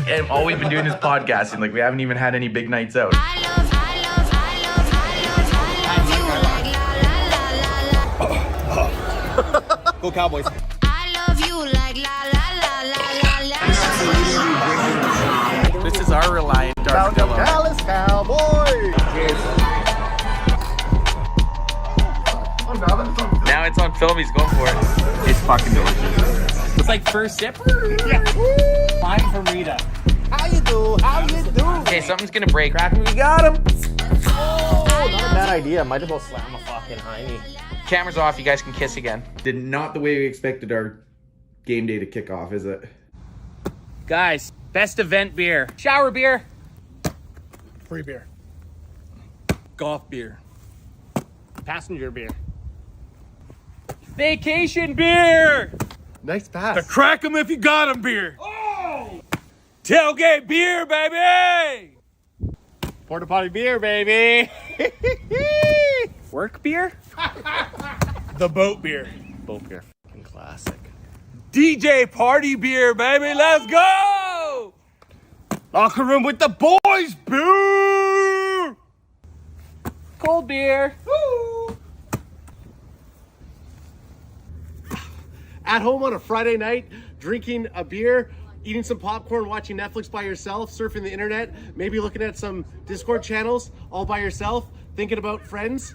and all we've been doing is podcasting. Like, we haven't even had any big nights out. Go Cowboys. I love you like la la la la la la. This is our reliant armadillo. Dallas Cowboys. Now it's on film. He's going for it. It's fucking delicious. It's like first sip. Yeah. Fine for Rita. How you do? How you do? Okay, something's gonna break. Crack him, you got him. Oh, not a bad idea. Might as well slam a fucking hiney. Camera's off. You guys can kiss again. Did not the way we expected our game day to kick off, is it? Guys, best event beer. Shower beer. Free beer. Golf beer. Passenger beer. Vacation beer. Nice pass. The crack 'em if you got 'em beer. Oh! Tailgate beer, baby. Porta potty beer, baby. Work beer. The boat beer. Boat beer. Fucking classic. DJ party beer, baby. Let's go. Locker room with the boys, beer. Cold beer. Woo. At home on a Friday night, drinking a beer, eating some popcorn, watching Netflix by yourself, surfing the internet, maybe looking at some Discord channels all by yourself, thinking about friends.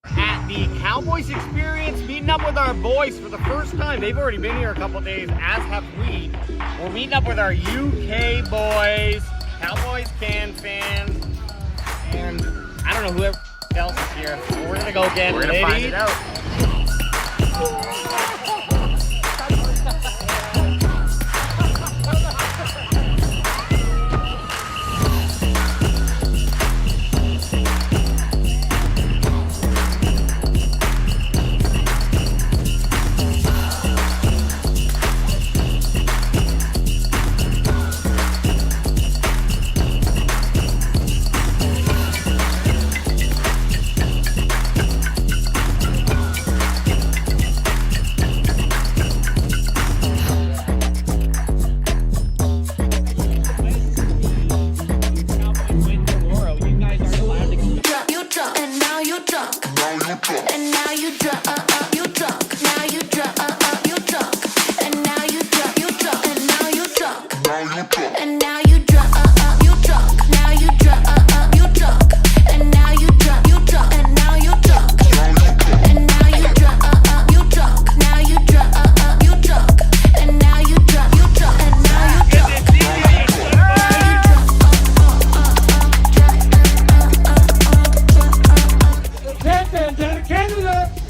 At the Cowboys experience, meeting up with our boys for the first time. They've already been here a couple days, as have we. We're meeting up with our UK boys, Cowboys fans, and I don't know whoever else is here. But we're gonna go get We're gonna find it out.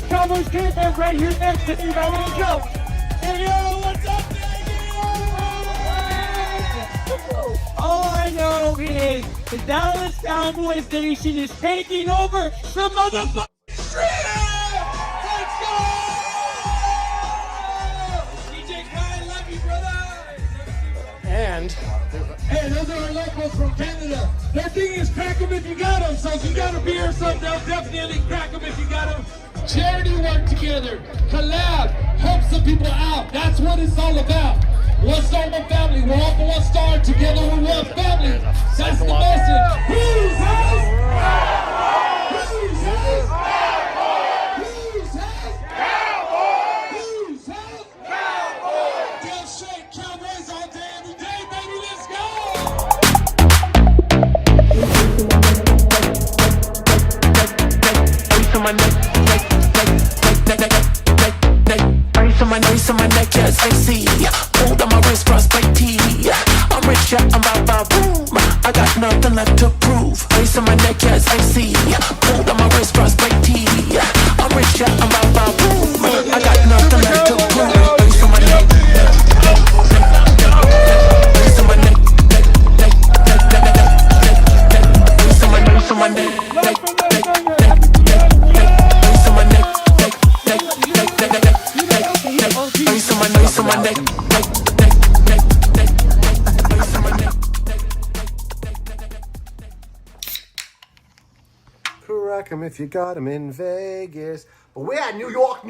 Cowboys campus right here next to you. Go. Hey, yo, what's up, baby? All I know is the Dallas Cowboys Nation is taking over the motherfucking street. Let's go! DJ Kai, love you, brother. And hey, those are our locals from Canada. Their thing is crack 'em if you got 'em. So if you got a beer or something, they'll definitely crack 'em if you got 'em. Charity work together, collab, help some people out. That's what it's all about. One star, one family. We're all for one star. Together we're one family. That's the message. Who's house? Who's house? Who's house? Who's house? Damn straight Cowboys all day, every day, baby. Let's go. Ice on my neck, yeah, sexy. Gold on my wrist, frostbite tee. I'm rich, yeah, I'm about boom. I got nothing left to prove. Ice on my neck, yeah, icy. Gold on my wrist, frostbite tee. I'm rich, yeah, I'm about boom. I got nothing left to prove. Ice on my neck. Ice on my neck. Ice on my neck. crack 'em if you got 'em in Vegas. But we're at New York,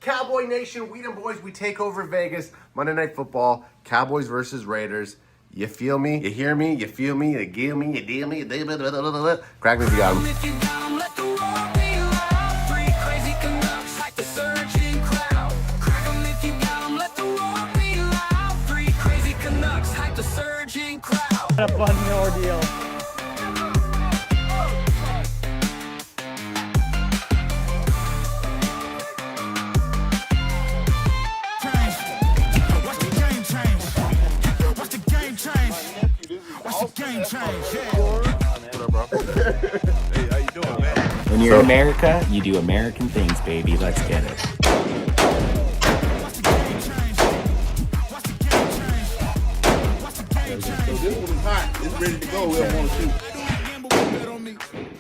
Cowboy Nation, we them boys, we take over Vegas. Monday Night Football, Cowboys versus Raiders. You feel me? You hear me? You feel me? You give me? You deal me? Crack me if you got him. A fun ordeal. When you're in America, you do American things, baby. Let's get it. So this one is hot. It's ready to go. We don't want to shoot.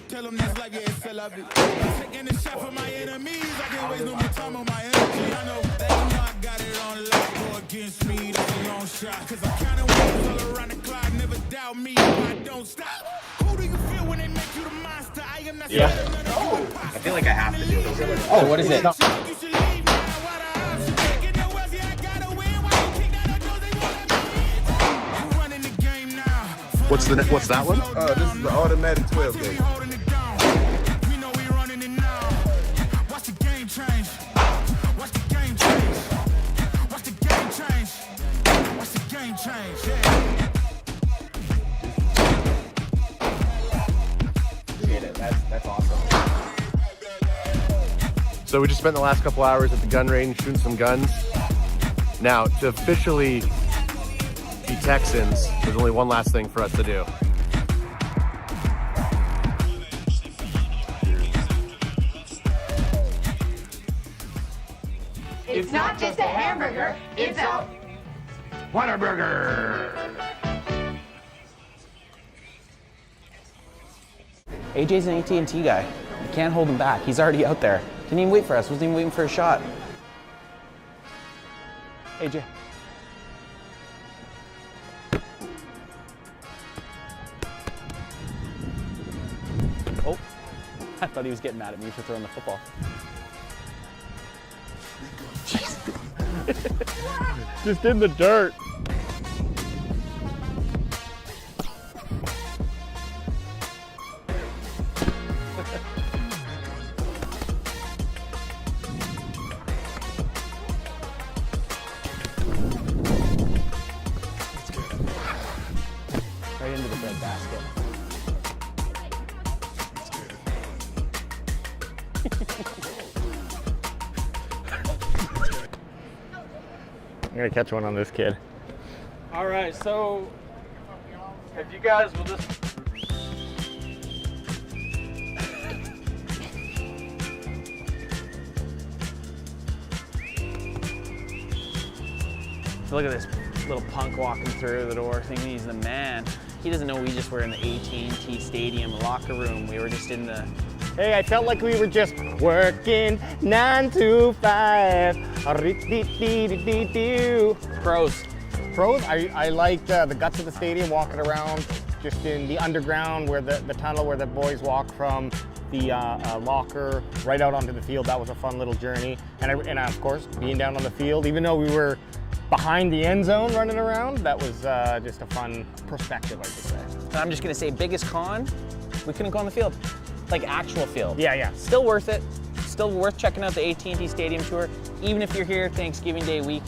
Tell them that's like it fell off it. Taking a shot for my enemies. I can't waste no more time on my energy. I know they know I got it on lock. Go against me, that's a long shot. Cause I'm counting wins all around the clock. Never doubt me if I don't stop. Who do you feel when they make you the monster? I am not I feel like I have to do this. Oh, what is it? You should leave now. What a option. Taking no else, yeah, I gotta win. Why you kick that door? They wanna be in. You running the game now. What's that one? This is the automatic 12 game. That's awesome. So we just spent the last couple hours at the gun range shooting some guns. Now, to officially be Texans, there's only one last thing for us to do. It's not just a hamburger, it's a Whataburger! AJ's an AT&T guy. You can't hold him back. He's already out there. Didn't even wait for us. Wasn't even waiting for a shot. AJ. Oh, I thought he was getting mad at me for throwing the football. Just in the dirt. Right into the bread basket. I'm gonna catch one on this kid. All right, so if you guys will just Look at this little punk walking through the door thinking he's the man. He doesn't know we just were in the AT&T Stadium locker room. We were just in the... Hey, I felt like we were just working 9 to 5. Pros. Pros, I liked the guts of the stadium, walking around just in the underground where the tunnel where the boys walk from the locker right out onto the field. That was a fun little journey. And of course, being down on the field, even though we were behind the end zone running around, that was just a fun perspective, I should say. And I'm just gonna say, biggest con, we couldn't go on the field. Like actual field. Yeah. Still worth it. Still worth checking out the AT&T Stadium tour. Even if you're here Thanksgiving Day week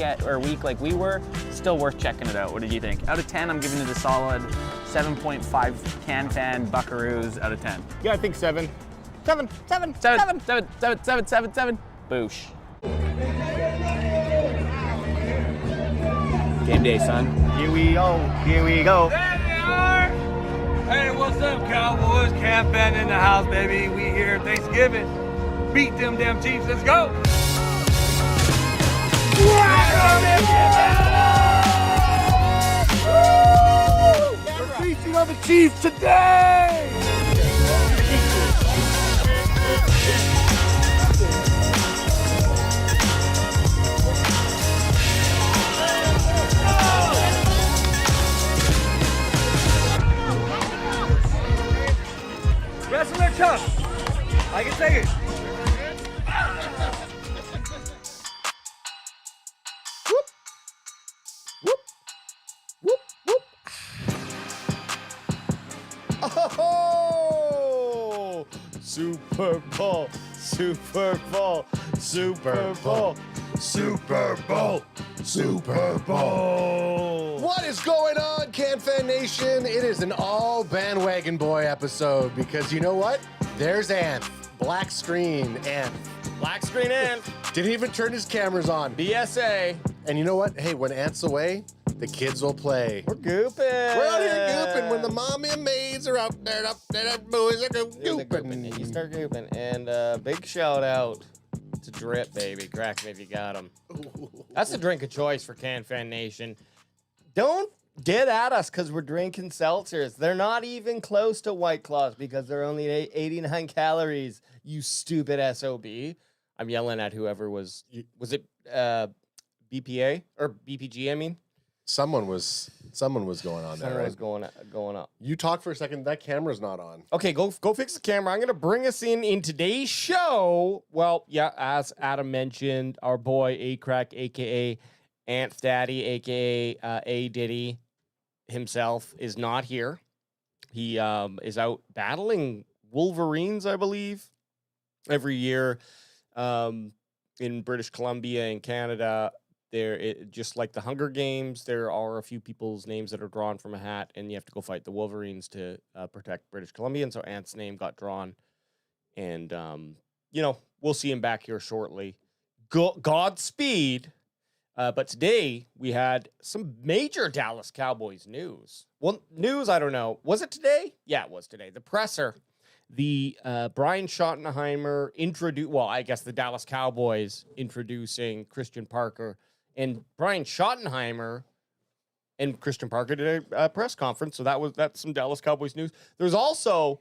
like we were, still worth checking it out. What did you think? Out of 10, I'm giving it a solid 7.5 Can Fan Buckaroos out of 10. Yeah, I think 7. 7. Boosh. Game day, son. Here we go. there they are. Hey, what's up, Cowboys? Camp Fan in the house, baby. We here Thanksgiving. Beat them damn Chiefs. Let's go. We're feasting on the Chiefs today! Wrestle their tough. I can take it. Super Bowl, Super Bowl, Super Bowl, Super Bowl, Super Bowl. What is going on, CanFan Nation? It is an all bandwagon boy episode because you know what? There's Anth. Black screen Anth. Black screen Anth. Didn't even turn his cameras on. BSA. And you know what? Hey, when Anth's away, the kids will play. We're gooping. We're out here gooping when the mommy and maids are out there, boys are gooping. And you start gooping. And big shout out to Drip, baby. Crack 'em if you got 'em. That's the drink of choice for CanFan Nation. Don't get at us because we're drinking seltzers. They're not even close to White Claws because they're only 89 calories, you stupid SOB. I'm yelling at whoever was it BPA or BPG, I mean? Someone was going on there, Someone right? was going up. You talk for a second. That camera's not on. Okay, go fix the camera. I'm going to bring us in today's show. Well, yeah, as Adam mentioned, our boy A-Crack, a.k.a. Ant Daddy, a.k.a. A Diddy himself, is not here. He is out battling Wolverines, I believe, every year in British Columbia and Canada. Just like the Hunger Games, there are a few people's names that are drawn from a hat, and you have to go fight the Wolverines to protect British Columbia. And so Ant's name got drawn, and we'll see him back here shortly. Godspeed. But today we had some major Dallas Cowboys news. Well, news, I don't know. Was it today? Yeah, it was today. The presser, the Brian Schottenheimer I guess the Dallas Cowboys introducing Christian Parker. And Brian Schottenheimer and Christian Parker did a press conference. So that's some Dallas Cowboys news. There's also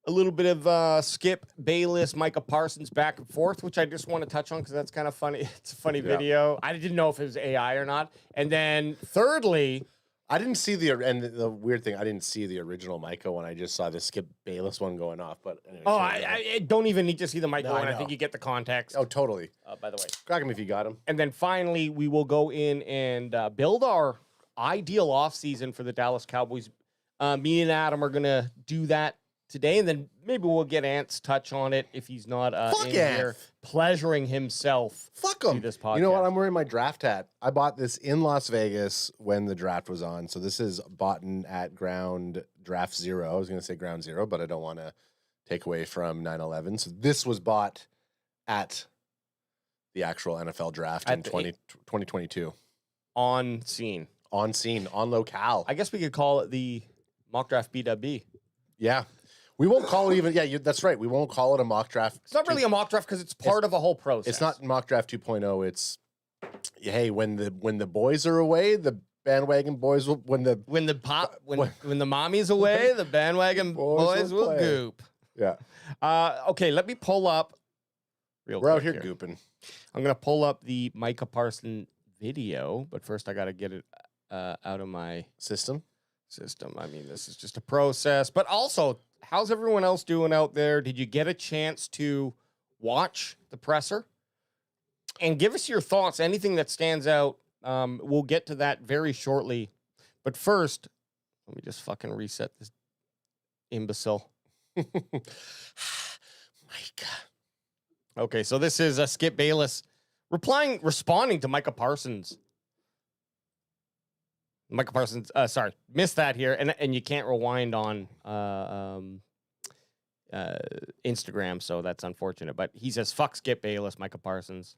a little bit of Skip Bayless, Micah Parsons back and forth, which I just want to touch on because that's kind of funny. It's a funny video. I didn't know if it was AI or not. And then thirdly, I didn't see the weird thing, I didn't see the original Micah one. I just saw the Skip Bayless one going off. But anyway, I don't even need to see the Micah one. I know. think you get the context. Oh, totally. By the way. Crack him if you got him. And then finally, we will go in and build our ideal offseason for the Dallas Cowboys. Me and Adam are going to do that today, and then maybe we'll get Ant's touch on it if he's not in here pleasuring himself. Fuck him. This podcast. You know what? I'm wearing my draft hat. I bought this in Las Vegas when the draft was on. So this is bought at Ground Draft Zero. I was going to say Ground Zero, but I don't want to take away from 9/11. So this was bought at the actual NFL draft in 2022. On scene. On scene, on locale. I guess we could call it the mock draft BWB. Yeah. We won't call it even. Yeah, that's right. We won't call it a mock draft. It's not really a mock draft because it's part of a whole process. It's not mock draft 2.0. It's hey, when the boys are away, the bandwagon boys will when the mommy's away, the bandwagon boys will goop. Yeah. Okay, let me pull up. We're out here gooping. I'm gonna pull up the Micah Parson video, but first I gotta get it out of my system. I mean, this is just a process, but also, how's everyone else doing out there? Did you get a chance to watch the presser? And give us your thoughts, anything that stands out. We'll get to that very shortly. But first, let me just fucking reset this imbecile. Micah. Okay, so this is Skip Bayless responding to Micah Parsons. Micah Parsons, missed that here, and you can't rewind on Instagram, so that's unfortunate. But he says, "Fuck Skip Bayless, Micah Parsons."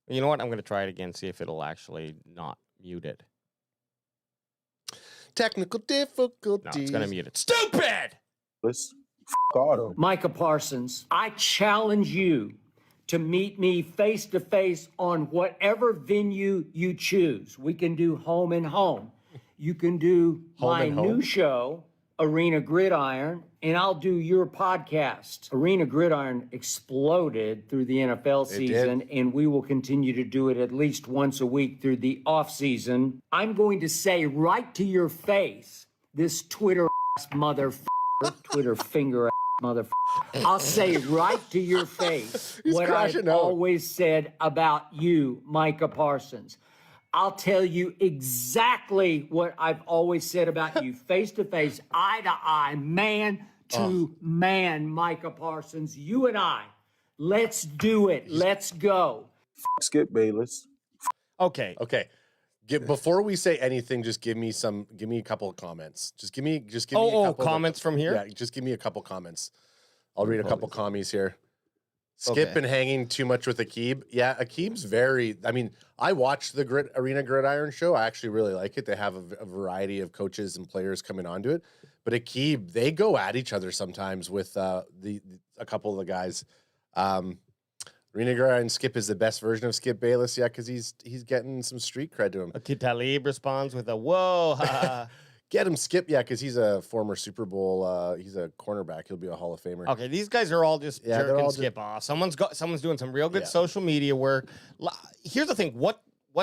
You know what? I'm going to try it again, see if it'll actually not mute it. Technical difficulties. No, it's going to mute it. Stupid! Micah Parsons, I challenge you to meet me face to face on whatever venue you choose. We can do home and home. You can do my new show, Arena Gridiron, and I'll do your podcast. Arena Gridiron exploded through the NFL season, and we will continue to do it at least once a week through the off season. I'm going to say right to your face, this Twitter ass motherfucker, Twitter finger ass motherfucker. I'll say right to your face what I've always said about you, Micah Parsons. I'll tell you exactly what I've always said about you, face to face, eye to eye, man to man Micah Parsons. You and I, let's do it. Let's go. Skip Bayless. Okay. Before we say anything, just give me a couple of comments. Just give me a couple comments from here? Yeah, just give me a couple comments. I'll read a couple commies here. Skip been hanging too much with Akib. Yeah, Akib's I watched the Arena Gridiron show. I actually really like it. They have a variety of coaches and players coming onto it. But Akib, they go at each other sometimes with a couple of the guys. Arena Gridiron Skip is the best version of Skip Bayless, because he's getting some street cred to him. Akib Talib responds with a whoa. Get him, Skip, because he's a former Super Bowl. He's a cornerback. He'll be a Hall of Famer. Okay, these guys are all just jerking Skip off. Someone's doing some real good social media work. Here's the thing: what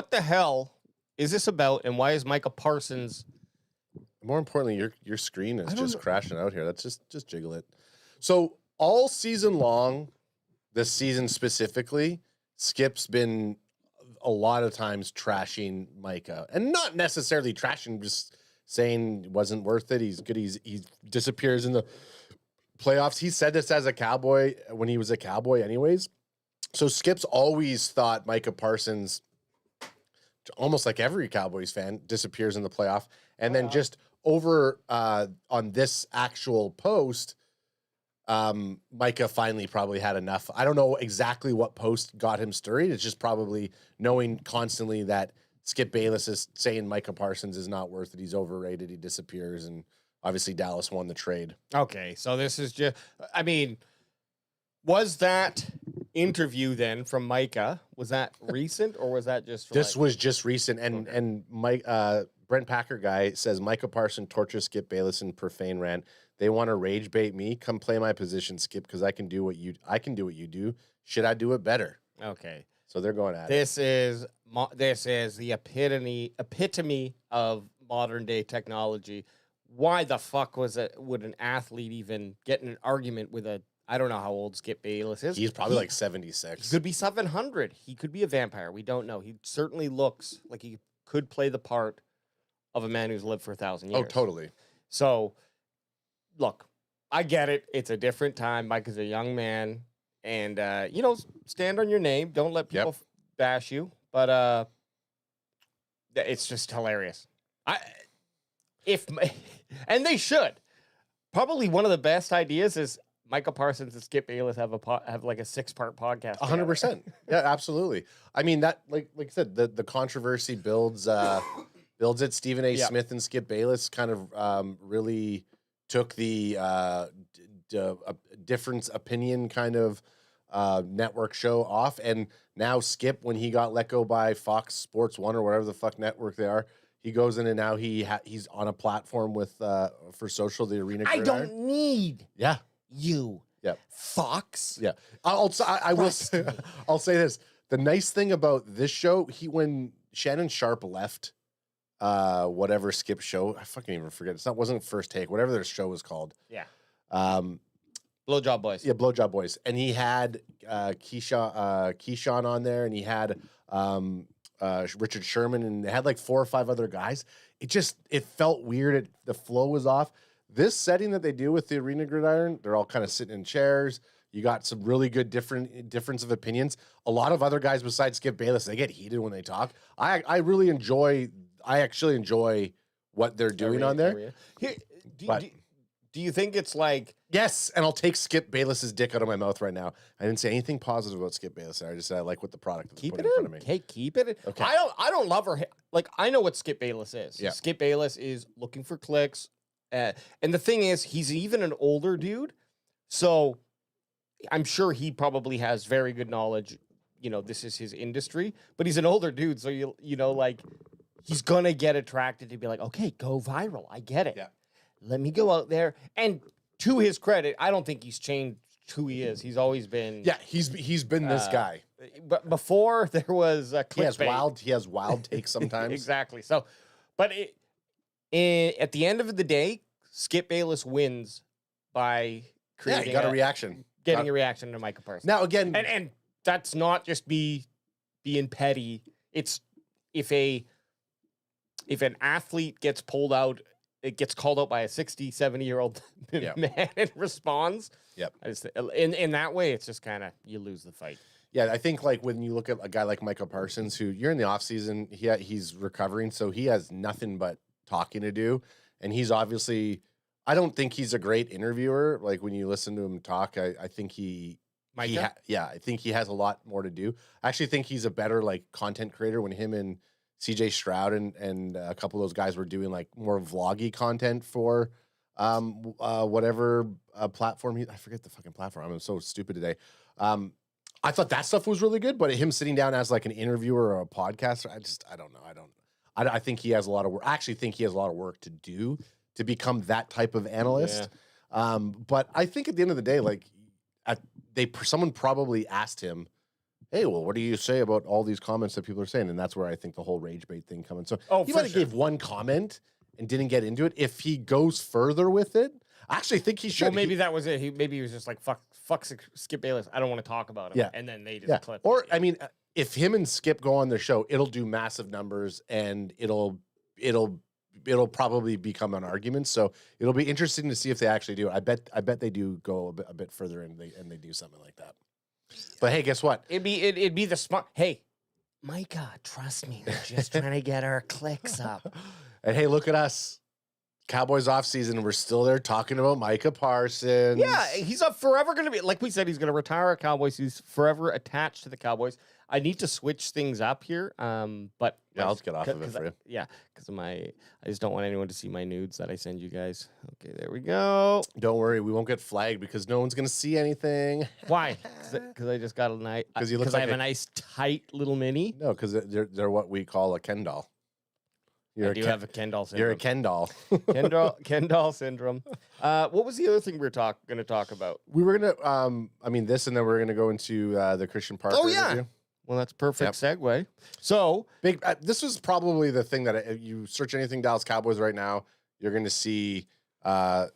the hell is this about, and why is Micah Parsons? More importantly, your screen is just crashing out here. Let's just jiggle it. So all season long, this season specifically, Skip's been a lot of times trashing Micah, and not necessarily trashing, just saying it wasn't worth it. He's good. He disappears in the playoffs. He said this as a Cowboy when he was a Cowboy anyways. So Skip's always thought Micah Parsons, almost like every Cowboys fan, disappears in the playoff. And then just over on this actual post, Micah finally probably had enough. I don't know exactly what post got him stirring. It's just probably knowing constantly that Skip Bayless is saying Micah Parsons is not worth it. He's overrated. He disappears. And obviously Dallas won the trade. Okay, so this is just, was that interview then from Micah, was that recent or was that just? This was just recent. And Mike, Brent Packer guy says Micah Parson tortures Skip Bayless in profane rant. They want to rage bait me. Come play my position, Skip, because I can do what you do. Should I do it better? Okay. So they're going at it. This is the epitome of modern day technology. Why the fuck would an athlete even get in an argument with I don't know how old Skip Bayless is. He's probably like 76. He could be 700. He could be a vampire. We don't know. He certainly looks like he could play the part of a man who's lived for 1,000 years. Oh, totally. So, look, I get it. It's a different time. Mike is a young man. And, stand on your name. Don't let people bash you. But it's just hilarious. And they should. Probably one of the best ideas is Micah Parsons and Skip Bayless have like a 6-part podcast. 100%. Yeah, absolutely. I mean, that like I said, the controversy builds it. Stephen A. Smith and Skip Bayless kind of really took the difference opinion kind of network show off, and now Skip, when he got let go by Fox Sports 1 or whatever the fuck network they are, he goes in and now he's on a platform with for social, the Arena Gridiron. I don't need you. Yeah. Fox. Yeah. I'll say this. The nice thing about this show, when Shannon Sharp left whatever Skip show, I fucking even forget. It wasn't First Take, whatever their show was called. Yeah. Blowjob Boys. Yeah, Blowjob Boys. And he had Keyshawn on there, and he had Richard Sherman, and they had like 4 or 5 other guys. It felt weird. The flow was off. This setting that they do with the Arena Gridiron, they're all kind of sitting in chairs. You got some really good difference of opinions. A lot of other guys besides Skip Bayless, they get heated when they talk. I actually enjoy what they're doing on there. Do you think it's like... Yes, and I'll take Skip Bayless's dick out of my mouth right now. I didn't say anything positive about Skip Bayless. I just said I like what the product is putting in front of me. Hey, keep it. Okay. I don't love her. Like, I know what Skip Bayless is. Yeah. Skip Bayless is looking for clicks. And the thing is, he's even an older dude. So I'm sure he probably has very good knowledge. This is his industry. But he's an older dude. So, he's going to get attracted to be like, okay, go viral. I get it. Yeah. Let me go out there. And to his credit, I don't think he's changed who he is. He's always been... Yeah, he's been this guy. But before, there was clickbait. He has wild takes sometimes. Exactly. So, but at the end of the day, Skip Bayless wins by creating... Yeah, he got a reaction. Getting a reaction to Micah Parson. Now, again... And that's not just being petty. It's if an athlete gets pulled out it gets called out by a 60, 70-year-old man and responds. Yep. I just, in that way, it's just kind of, you lose the fight. Yeah, I think like when you look at a guy like Micah Parsons, who you're in the offseason, he's recovering, so he has nothing but talking to do. And he's obviously, I don't think he's a great interviewer. Like when you listen to him talk, I think I think he has a lot more to do. I actually think he's a better like content creator when him and CJ Stroud and a couple of those guys were doing like more vloggy content for whatever platform. I forget the fucking platform. I'm so stupid today. I thought that stuff was really good, but him sitting down as like an interviewer or a podcaster, I don't know. I think he has a lot of work. I actually think he has a lot of work to do to become that type of analyst. Yeah. But I think at the end of the day, like someone probably asked him, "Hey, well, what do you say about all these comments that people are saying?" And that's where I think the whole rage bait thing comes in. So he might have gave one comment and didn't get into it. If he goes further with it, I actually think he should. Well, maybe that was it. Maybe he was just like, fuck Skip Bayless. I don't want to talk about him. Yeah. And then they just clip. Or, I mean, if him and Skip go on their show, it'll do massive numbers and it'll probably become an argument. So it'll be interesting to see if they actually do it. I bet they do go a bit further and they do something like that. But hey, guess what? It'd be the smart. Hey, Micah, trust me. We're just trying to get our clicks up. And hey, look at us. Cowboys offseason, we're still there talking about Micah Parsons. Yeah, he's forever going to be, like we said, he's going to retire at Cowboys. He's forever attached to the Cowboys. I need to switch things up here, but yeah, I'll get off of it for you. Yeah, because I just don't want anyone to see my nudes that I send you guys. Okay, there we go. Don't worry, we won't get flagged because no one's going to see anything. Why? Because I just got a nice. Because I have a nice tight little mini. No, because they're what we call a Ken doll. I do have a Ken doll syndrome. You're a Ken doll. Ken doll syndrome. What was the other thing we were going to talk about? We were going to, this, and then we're going to go into the Christian Parker interview. Well, that's perfect segue. So, this was probably the thing that if you search anything Dallas Cowboys right now, you're going to see Brian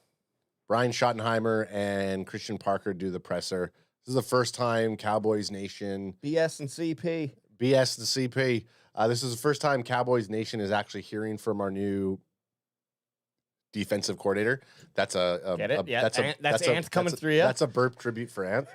Schottenheimer and Christian Parker do the presser. This is the first time Cowboys Nation. BS and CP. BS and CP. This is the first time Cowboys Nation is actually hearing from our new defensive coordinator. That's that's Ant coming through you. That's a burp tribute for Ant.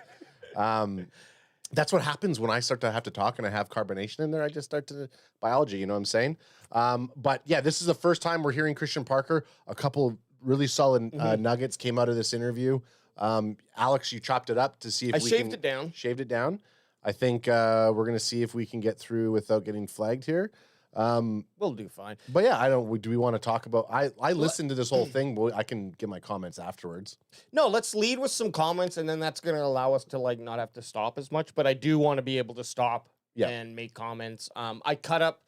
That's what happens when I start to have to talk and I have carbonation in there. I just start to biology, you know what I'm saying? But yeah, this is the first time we're hearing Christian Parker. A couple really solid nuggets came out of this interview. Alex, you chopped it up to see if shaved it down. Shaved it down. I think we're going to see if we can get through without getting flagged here. We'll do fine. But yeah, do we want to talk about, I listened to this whole thing, but I can give my comments afterwards. No, let's lead with some comments, and then that's going to allow us to like not have to stop as much. But I do want to be able to stop and make comments. I cut up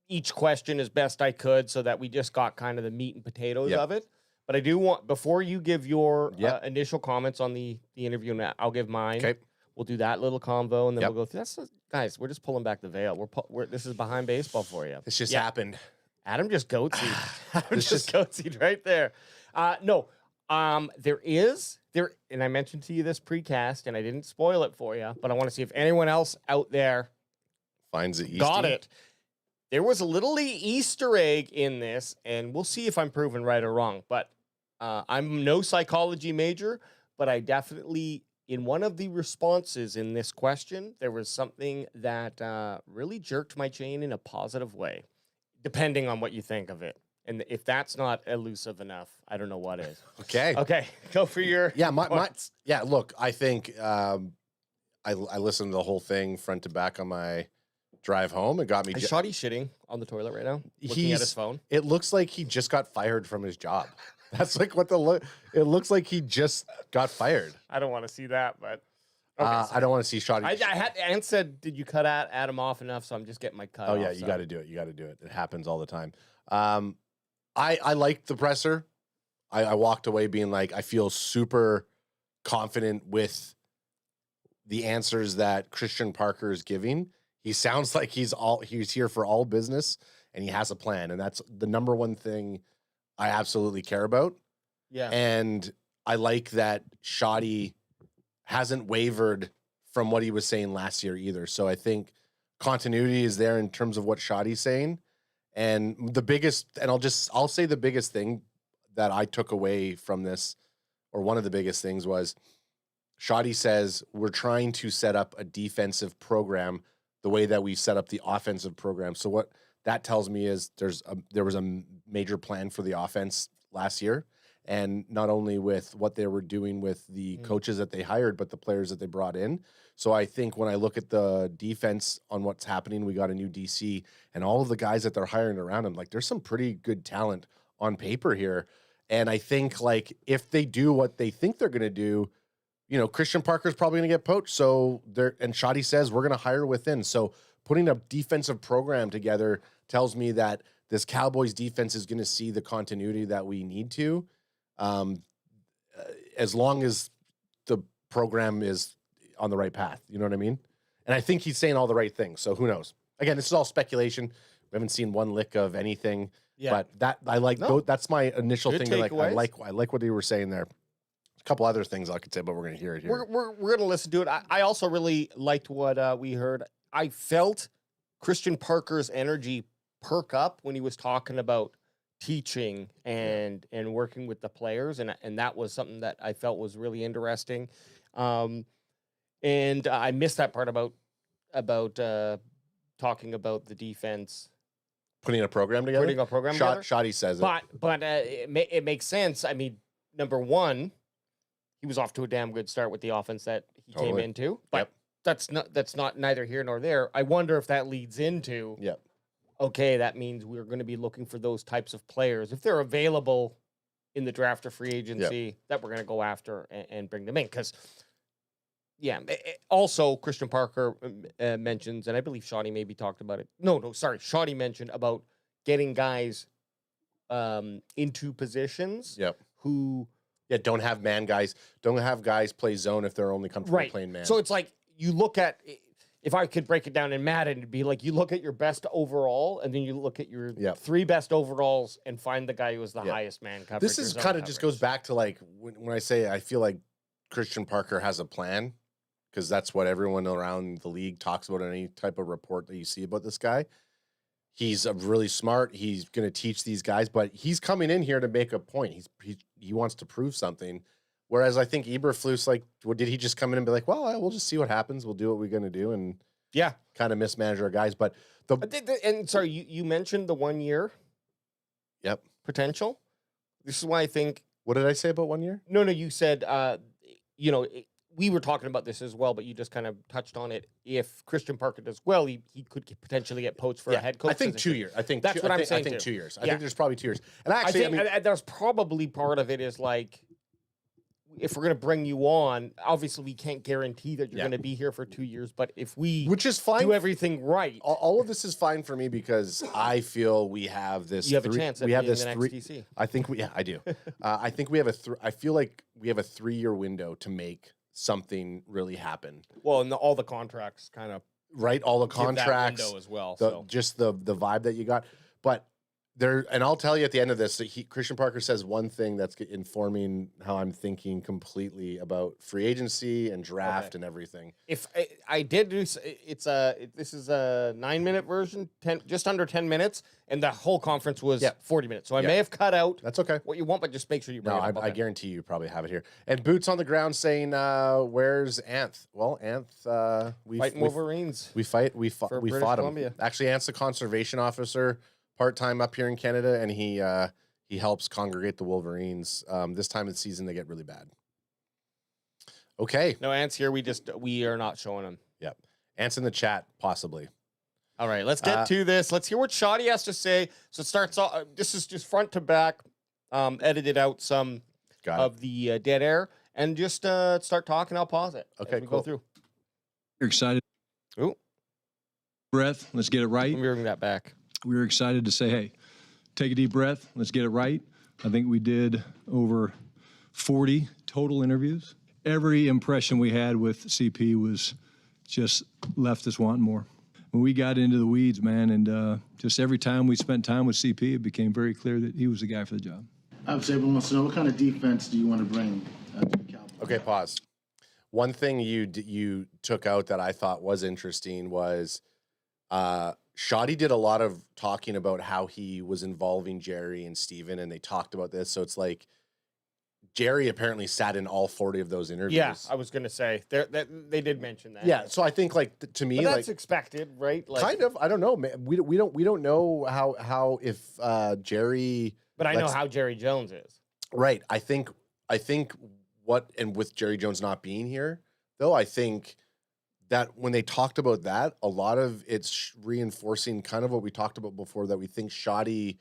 each question as best I could so that we just got kind of the meat and potatoes of it. But I do want, before you give your initial comments on the interview, I'll give mine. Okay. We'll do that little convo, and then we'll go through. Guys, we're just pulling back the veil. This is behind baseball for you. This just happened. Adam just goatsied right there. There, and I mentioned to you this precast, and I didn't spoil it for you, but I want to see if anyone else out there finds it. Got it. There was a little Easter egg in this, and we'll see if I'm proven right or wrong. But I'm no psychology major, but I definitely. In one of the responses in this question, there was something that really jerked my chain in a positive way, depending on what you think of it. And if that's not elusive enough, I don't know what is. Okay, go for your points. Look, I think I listened to the whole thing front to back on my drive home. It got me. Is Shoddy shitting on the toilet right now, looking at his phone? It looks like he just got fired from his job. That's like what it looks like he just got fired. I don't want to see that, but I don't want to see Shoddy. Ant said, "Did you cut Adam off enough?" So I'm just getting my cut. Oh yeah, you got to do it. You got to do it. It happens all the time. I liked the presser. I walked away being like, I feel super confident with the answers that Christian Parker is giving. He sounds like he's here for all business and he has a plan, and that's the number one thing I absolutely care about. Yeah. And I like that Shoddy hasn't wavered from what he was saying last year either. So I think continuity is there in terms of what Shoddy's saying. And I'll say the biggest thing that I took away from this, or one of the biggest things, was Shoddy says we're trying to set up a defensive program the way that we set up the offensive program. So what that tells me is there was a major plan for the offense last year, and not only with what they were doing with the coaches that they hired, but the players that they brought in. So I think when I look at the defense on what's happening, we got a new DC and all of the guys that they're hiring around him, like there's some pretty good talent on paper here. And I think like if they do what they think they're going to do, Christian Parker's probably going to get poached. So and Shoddy says we're going to hire within. So putting a defensive program together tells me that this Cowboys defense is going to see the continuity that we need to, as long as the program is on the right path. You know what I mean? And I think he's saying all the right things. So who knows? Again, this is all speculation. We haven't seen one lick of anything. Yeah. But that's my initial thing. Like I like what you were saying there. A couple other things I could say, but we're going to hear it here. We're going to listen to it. I also really liked what we heard. I felt Christian Parker's energy perk up when he was talking about teaching and working with the players, and that was something that I felt was really interesting. And I missed that part about talking about the defense. Putting a program together? Putting a program together. Shoddy says it. But it makes sense. I mean, number one, he was off to a damn good start with the offense that he came into. But that's not neither here nor there. I wonder if that leads into okay, that means we're going to be looking for those types of players if they're available in the draft or free agency that we're going to go after and bring them in. Because also Christian Parker mentions, and I believe Shoddy maybe talked about it. Shoddy mentioned about getting guys into positions who don't have man guys, don't have guys play zone if they're only comfortable playing man. So it's like you look at, if I could break it down in Madden, it'd be like you look at your best overall, and then you look at your 3 best overalls and find the guy who has the highest man coverage. This is kind of just goes back to like when I say I feel like Christian Parker has a plan, because that's what everyone around the league talks about in any type of report that you see about this guy. He's really smart. He's going to teach these guys, but he's coming in here to make a point. He wants to prove something. Whereas I think Eberflus, like, did he just come in and be like, well, we'll just see what happens. We'll do what we're going to do, and kind of mismanage our guys. But sorry, you mentioned the 1 year potential. This is why I think. What did I say about 1 year? No, you said, we were talking about this as well, but you just kind of touched on it. If Christian Parker does well, he could potentially get poached for a head coach. I think 2 years. I think that's what I'm saying. I think 2 years. I think there's probably 2 years. And actually, I think there's probably part of it is like, if we're going to bring you on, obviously we can't guarantee that you're going to be here for 2 years. But if we, which is fine, do everything right, all of this is fine for me, because I feel we have this. You have a chance. We have this the next DC. I think I do. I think we have I feel like we have a 3-year window to make something really happen. Well, and all the contracts kind of all the contracts window as well. Just the vibe that you got, but there. And I'll tell you at the end of this, Christian Parker says one thing that's informing how I'm thinking completely about free agency and draft and everything. If I did do, this is a 9-minute version, just under 10 minutes, and the whole conference was 40 minutes. So I may have cut out. That's okay. What you want, but just make sure you bring it up. I guarantee you probably have it here. And Boots on the ground saying, "Where's Anth?" Well, Anth, fighting Wolverines. We fought him. Actually, Anth's a conservation officer, part-time up here in Canada, and he helps congregate the Wolverines. This time of the season, they get really bad. Okay. No, Ant's here. We are not showing him. Yep. Ant's in the chat, possibly. All right, let's get to this. Let's hear what Shoddy has to say. So it starts off, this is just front to back, edited out some of the dead air, and just start talking. I'll pause it. Okay, cool. Go through. You're excited. Ooh. Breath. Let's get it right. Let me bring that back. We were excited to say, hey, take a deep breath. Let's get it right. I think we did over 40 total interviews. Every impression we had with CP was just left us wanting more. When we got into the weeds, man, and just every time we spent time with CP, it became very clear that he was the guy for the job. Obviously, everyone wants to know, what kind of defense do you want to bring to the Cowboys? Okay, pause. One thing you took out that I thought was interesting was Shoddy did a lot of talking about how he was involving Jerry and Steven, and they talked about this. So it's like Jerry apparently sat in all 40 of those interviews. Yeah, I was gonna say they did mention that. Yeah, so I think like to me, but that's like expected, right? Like, kind of. I don't know, man. We don't know how if Jerry. But I know how Jerry Jones is. Right. I think what, and with Jerry Jones not being here, though, I think that when they talked about that, a lot of it's reinforcing kind of what we talked about before, that we think Shoddy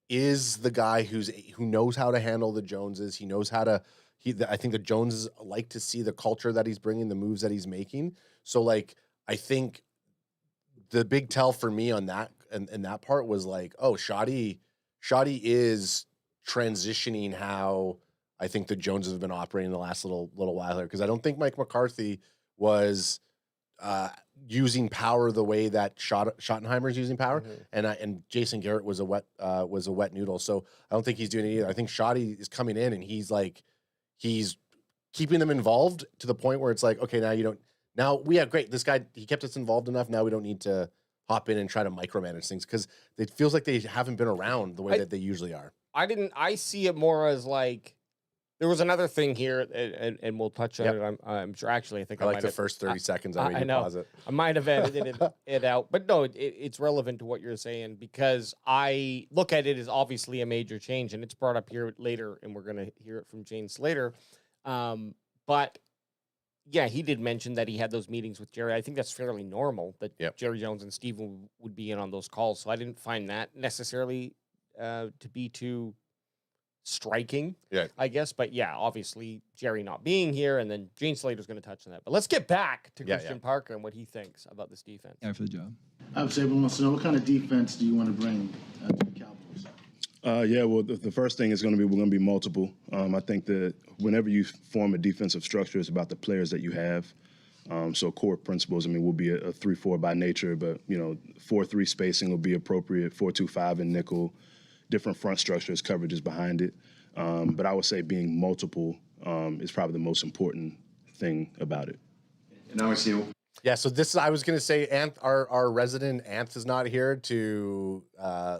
is the guy who knows how to handle the Joneses. He knows how to. I think the Joneses like to see the culture that he's bringing, the moves that he's making. So like, I think the big tell for me on that and that part was like, oh, Shoddy is transitioning how I think the Joneses have been operating the last little while here, because I don't think Mike McCarthy was using power the way that Schottenheimer's using power, and Jason Garrett was a wet noodle. So I don't think he's doing it either. I think Shoddy is coming in and he's keeping them involved to the point where it's like, okay, great. This guy, he kept us involved enough. Now we don't need to hop in and try to micromanage things, because it feels like they haven't been around the way that they usually are. I see it more as like, there was another thing here, and we'll touch on it. I'm sure. Actually, I think I like the first 30 seconds. I know. Pause it. I might have edited it out, but no, it's relevant to what you're saying, because I look at it as obviously a major change, and it's brought up here later, and we're gonna hear it from Jane Slater. But yeah, he did mention that he had those meetings with Jerry. I think that's fairly normal that Jerry Jones and Steven would be in on those calls. So I didn't find that necessarily to be too striking, I guess. But yeah, obviously Jerry not being here, and then Gene Slater's going to touch on that. But let's get back to Christian Parker and what he thinks about this defense. Yeah, for the job. Obviously, everyone wants to know, what kind of defense do you want to bring to the Cowboys? Well, the first thing is we're going to be multiple. I think that whenever you form a defensive structure, it's about the players that you have. So core principles, we'll be a 3-4 by nature, but 4-3 spacing will be appropriate, 4-2-5 in nickel, different front structures, coverages behind it. But I would say being multiple is probably the most important thing about it. And obviously, yeah. So I was going to say, our resident Anth is not here to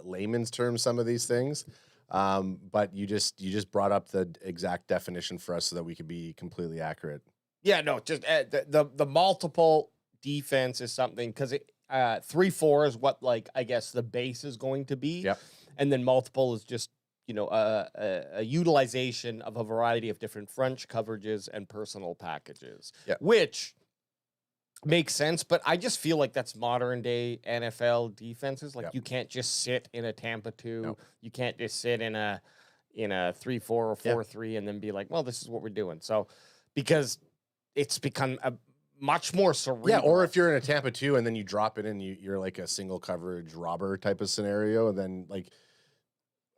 layman's terms some of these things, but you just brought up the exact definition for us so that we could be completely accurate. Yeah, no, just the multiple defense is something, because 3-4 is what, like, I guess the base is going to be. Yep. And then multiple is just, a utilization of a variety of different French coverages and personal packages, which makes sense. But I just feel like that's modern day NFL defenses. Like, you can't just sit in a Tampa 2. No. You can't just sit in a 3-4 or 4-3 and then be like, well, this is what we're doing. So, because it's become a much more cerebral. Yeah, or if you're in a Tampa 2 and then you drop it in, you're like a single coverage robber type of scenario, and then like,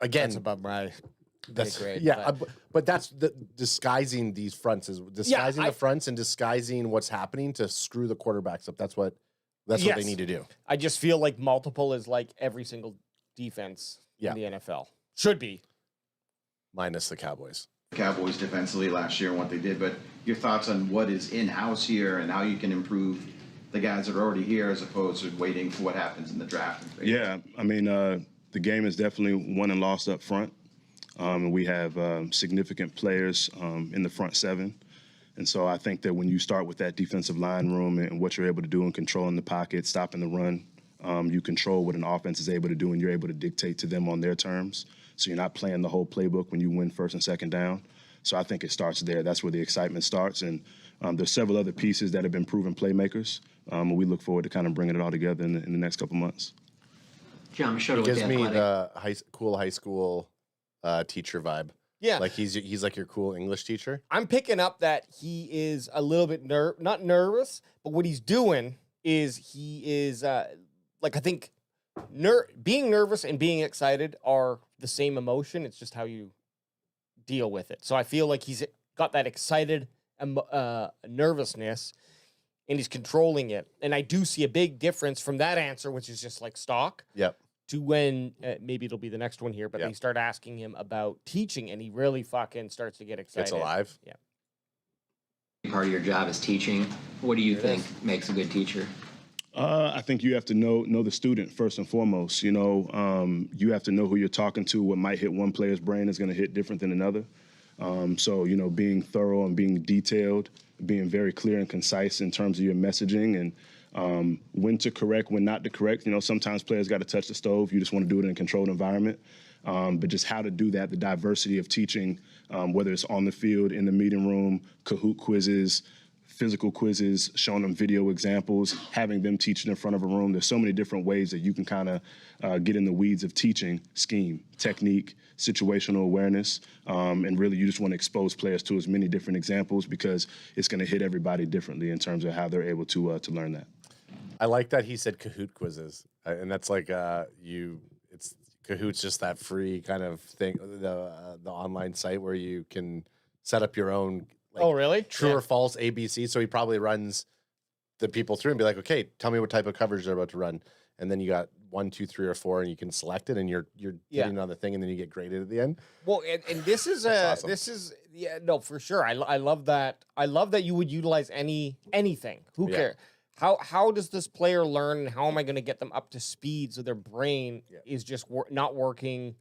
again, that's above my grade. Yeah, but that's disguising these fronts, is disguising the fronts and disguising what's happening to screw the quarterbacks up. That's what they need to do. I just feel like multiple is like every single defense in the NFL should be, minus the Cowboys. Cowboys defensively last year and what they did, but your thoughts on what is in-house here and how you can improve the guys that are already here as opposed to waiting for what happens in the draft? Yeah, the game is definitely won and lost up front. And we have significant players in the front seven. And so I think that when you start with that defensive line room and what you're able to do in controlling the pocket, stopping the run, you control what an offense is able to do, and you're able to dictate to them on their terms. So you're not playing the whole playbook when you win first and second down. So I think it starts there. That's where the excitement starts. And there's several other pieces that have been proven playmakers. And we look forward to kind of bringing it all together in the next couple months. John Schroeder gives me the cool high school teacher vibe. Yeah, like he's like your cool English teacher. I'm picking up that he is a little bit not nervous, but what he's doing is he is like, I think being nervous and being excited are the same emotion. It's just how you deal with it. So I feel like he's got that excited nervousness, and he's controlling it. And I do see a big difference from that answer, which is just like stock. Yep. To when maybe it'll be the next one here, but they start asking him about teaching, and he really fucking starts to get excited. It's alive. Yeah. Part of your job is teaching. What do you think makes a good teacher? I think you have to know the student first and foremost. You know, you have to know who you're talking to. What might hit one player's brain is going to hit different than another. So, you know, being thorough and being detailed, being very clear and concise in terms of your messaging and when to correct, when not to correct. You know, sometimes players got to touch the stove. You just want to do it in a controlled environment. But just how to do that, the diversity of teaching, whether it's on the field, in the meeting room, Kahoot quizzes, physical quizzes, showing them video examples, having them teaching in front of a room. There's so many different ways that you can kind of get in the weeds of teaching, scheme, technique, situational awareness, and really you just want to expose players to as many different examples because it's going to hit everybody differently in terms of how they're able to learn that. I like that he said Kahoot quizzes, and that's like it's Kahoot's just that free kind of thing, the online site where you can set up your own. Like, oh, really? True or false ABC. So he probably runs the people through and be like, okay, tell me what type of coverage they're about to run. And then you got 1, 2, 3, or 4, and you can select it, and you're getting on the thing, and then you get graded at the end. Well, and this is awesome. This is no, for sure. I love that. I love that you would utilize anything. Who cares? How does this player learn, and how am I going to get them up to speed so their brain is just not working?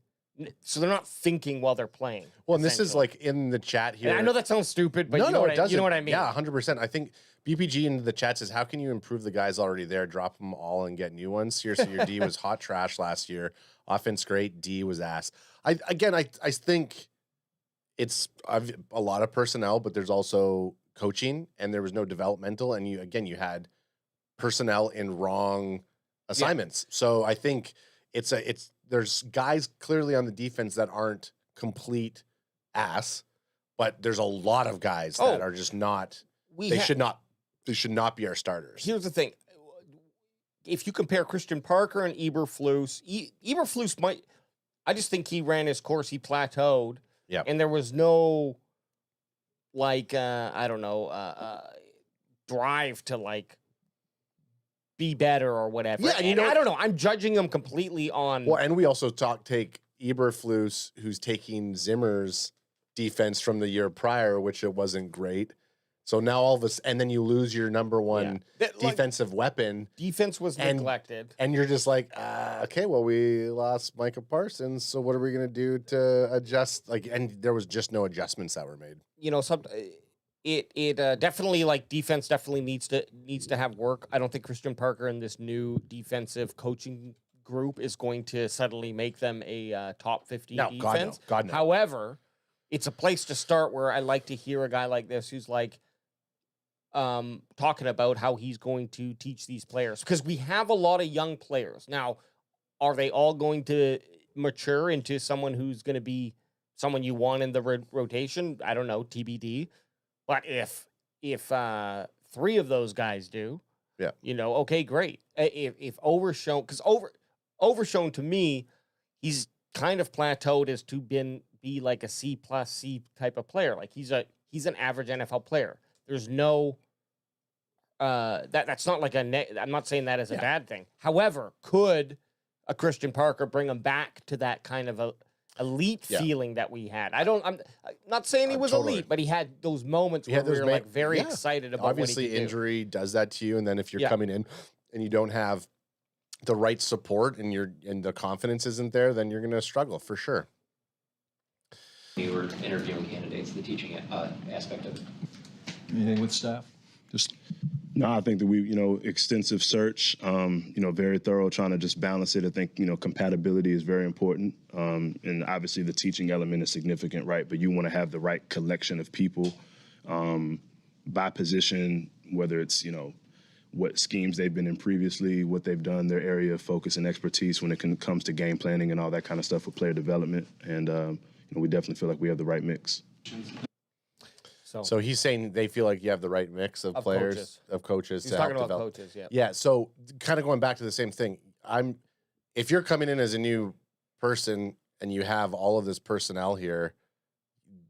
So they're not thinking while they're playing. Well, and this is like in the chat here. And I know that sounds stupid, but no, you know what I mean. Yeah, 100%. I think BPG in the chat says, how can you improve the guys already there, drop them all and get new ones? Seriously, your D was hot trash last year. Offense great, D was ass. I think it's a lot of personnel, but there's also coaching, and there was no developmental, and you had personnel in wrong assignments. So I think there's guys clearly on the defense that aren't complete ass, but there's a lot of guys that are just not. They should not be our starters. Here's the thing: if you compare Christian Parker and Eberflus, Eberflus might. I just think he ran his course. He plateaued. Yeah, and there was no, like, I don't know, drive to like be better or whatever. Yeah, and I don't know. I'm judging him completely on. Well, and we also take Eberflus, who's taking Zimmer's defense from the year prior, which it wasn't great. So now all of us, and then you lose your number one defensive weapon. Defense was neglected, and you're just like, okay, well, we lost Micah Parson, so what are we gonna do to adjust? Like, and there was just no adjustments that were made. You know, It definitely, like, defense definitely needs to have work. I don't think Christian Parker and this new defensive coaching group is going to suddenly make them a top 15 defense. God no. However, it's a place to start where I like to hear a guy like this who's like talking about how he's going to teach these players, because we have a lot of young players. Now, are they all going to mature into someone who's going to be someone you want in the rotation? I don't know, TBD. But if 3 of those guys do, you know, okay, great. If Overshown, because Overshown to me, he's kind of plateaued as to be like a C+ C type of player. Like he's an average NFL player. There's no that's not like I'm not saying that as a bad thing. However, could a Christian Parker bring him back to that kind of a elite feeling that we had? I'm not saying he was elite, but he had those moments where we were like very excited about obviously what he could injury does that to you, and then if you're coming in and you don't have the right support and the confidence isn't there, then you're going to struggle for sure. You were interviewing candidates, the teaching aspect of it. Anything with staff? No, I think that we, extensive search, very thorough, trying to just balance it. I think, compatibility is very important. And obviously the teaching element is significant, right? But you want to have the right collection of people by position, whether it's, what schemes they've been in previously, what they've done, their area of focus and expertise when it comes to game planning and all that kind of stuff with player development. And, we definitely feel like we have the right mix. So he's saying they feel like you have the right mix of players, of coaches. He's to talking help about develop. coaches, yeah. Yeah. So kind of going back to the same thing. If you're coming in as a new person and you have all of this personnel here,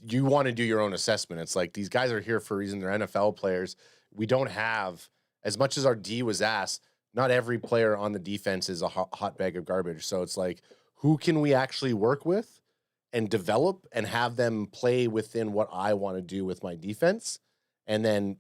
you want to do your own assessment. It's like these guys are here for a reason. They're NFL players. We don't have, as much as our D was asked, not every player on the defense is a hot bag of garbage. So it's like, who can we actually work with and develop and have them play within what I want to do with my defense, and then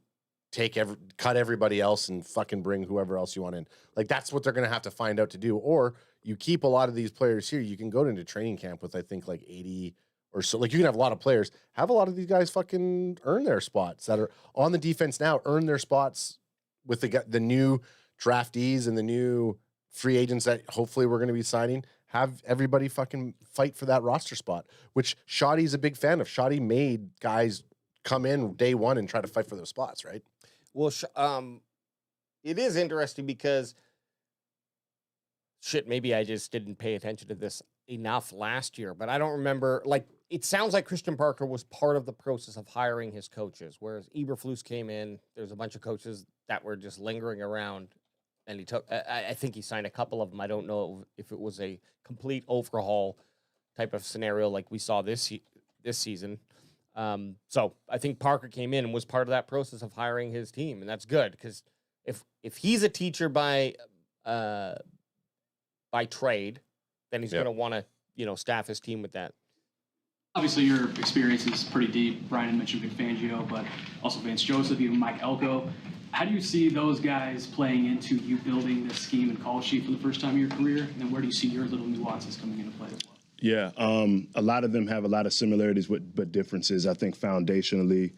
cut everybody else and fucking bring whoever else you want in. Like, that's what they're going to have to find out to do. Or you keep a lot of these players here. You can go into training camp with, I think, like 80 or so. Like, you can have a lot of players. Have a lot of these guys fucking earn their spots that are on the defense now, earn their spots with the new draftees and the new free agents that hopefully we're going to be signing. Have everybody fucking fight for that roster spot, which Shoddy's a big fan of. Shoddy made guys come in day one and try to fight for those spots, right? Well, it is interesting because maybe I just didn't pay attention to this enough last year, but I don't remember. Like, it sounds like Christian Parker was part of the process of hiring his coaches, whereas Eberflus came in. There's a bunch of coaches that were just lingering around, and he took. I think he signed a couple of them. I don't know if it was a complete overhaul type of scenario like we saw this season. So I think Parker came in and was part of that process of hiring his team, and that's good because if he's a teacher by trade, then he's going to want to staff his team with that. Obviously, your experience is pretty deep. Brian had mentioned Vic Fangio, but also Vance Joseph, even Mike Elko. How do you see those guys playing into you building this scheme and call sheet for the first time in your career? And then where do you see your little nuances coming into play as well? Yeah, a lot of them have a lot of similarities but differences, I think, foundationally.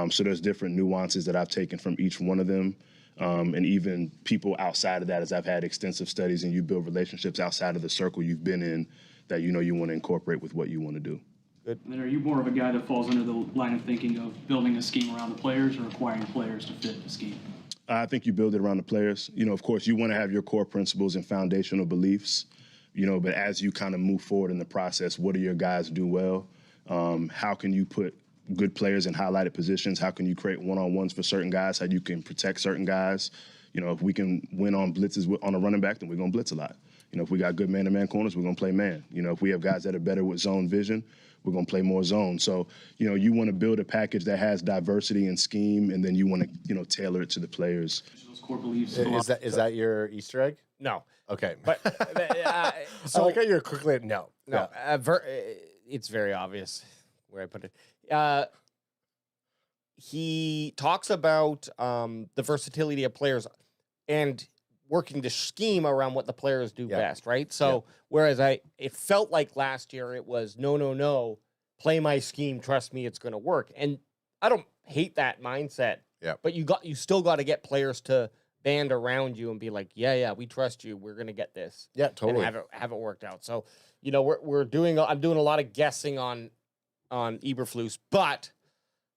So there's different nuances that I've taken from each one of them. And even people outside of that, as I've had extensive studies and you build relationships outside of the circle you've been in that you want to incorporate with what you want to do. Good. And then are you more of a guy that falls under the line of thinking of building a scheme around the players or acquiring players to fit the scheme? I think you build it around the players. Of course, you want to have your core principles and foundational beliefs, but as you kind of move forward in the process, what do your guys do well? How can you put good players in highlighted positions? How can you create one-on-ones for certain guys? How you can protect certain guys? If we can win on blitzes on a running back, then we're going to blitz a lot. If we got good man-to-man corners, we're going to play man. If we have guys that are better with zone vision, we're going to play more zone. So, you want to build a package that has diversity and scheme, and then you want to, tailor it to the players. Those core beliefs. Is that your Easter egg? No. Okay. But so I like how you're quickly no. It's very obvious where I put it. He talks about the versatility of players and working the scheme around what the players do best, right? So whereas it felt like last year it was no, play my scheme, trust me, it's going to work. And I don't hate that mindset. Yeah. But you still got to get players to band around you and be like, yeah, we trust you. We're going to get this. Yeah, totally. And have it worked out. So, I'm doing a lot of guessing on Eberflus, but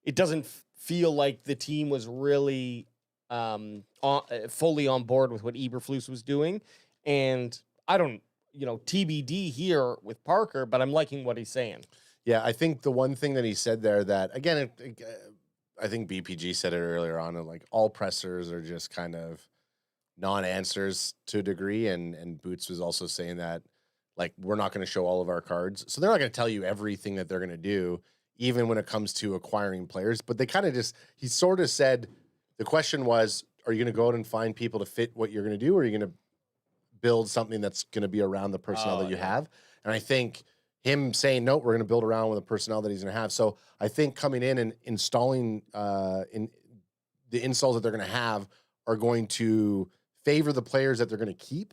it doesn't feel like the team was really fully on board with what Eberflus was doing. And I don't, TBD here with Parker, but I'm liking what he's saying. Yeah, I think the one thing that he said there that, again, I think BPG said it earlier on, and like all pressers are just kind of non-answers to a degree. And Boots was also saying that, like, we're not going to show all of our cards. So they're not going to tell you everything that they're going to do, even when it comes to acquiring players. But they kind of he sort of said, the question was, are you going to go out and find people to fit what you're going to do, or are you going to build something that's going to be around the personnel that you have? And I think him saying, no, we're going to build around with the personnel that he's going to have. So I think coming in and installing in the installs that they're going to have are going to favor the players that they're going to keep.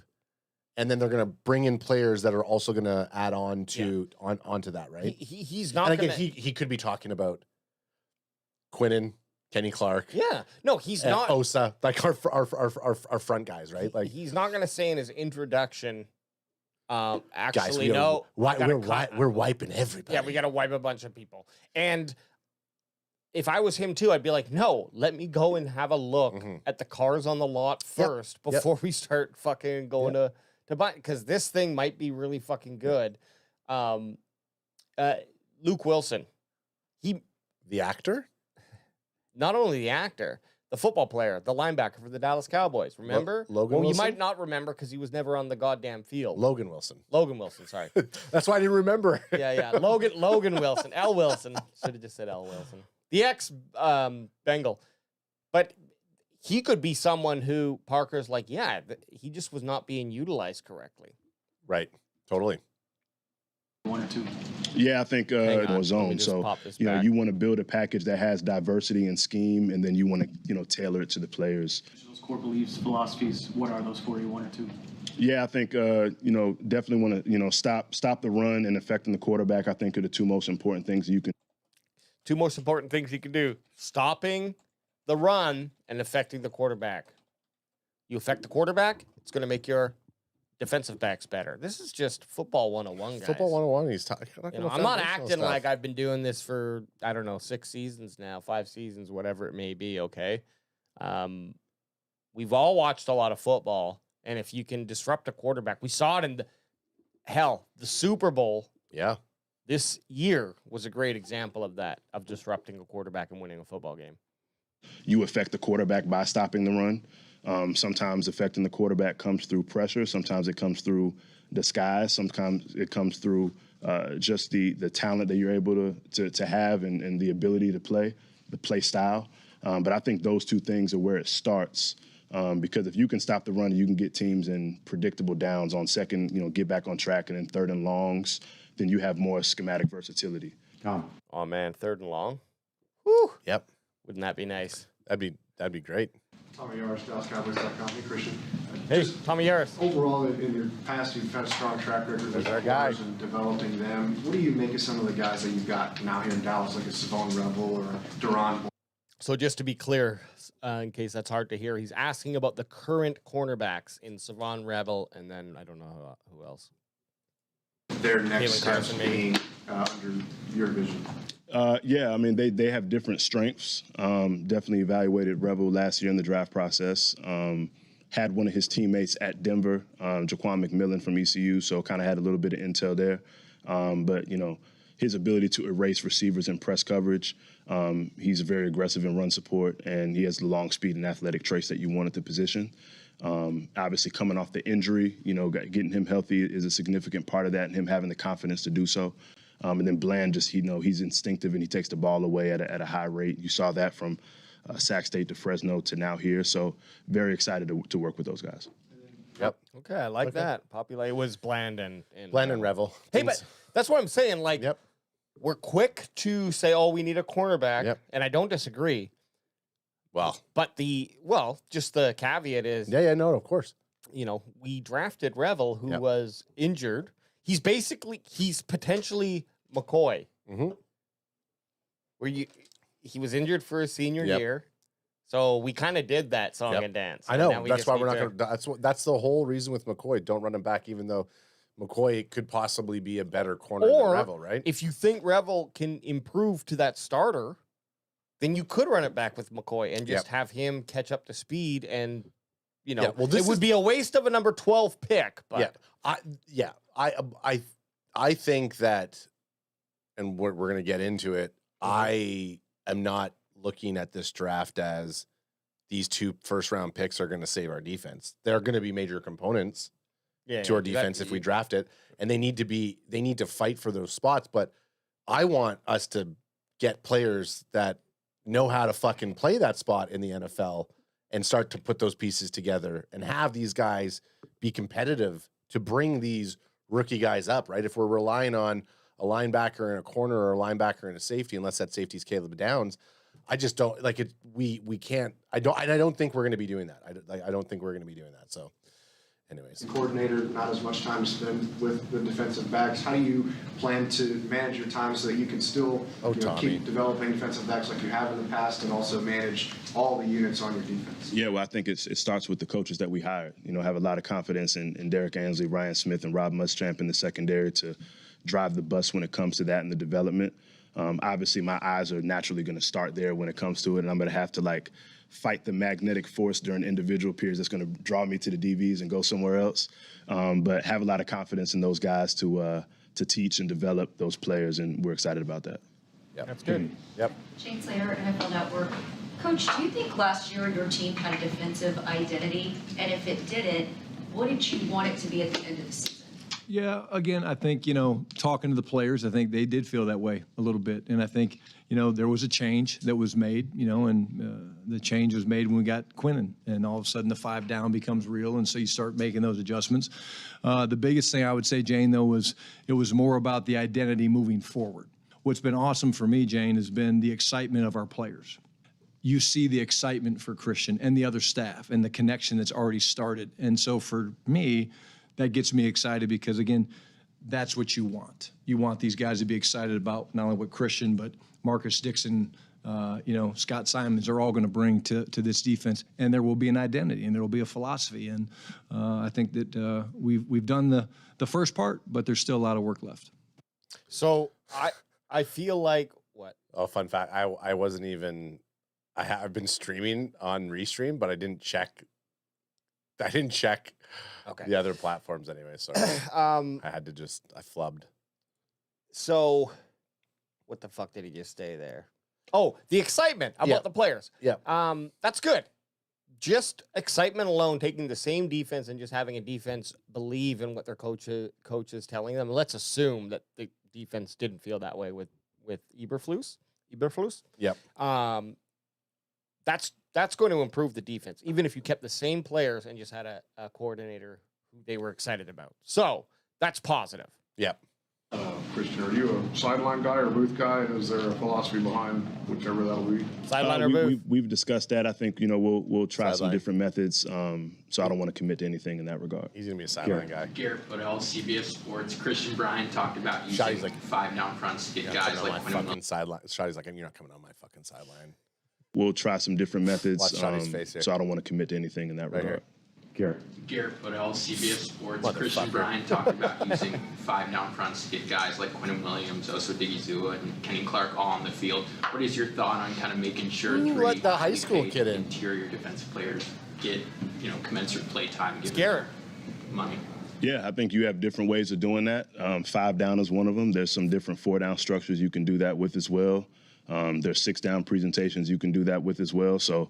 And then they're going to bring in players that are also going to add on to onto that, right? He's not. And again, he could be talking about Quinnen, Kenny Clark. Yeah, no, he's not. Osa, like our front guys, right? Like he's not going to say in his introduction. Actually, guys, no. We're wiping everybody. Yeah, we got to wipe a bunch of people. And if I was him too, I'd be like, no, let me go and have a look at the cars on the lot first before we start fucking going to buy, because this thing might be really fucking good. Luke Wilson, the actor, not only the actor, the football player, the linebacker for the Dallas Cowboys. Remember? Logan Wilson? You might not remember because he was never on the goddamn field. Logan Wilson, sorry. That's why I didn't remember. Yeah. Logan Wilson. L. Wilson. Should have just said L. Wilson. The ex-Bengal. But he could be someone who Parker's like, he just was not being utilized correctly. Right. Totally. 1 or 2? Yeah, I think zone. So you want to build a package that has diversity and scheme, and then you want to tailor it to the players. Those core beliefs, philosophies, what are those for you? 1 or 2? Yeah, I think definitely want to stop the run and affecting the quarterback. I think are the two most important things you can. Two most important things you can do: stopping the run and affecting the quarterback. You affect the quarterback, it's going to make your defensive backs better. This is just football 101, guys. Football 101. He's talking. I'm not acting like I've been doing this for, I don't know, 6 seasons now, 5 seasons, whatever it may be, okay? We've all watched a lot of football, and if you can disrupt a quarterback, we saw it in the Super Bowl. Yeah. This year was a great example of that, of disrupting a quarterback and winning a football game. You affect the quarterback by stopping the run. Sometimes affecting the quarterback comes through pressure. Sometimes it comes through disguise. Sometimes it comes through just the talent that you're able to have and the ability to play, the play style. But I think those two things are where it starts. Because if you can stop the run, you can get teams in predictable downs on second, get back on track, and then third and longs, then you have more schematic versatility. Oh man, third and long. Whew. Yep. Wouldn't that be nice? That'd be great. Tommy Yaris, DallasCowboys.com. Hey, Christian. Hey, Tommy Yaris. Overall, in your past, you've had a strong track record with players and developing them. What do you make of some of the guys that you've got now here in Dallas, like a Savon Rebel or a Duran? So just to be clear, in case that's hard to hear, he's asking about the current cornerbacks in Savon Rebel, and then I don't know who else. Their next steps being under your vision. Yeah, I mean, they have different strengths. Definitely evaluated Rebel last year in the draft process. Had one of his teammates at Denver, Jaquan McMillan from ECU, so kind of had a little bit of intel there. But, his ability to erase receivers in press coverage, he's very aggressive in run support, and he has the long speed and athletic traits that you want at the position. Obviously, coming off the injury, getting him healthy is a significant part of that, and him having the confidence to do so. And then Bland he's instinctive and he takes the ball away at a high rate. You saw that from Sac State to Fresno to now here. So very excited to work with those guys. Yep. Okay, I like that. It was Bland and Revel. Hey, but that's what I'm saying. Like, we're quick to say, "Oh, we need a cornerback," and I don't disagree. Well, but just the caveat is, no, of course. We drafted Revel, who was injured. He's potentially McCoy. Mm-hmm. He was injured for his senior year, so we kind of did that song and dance. I know. That's why we're not going to. That's the whole reason with McCoy. Don't run him back, even though McCoy could possibly be a better corner than Revel, right? If you think Revel can improve to that starter, then you could run it back with McCoy and just have him catch up to speed. And it would be a waste of a number 12 pick. But I think that, and we're going to get into it. I am not looking at this draft as these 2 first-round picks are going to save our defense. They're going to be major components to our defense if we draft it, and they need to fight for those spots. But I want us to get players that know how to fucking play that spot in the NFL and start to put those pieces together and have these guys be competitive to bring these rookie guys up, right? If we're relying on a linebacker in a corner or a linebacker in a safety, unless that safety is Caleb Downs, I just don't like it. We can't. I don't think we're going to be doing that. I don't think we're going to be doing that. So, anyways, coordinator, not as much time to spend with the defensive backs. How do you plan to manage your time so that you can still keep developing defensive backs like you have in the past, and also manage all the units on your defense? Yeah, well, I think it starts with the coaches that we hired. Have a lot of confidence in Derek Ansley, Ryan Smith, and Rob Muschamp in the secondary to drive the bus when it comes to that and the development. Obviously, my eyes are naturally going to start there when it comes to it, and I'm going to have to fight the magnetic force during individual periods that's going to draw me to the DVs and go somewhere else. But have a lot of confidence in those guys to teach and develop those players, and we're excited about that. Yeah, that's good. Yep. Shane Slater, NFL Network. Coach, do you think last year your team had a defensive identity? And if it didn't, what did you want it to be at the end of the season? Yeah, again, I think, talking to the players, I think they did feel that way a little bit. And I think, there was a change that was made, and the change was made when we got Quinnen. And all of a sudden the 5 down becomes real. And so you start making those adjustments. The biggest thing I would say, Jane, though, was it was more about the identity moving forward. What's been awesome for me, Jane, has been the excitement of our players. You see the excitement for Christian and the other staff and the connection that's already started. And so for me, that gets me excited because, again, that's what you want. You want these guys to be excited about not only what Christian, but Marcus Dixon, Scott Simons are all going to bring to this defense. And there will be an identity and there will be a philosophy. And I think that we've done the first part, but there's still a lot of work left. So I feel like what? Oh, fun fact. I wasn't even, I've been streaming on Restream, but I didn't check the other platforms anyway. So I had to I flubbed. So what the fuck did he just say there? Oh, the excitement about the players. Yeah. That's good. Just excitement alone, taking the same defense and just having a defense believe in what their coach is telling them. Let's assume that the defense didn't feel that way with Eberflus. Yep. That's going to improve the defense, even if you kept the same players and just had a coordinator who they were excited about. So that's positive. Yep. Christian, are you a sideline guy or booth guy? And is there a philosophy behind whichever that'll be? Sideline or booth? We've discussed that. I think we'll try some Sideline. different methods. So I don't want to commit to anything in that regard. He's gonna be a sideline guy. Garrett Odell, CBS Sports. Christian Bryan talked about using Shotty's like 5 down fronts to get guys on my like fucking sideline. Shotty's like, you're not coming on my fucking sideline. We'll try some different methods. Watch Shotty's face here. So I don't want to commit to anything in that regard. Garrett Odell, CBS Sports. Christian Bryan talked about using 5 down fronts to get guys like Quinnen Williams, Oso Digizua, and Kenny Clark all on the field. What is your thought on kind of making sure let the high school kid in. interior defensive players get commensurate play time and give Garrett. them money? Yeah, I think you have different ways of doing that. 5 down is one of them. There's some different 4 down structures you can do that with as well. There's 6 down presentations you can do that with as well. So,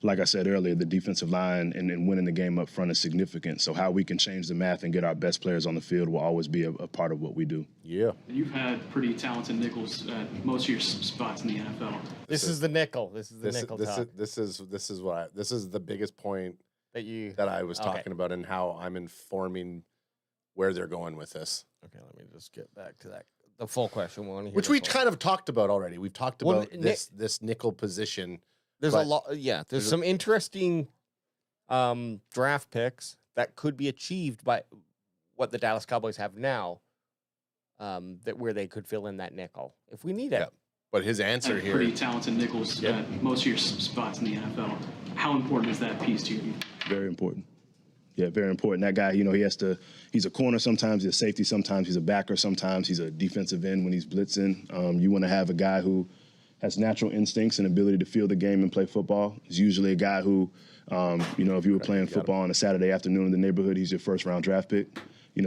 like I said earlier, the defensive line and winning the game up front is significant. So how we can change the math and get our best players on the field will always be a part of what we do. Yeah. You've had pretty talented nickels at most of your spots in the NFL. This is the nickel. This is the nickel talk. This is the biggest point that I was talking about and how I'm informing where they're going with this. Okay, let me just get back to that. The full question, which we kind of talked about already. We've talked about this nickel position. There's a lot. Yeah, there's some interesting draft picks that could be achieved by what the Dallas Cowboys have now. Where they could fill in that nickel if we need it. Yeah. But his answer here, pretty talented nickels at most of your spots in the NFL. How important is that piece to you? Very important. Yeah, very important. That guy, he's a corner sometimes, he's a safety sometimes, he's a backer sometimes, he's a defensive end when he's blitzing. You want to have a guy who has natural instincts and ability to feel the game and play football. He's usually a guy who, if you were playing football on a Saturday afternoon in the neighborhood, he's your first-round draft pick,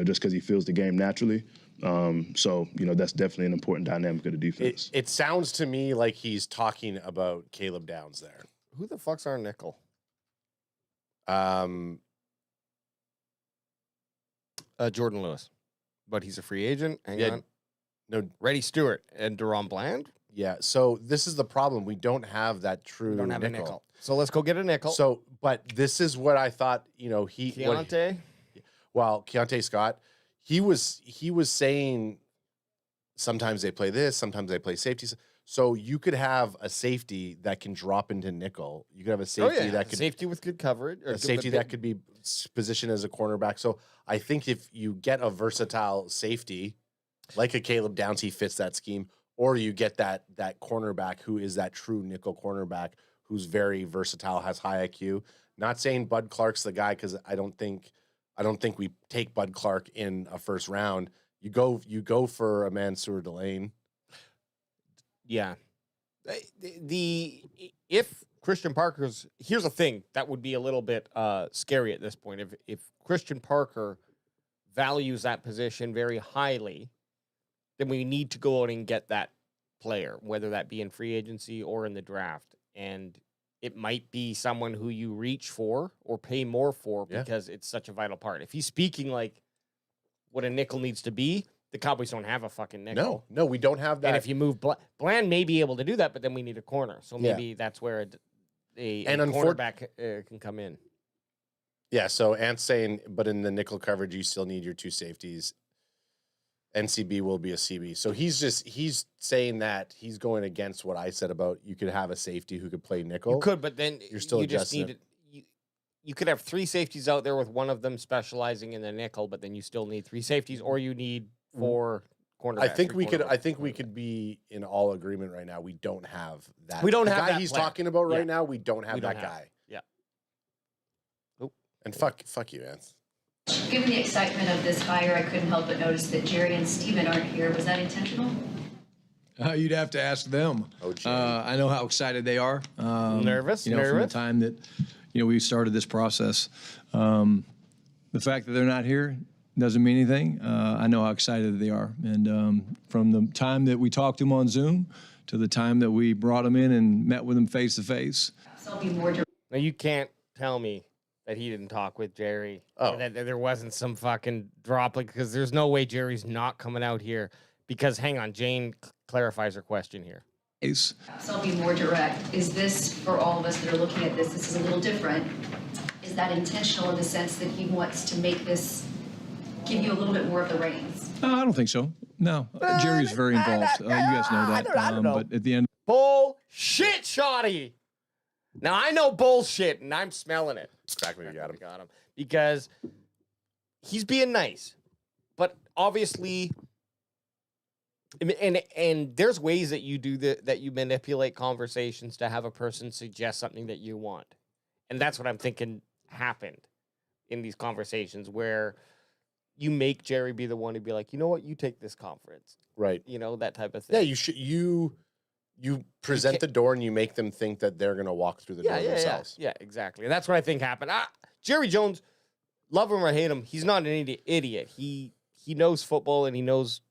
just because he feels the game naturally. That's definitely an important dynamic of the defense. it sounds to me like he's talking about Caleb Downs there. Who the fuck's our nickel? Jordan Lewis, but he's a free agent. Hang on. No, Reddy Stewart and Deron Bland. Yeah, so this is the problem. We don't have that true We don't have a nickel. So let's go get a nickel. So, but this is what I thought, Keontae? Keontae Scott, he was saying sometimes they play this, sometimes they play safety. So you could have a safety that can drop into nickel. You could have a safety that could safety with good coverage. Or a safety that could be positioned as a cornerback. So I think if you get a versatile safety like a Caleb Downs, he fits that scheme, or you get that cornerback who is that true nickel cornerback who's very versatile, has high IQ. Not saying Bud Clark's the guy, because I don't think we take Bud Clark in a first round. You go for a Mansour Delane. Yeah. If Christian Parker's, here's the thing that would be a little bit scary at this point. If Christian Parker values that position very highly, then we need to go out and get that player, whether that be in free agency or in the draft. And it might be someone who you reach for or pay more for because it's such a vital part. If he's speaking like what a nickel needs to be, the Cowboys don't have a fucking nickel. No, we don't have that. And if you move Bland may be able to do that, but then we need a corner. So maybe that's where a cornerback can come in. Yeah, so Ant's saying, but in the nickel coverage, you still need your two safeties. NCB will be a CB. So he's saying that he's going against what I said about you could have a safety who could play nickel. You could, but then you're still just need you could have three safeties out there with one of them specializing in the nickel, but then you still need three safeties, or you need four cornerbacks. I think we could be in all agreement right now. We don't have that. We don't the have guy that he's player. talking about right now. We don't have that guy. Yeah. And fuck you, Ant. Given the excitement of this hire, I couldn't help but notice that Jerry and Steven aren't here. Was that intentional? You'd have to ask them. I know how excited they are. Nervous? From the time that we started this process. The fact that they're not here doesn't mean anything. I know how excited they are. And from the time that we talked to them on Zoom to the time that we brought them in and met with them face to face. So I'll be more direct. Now you can't tell me that he didn't talk with Jerry. Or that there wasn't some fucking drop, because there's no way Jerry's not coming out here. Because hang on, Jane clarifies her question here. So I'll be more direct. Is this, for all of us that are looking at this is a little different. Is that intentional in the sense that he wants to make this, give you a little bit more of the reins? I don't think so. No, Jerry's very involved. You guys know that. I don't know. But at the end, bullshit, Shoddy. Now I know bullshit, and I'm smelling it. Exactly, got him. Because he's being nice, but obviously, and there's ways that you do that you manipulate conversations to have a person suggest something that you want, and that's what I'm thinking happened in these conversations where you make Jerry be the one to be like, you know what, you take this conference, right? That type of thing. Yeah, you present the door and you make them think that they're gonna walk through the door themselves. Yeah, exactly. And that's what I think happened. Jerry Jones, love him or hate him, he's not an idiot. He knows football and he knows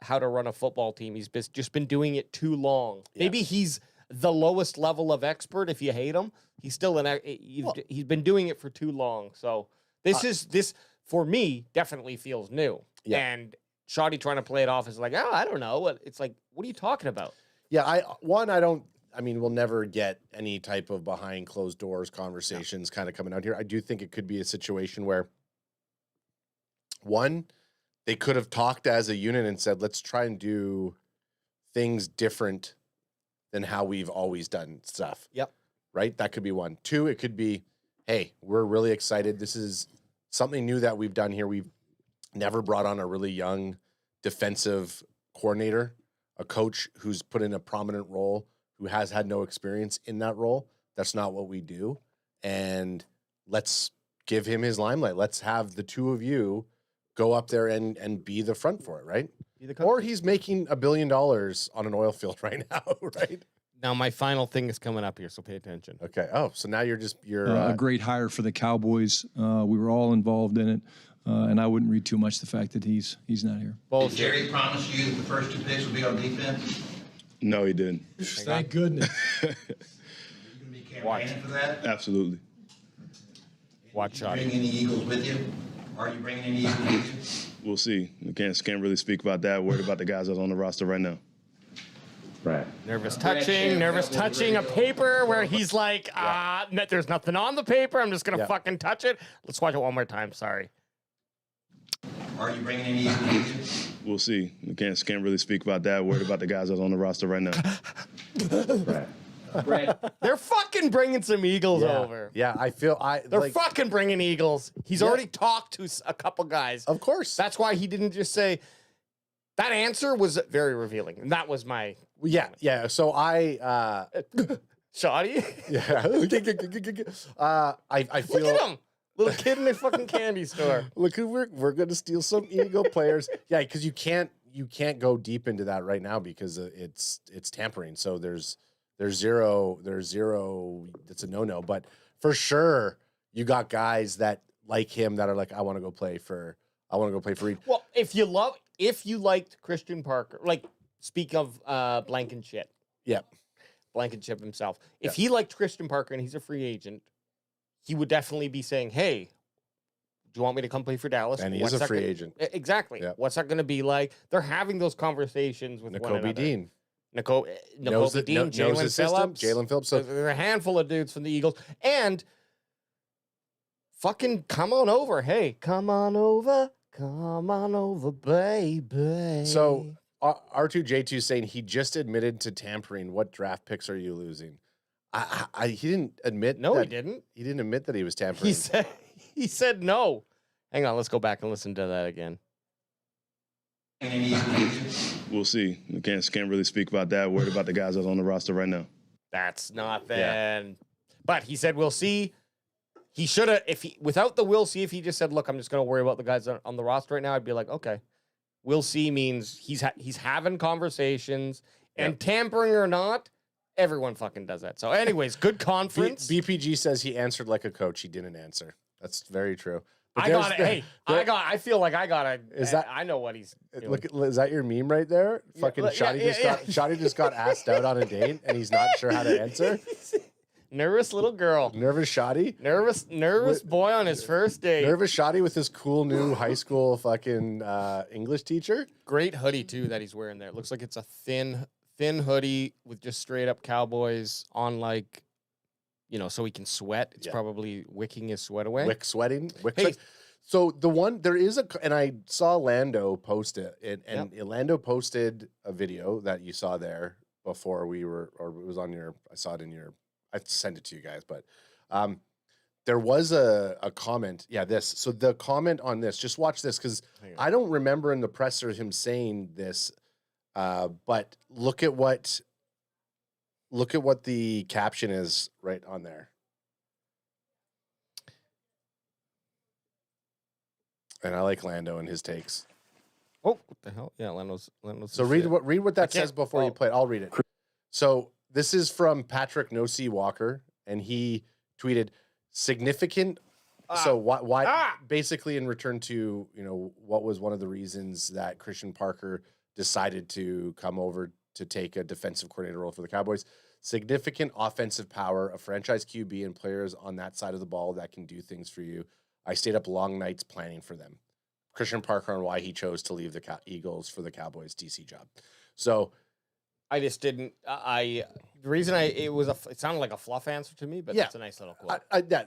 how to run a football team. He's just been doing it too long. Yeah. Maybe he's the lowest level of expert if you hate him. He's still he's been doing it for too long. So this for me definitely feels new. Yeah. And Shoddy trying to play it off as like, I don't know. It's like, what are you talking about? Yeah, we'll never get any type of behind closed doors conversations kind of coming out here. I do think it could be a situation where, one, they could have talked as a unit and said, let's try and do things different than how we've always done stuff. Yep. Right? That could be one. Two, it could be, hey, we're really excited. This is something new that we've done here. We've never brought on a really young defensive coordinator, a coach who's put in a prominent role, who has had no experience in that role. That's not what we do. And let's give him his limelight. Let's have the two of you go up there and be the front for it, right? Or he's making $1 billion on an oil field right now, right? Now my final thing is coming up here, so pay attention. Okay. Oh, so now you're a great hire for the Cowboys. We were all involved in it. And I wouldn't read too much the fact that he's not here. Did Jerry promise you that the first 2 picks would be on defense? No, he didn't. Thank goodness. You gonna be campaigning for that? Absolutely. Watch out. Bring any Eagles with you? Are you bringing any Eagles with you? We'll see. We can't really speak about that. Worried about the guys that's on the roster right now. Right. Nervous touching a paper where he's like, there's nothing on the paper. I'm just gonna fucking touch it. Let's watch it one more time. Sorry. Are you bringing any Eagles with you? We'll see. We can't really speak about that. Worried about the guys that's on the roster right now. They're fucking bringing some Eagles over. Yeah, I feel they're fucking bringing Eagles. He's already talked to a couple guys. Of course. That's why he didn't just say. That answer was very revealing, and that was my yeah. So I Shoddy. Yeah. I feel. Look at him. Little kid in a fucking candy store. Look, we're going to steal some Eagle players. Yeah, because you can't go deep into that right now because it's tampering. So there's zero. It's a no. But for sure, you got guys that like him that are like, I want to go play for Reed. Well, if you liked Christian Parker, like speak of Blankenship. Yeah, Blankenship himself. If he liked Christian Parker and he's a free agent, he would definitely be saying, hey, you want me to come play for Dallas? And he is a free agent. Exactly. Yep. What's that going to be like? They're having those conversations with one another. Dean. Nakobe Dean, Jalen Phillips. So there are a handful of dudes from the Eagles. And fucking come on over. Hey, come on over. Come on over, baby. So R2J2 saying he just admitted to tampering. What draft picks are you losing? He didn't admit. No, that, he didn't. He didn't admit that he was tampering. He said no. Hang on, let's go back and listen to that again. We'll see. We can't really speak about that. Worried about the guys that's on the roster right now. That's not then. But he said we'll see. He should have, without the we'll see, if he just said, look, I'm just going to worry about the guys on the roster right now, I'd be like, okay. We'll see means he's having conversations, and tampering or not, everyone fucking does that. So anyways, good conference. BPG says he answered like a coach. He didn't answer. That's very true. But I feel like I got it. I know what he's doing. Look, is that your meme right there? Fucking Shotty just got asked out on a date and he's not sure how to answer. Nervous little girl. Nervous Shotty. Nervous boy on his first date. Nervous Shotty with his cool new high school fucking English teacher. Great hoodie too that he's wearing there. It looks like it's a thin hoodie with just straight up Cowboys on, like, so he can sweat. It's probably wicking his sweat away. Wick sweating. Hey. So there is and I saw Lando post it, and Lando posted a video that you saw there before it was on I saw it in I sent it to you guys, but there was a comment. Yeah, so the comment on this, just watch this, because I don't remember in the presser him saying this, but look at what the caption is right on there. And I like Lando and his takes. Oh, what the hell? Yeah, Lando's. So read what that says before you play it. I'll read it. So this is from Patrick No-C Walker, and he tweeted significant. So why basically in return to what was one of the reasons that Christian Parker decided to come over to take a defensive coordinator role for the Cowboys. Significant offensive power, a franchise QB, and players on that side of the ball that can do things for you. I stayed up long nights planning for them. Christian Parker on why he chose to leave the Eagles for the Cowboys DC job. So I just didn't. The reason it sounded like a fluff answer to me, but that's a nice little quote.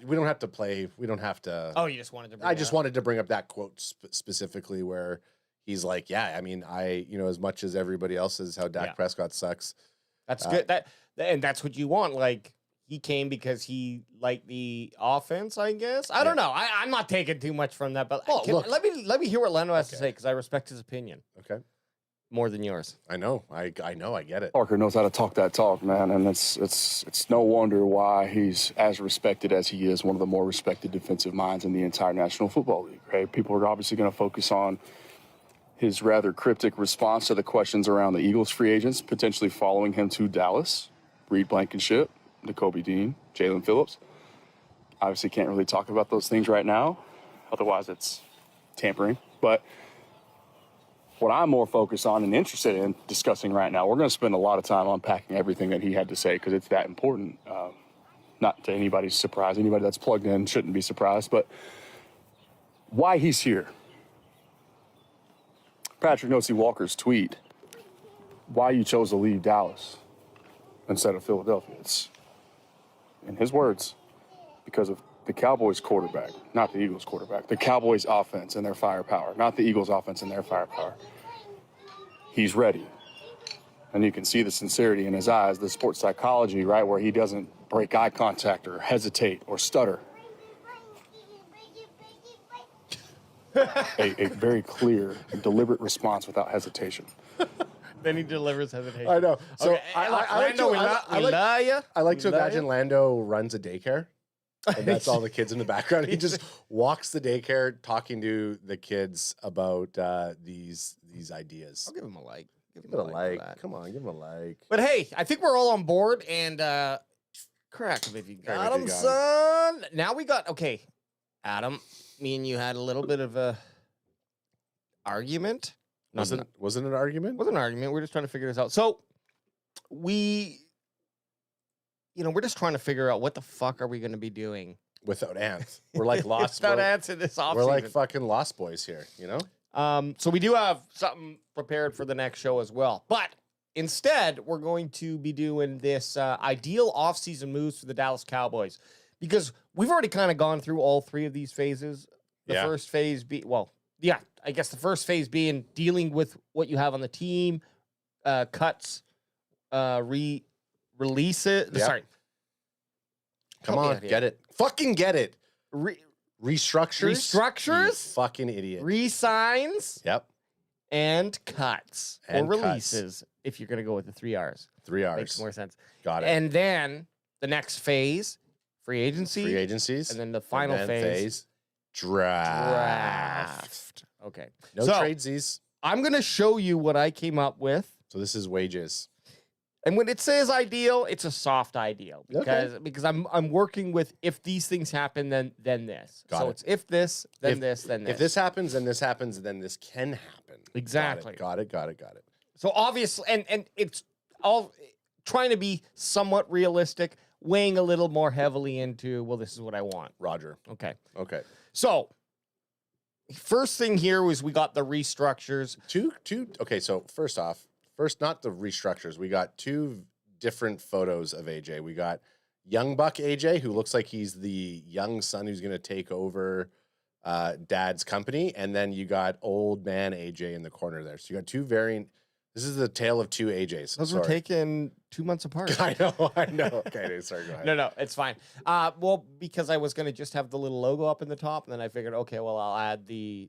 We don't have to play. We don't have to. Oh, you just wanted to. I just wanted to bring up that quote specifically where he's like, "Yeah, I mean, as much as everybody else says how Dak Prescott sucks." That's good. And that's what you want. Like, he came because he liked the offense, I guess. I don't know. I'm not taking too much from that, but let me hear what Lando has to say, because I respect his opinion. Okay. More than yours. I know. I get it. Parker knows how to talk that talk, man, and it's no wonder why he's as respected as he is, one of the more respected defensive minds in the entire National Football League, right? People are obviously going to focus on his rather cryptic response to the questions around the Eagles free agents potentially following him to Dallas. Reed Blankenship, Nakobe Dean, Jalen Phillips. Obviously can't really talk about those things right now. Otherwise, it's tampering. But what I'm more focused on and interested in discussing right now, we're going to spend a lot of time unpacking everything that he had to say, because it's that important. Not to anybody's surprise. Anybody that's plugged in shouldn't be surprised. But why he's here. Patrick No-C Walker's tweet, why you chose to leave Dallas instead of Philadelphia. It's, in his words, because of the Cowboys quarterback, not the Eagles quarterback. The Cowboys offense and their firepower, not the Eagles offense and their firepower. He's ready. And you can see the sincerity in his eyes, the sports psychology, right, where he doesn't break eye contact or hesitate or stutter. A very clear, deliberate response without hesitation. Then he delivers hesitation. I know. So Okay, I like to imagine Lando runs a daycare, and that's all the kids in the background. He just walks the daycare, talking to the kids about these ideas. I'll give him a like. Give it a like. Come on, give him a like. But hey, I think we're all on board, and crack him if you got him, son. Now we got, okay, Adam, me and you had a little bit of a argument. Wasn't an argument? Wasn't an argument. We're just trying to figure this out. So we're just trying to figure out what the fuck are we going to be doing Without Ant. We're like lost. Without Ant in this offseason. We're like fucking lost boys here, you know? So we do have something prepared for the next show as well. But instead, we're going to be doing this ideal offseason moves for the Dallas Cowboys. Because we've already kind of gone through all three of these phases. The first phase I guess the first phase being dealing with what you have on the team, cuts, release it. Yep. Sorry. Come on, get it. Fucking get it. Restructures? You fucking idiot. Resigns. Yep. And cuts. And or cuts. releases, if you're going to go with the 3 R's. 3 R's. Makes more sense. Got it. And then the next phase, free agency. Free agencies. And then the final phase, draft. Okay. No tradesies. I'm going to show you what I came up with. So this is wages. And when it says ideal, it's a soft ideal because I'm working with if these things happen, then this. Got so it. it's if this, then this, then this. If this happens, then this happens, then this can happen. Exactly. Got it. So obviously, and it's all trying to be somewhat realistic, weighing a little more heavily into, well, this is what I want. Roger. Okay. So first thing here was we got the restructures. Okay, so first, not the restructures. We got 2 different photos of AJ. We got young buck AJ, who looks like he's the young son who's going to take over dad's company. And then you got old man AJ in the corner there. So you got 2 variant. This is the tale of 2 AJs. Those were taken 2 months apart. I know. Okay, sorry, go ahead. No, it's fine. Well, because I was going to just have the little logo up in the top, and then I figured, okay, well, I'll add the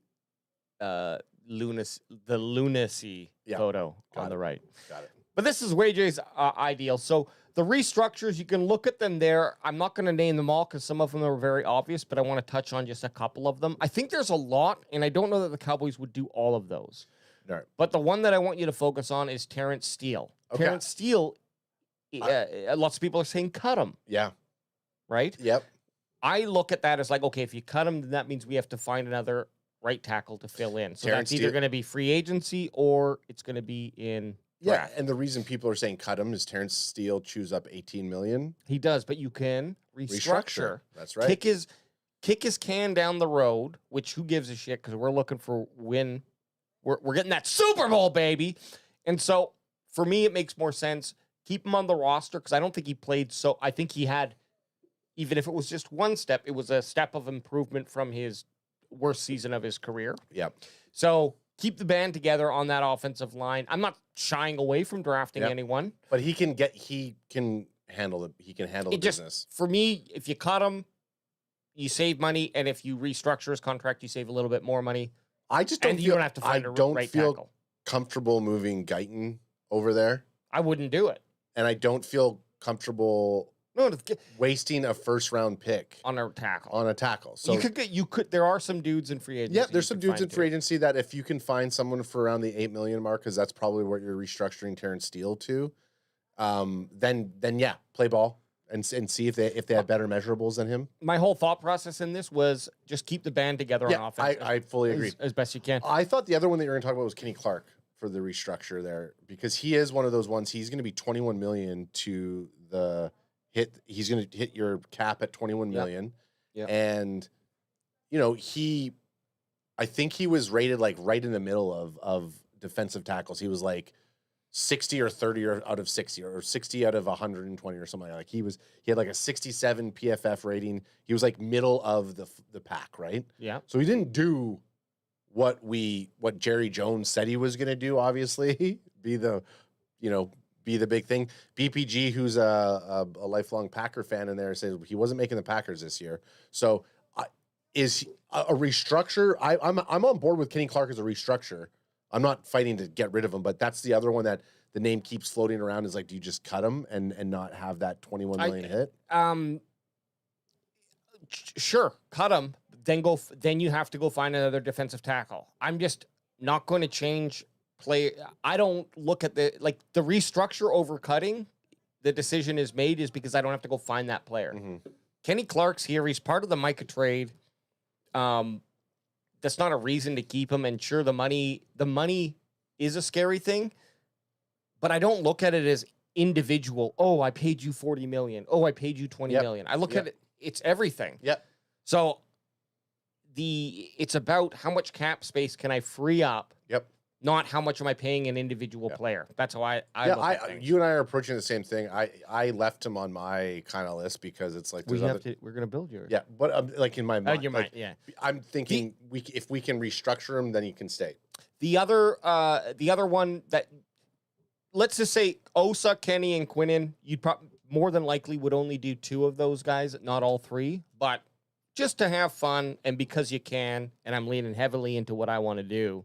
lunacy photo on the right. Got it. But this is Wage's ideal. So the restructures, you can look at them there. I'm not going to name them all because some of them are very obvious, but I want to touch on just a couple of them. I think there's a lot, and I don't know that the Cowboys would do all of those. All right. But the one that I want you to focus on is Terrence Steele. Okay. Terrence Steele, lots of people are saying cut him. Yeah. Right? Yep. I look at that as like, okay, if you cut him, then that means we have to find another right tackle to fill in. So Terrence that's either Steele- going to be free agency or it's going to be in draft. And the reason people are saying cut him is Terrence Steele chews up $18 million. He does, but you can restructure. That's right. Kick his can down the road, which who gives a shit because we're looking for win. We're getting that Super Bowl, baby. And so for me, it makes more sense. Keep him on the roster because I don't think he played so. I think he had, even if it was just one step, it was a step of improvement from his worst season of his career. Yep. So keep the band together on that offensive line. I'm not shying away from drafting anyone. But he can handle the business. For me, if you cut him, you save money, and if you restructure his contract, you save a little bit more money. I just don't and feel, you don't have to find I a don't right feel tackle. comfortable moving Guyton over there. I wouldn't do it. And I don't feel comfortable wasting a first-round pick on a tackle. So you could. There are some dudes in free agency. Yeah, there's some dudes in free agency that if you can find someone for around the $8 million mark, because that's probably what you're restructuring Terrence Steele to, then yeah, play ball and see if they have better measurables than him. My whole thought process in this was just keep the band together on offense. I fully agree as best you can. I thought the other one that you were going to talk about was Kenny Clark for the restructure there, because he is one of those ones. He's going to be $21 million to the hit. He's going to hit your cap at $21 million. Yep. And I think he was rated like right in the middle of defensive tackles. He was like 60 or 30 out of 60 or 60 out of 120 or something like that. He had like a 67 PFF rating. He was like middle of the pack, right? Yeah. So he didn't do what Jerry Jones said he was going to do, obviously. be the big thing. BPG, who's a lifelong Packer fan in there, says he wasn't making the Packers this year. So is a restructure. I'm on board with Kenny Clark as a restructure. I'm not fighting to get rid of him, but that's the other one that the name keeps floating around is like, do you just cut him and not have that $21 million hit? Sure, cut him. Then you have to go find another defensive tackle. I'm just not going to change play. I don't look at the restructure over cutting. The decision is made is because I don't have to go find that player. Mm-hmm. Kenny Clark's here. He's part of the Micah trade. That's not a reason to keep him. And sure, the money is a scary thing, but I don't look at it as individual. Oh, I paid you $40 million. Oh, I paid you $20 million. I look at it it's everything. Yep. So it's about how much cap space can I free up. Yep. Not how much am I paying an individual player. That's how I look at things. You and I are approaching the same thing. I left him on my kind of list because it's like we're gonna build yours. Yeah, but like in my mind, your mind, yeah. I'm thinking if we can restructure him, then he can stay. The other one that, let's just say Osa, Kenny, and Quinnen, you'd more than likely would only do 2 of those guys, not all 3. But just to have fun and because you can, and I'm leaning heavily into what I want to do,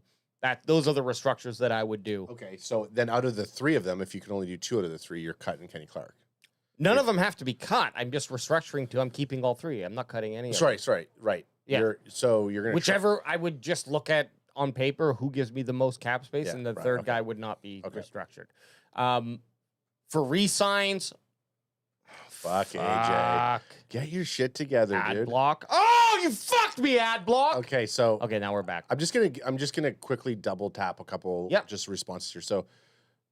those are the restructures that I would do. Okay, so then out of the 3 of them, if you can only do 2 out of the 3, you're cutting Kenny Clark. None of them have to be cut. I'm just restructuring 2. I'm keeping all 3. I'm not cutting any of them. Sorry, right. Yeah. You're going to whichever I would just look at on paper who gives me the most cap space, and the third guy would not be restructured. For re-signs, fuck AJ. Get your shit together, ad block. Oh, you fucked me, ad block. Okay, so now we're back. I'm just gonna quickly double tap a couple just responses here. So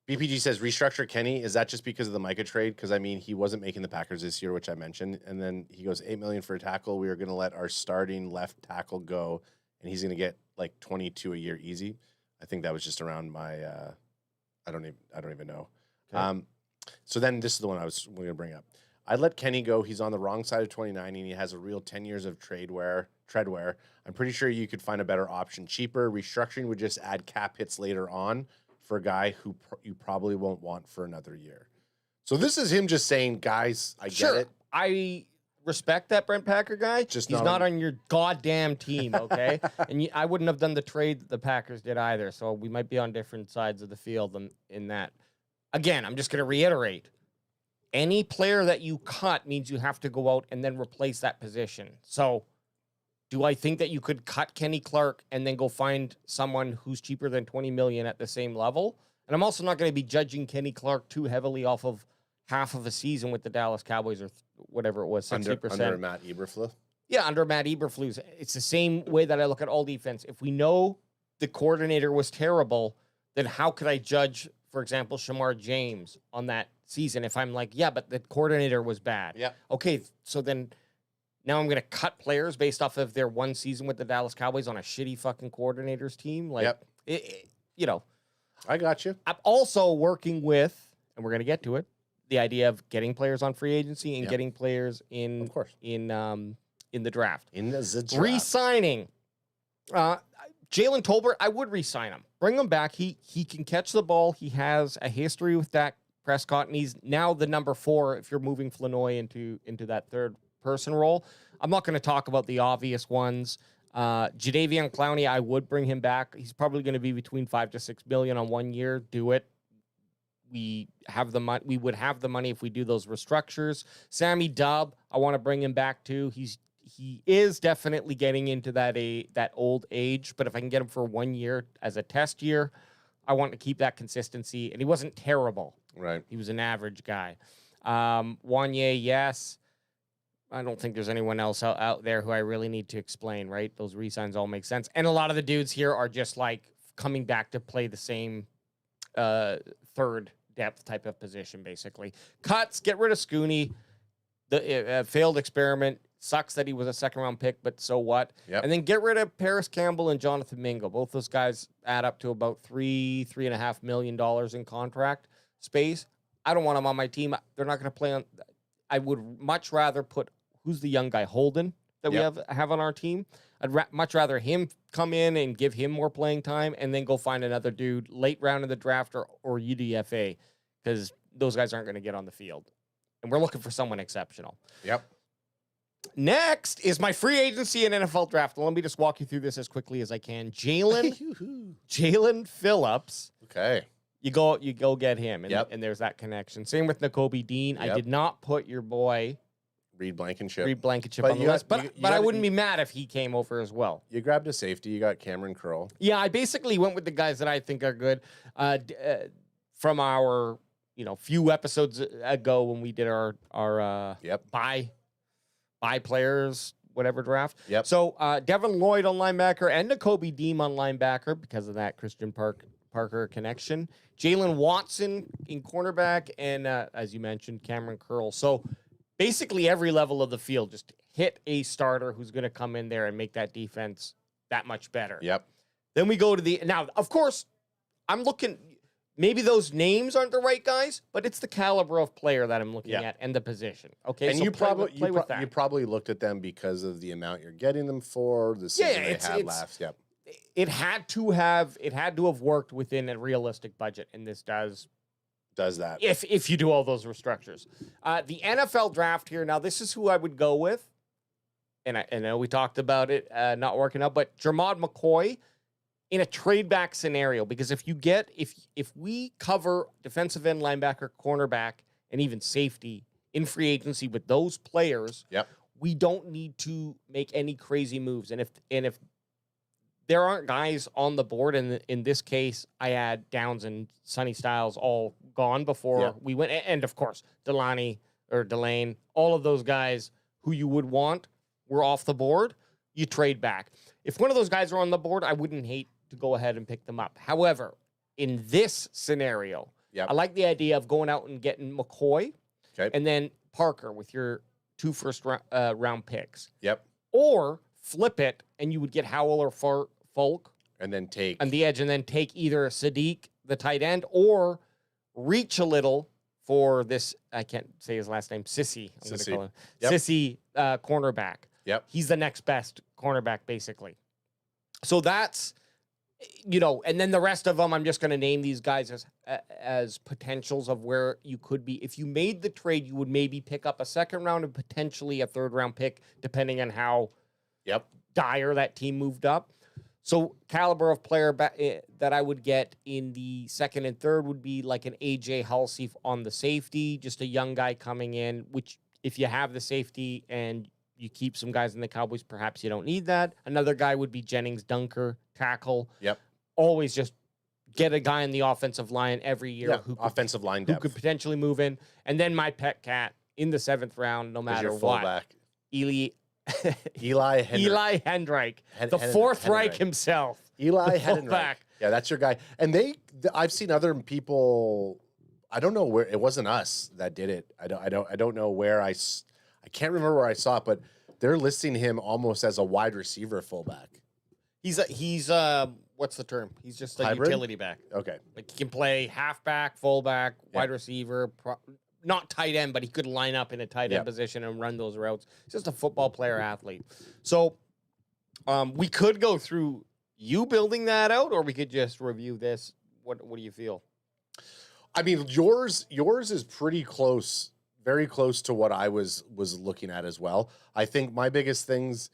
BPG says restructure Kenny. Is that just because of the Micah trade? Because I mean he wasn't making the Packers this year, which I mentioned, and then he goes $8 million for a tackle. We are gonna let our starting left tackle go, and he's gonna get like 22 a year easy. I think that was just around my I don't even know. Okay. So then this is the one we're gonna bring up. I'd let Kenny go. He's on the wrong side of 29, and he has a real 10 years of treadwear. I'm pretty sure you could find a better option, cheaper. Restructuring would just add cap hits later on for a guy who you probably won't want for another year. So this is him just saying, guys, I get it. I respect that Brent Packer guy. He's not on your goddamn team, okay? And I wouldn't have done the trade that the Packers did either. So we might be on different sides of the field in that. Again, I'm just going to reiterate. Any player that you cut means you have to go out and then replace that position. So do I think that you could cut Kenny Clark and then go find someone who's cheaper than $20 million at the same level? And I'm also not going to be judging Kenny Clark too heavily off of half of a season with the Dallas Cowboys or whatever it was, 60%. Under Matt Eberflus? Yeah, under Matt Eberflus. It's the same way that I look at all defense. If we know the coordinator was terrible, then how could I judge, for example, Shamar James on that season if I'm like, yeah, but the coordinator was bad? Yeah. Okay, so then now I'm going to cut players based off of their one season with the Dallas Cowboys on a shitty fucking coordinator's team? Like, I got you. I'm also working with, and we're going to get to it, the idea of getting players on free agency and getting players in, of course, in the draft. In the draft. Re-signing. Jalen Tolbert, I would re-sign him. Bring him back. He can catch the ball. He has a history with Dak Prescott, and he's now the number 4 if you're moving Flanoy into that third person role. I'm not going to talk about the obvious ones. Jadeveon Clowney, I would bring him back. He's probably going to be between $5 to $6 million on 1 year. Do it. We have the money. We would have the money if we do those restructures. Sammy Dubb, I want to bring him back too. He is definitely getting into that old age, but if I can get him for 1 year as a test year, I want to keep that consistency. And he wasn't terrible. Right. He was an average guy. Wanye, yes. I don't think there's anyone else out there who I really need to explain, right? Those re-signs all make sense. And a lot of the dudes here are just like coming back to play the same third depth type of position, basically. Cuts, get rid of Scooney. The failed experiment. Sucks that he was a second-round pick, but so what? Yep. And then get rid of Paris Campbell and Jonathan Mingo. Both those guys add up to about $3.5 million in contract space. I don't want them on my team. They're not going to play on. I would much rather put who's the young guy, Holden, that we have on our team. I'd much rather him come in and give him more playing time, and then go find another dude late round in the draft or UDFA, because those guys aren't going to get on the field, and we're looking for someone exceptional. Yep. Next is my free agency and NFL draft. Well, let me just walk you through this as quickly as I can. Jalen Phillips. Okay. You go get him, and there's that connection. Same with Nakobe Dean. I did not put your boy Reed Blankenship on the list, but I wouldn't be mad if he came over as well. You grabbed a safety. You got Cameron Curl. Yeah, I basically went with the guys that I think are good. From our few episodes ago when we did our buy players, whatever draft. Yep. So Devin Lloyd on linebacker and Nakobe Dean on linebacker because of that Christian Parker connection. Jalen Watson in cornerback and, as you mentioned, Cameron Curl. So basically every level of the field. Just hit a starter who's going to come in there and make that defense that much better. Yep. Then we go to now, of course, I'm looking. Maybe those names aren't the right guys, but it's the caliber of player that I'm looking at and the position. Okay, And so you play you probably looked at them because of the amount you're getting them for, the season they had last. Yep. It had to have worked within a realistic budget, and this does that. If you do all those restructures. The NFL draft here, now this is who I would go with. And I know we talked about it not working out, but Jermod McCoy in a trade back scenario, because if we cover defensive end, linebacker, cornerback, and even safety in free agency with those players, we don't need to make any crazy moves. And if there aren't guys on the board, and in this case, I had Downs and Sonny Styles all gone before we went, and of course, Delane, all of those guys who you would want were off the board, you trade back. If one of those guys are on the board, I wouldn't hate to go ahead and pick them up. However, in this scenario, I like the idea of going out and getting McCoy and then Parker with your 2 first-round picks. Yep. Or flip it, and you would get Howell or Folk and then take on the edge, and then take either Sadiq, the tight end, or reach a little for this. I can't say his last name. Sissy. I'm going to call him Sissy, cornerback. Yep. He's the next best cornerback, basically. So that's, and then the rest of them, I'm just going to name these guys as potentials of where you could be. If you made the trade, you would maybe pick up a second round and potentially a third round pick, depending on how dire that team moved up. So caliber of player that I would get in the second and third would be like an AJ Halsey on the safety, just a young guy coming in, which if you have the safety and you keep some guys in the Cowboys, perhaps you don't need that. Another guy would be Jennings Dunker, tackle. Yep. Always just get a guy in the offensive line every year offensive line depth. who could potentially move in. And then my pet cat in the 7th round, no matter what. Fullback. Eli Hendrick. The Fourth Reich himself. Eli Hendrick. Yeah, that's your guy. And I've seen other people. I don't know where it wasn't us that did it. I don't know where I can't remember where I saw it, but they're listing him almost as a wide receiver fullback. He's what's the term? He's just a Hybrid? utility back. Okay. Like he can play halfback, fullback, wide receiver, not tight end, but he could line up in a tight end position and run those routes. He's just a football player athlete. So we could go through you building that out, or we could just review this. What do you feel? I mean, yours is pretty close, very close to what I was looking at as well. I think my biggest things,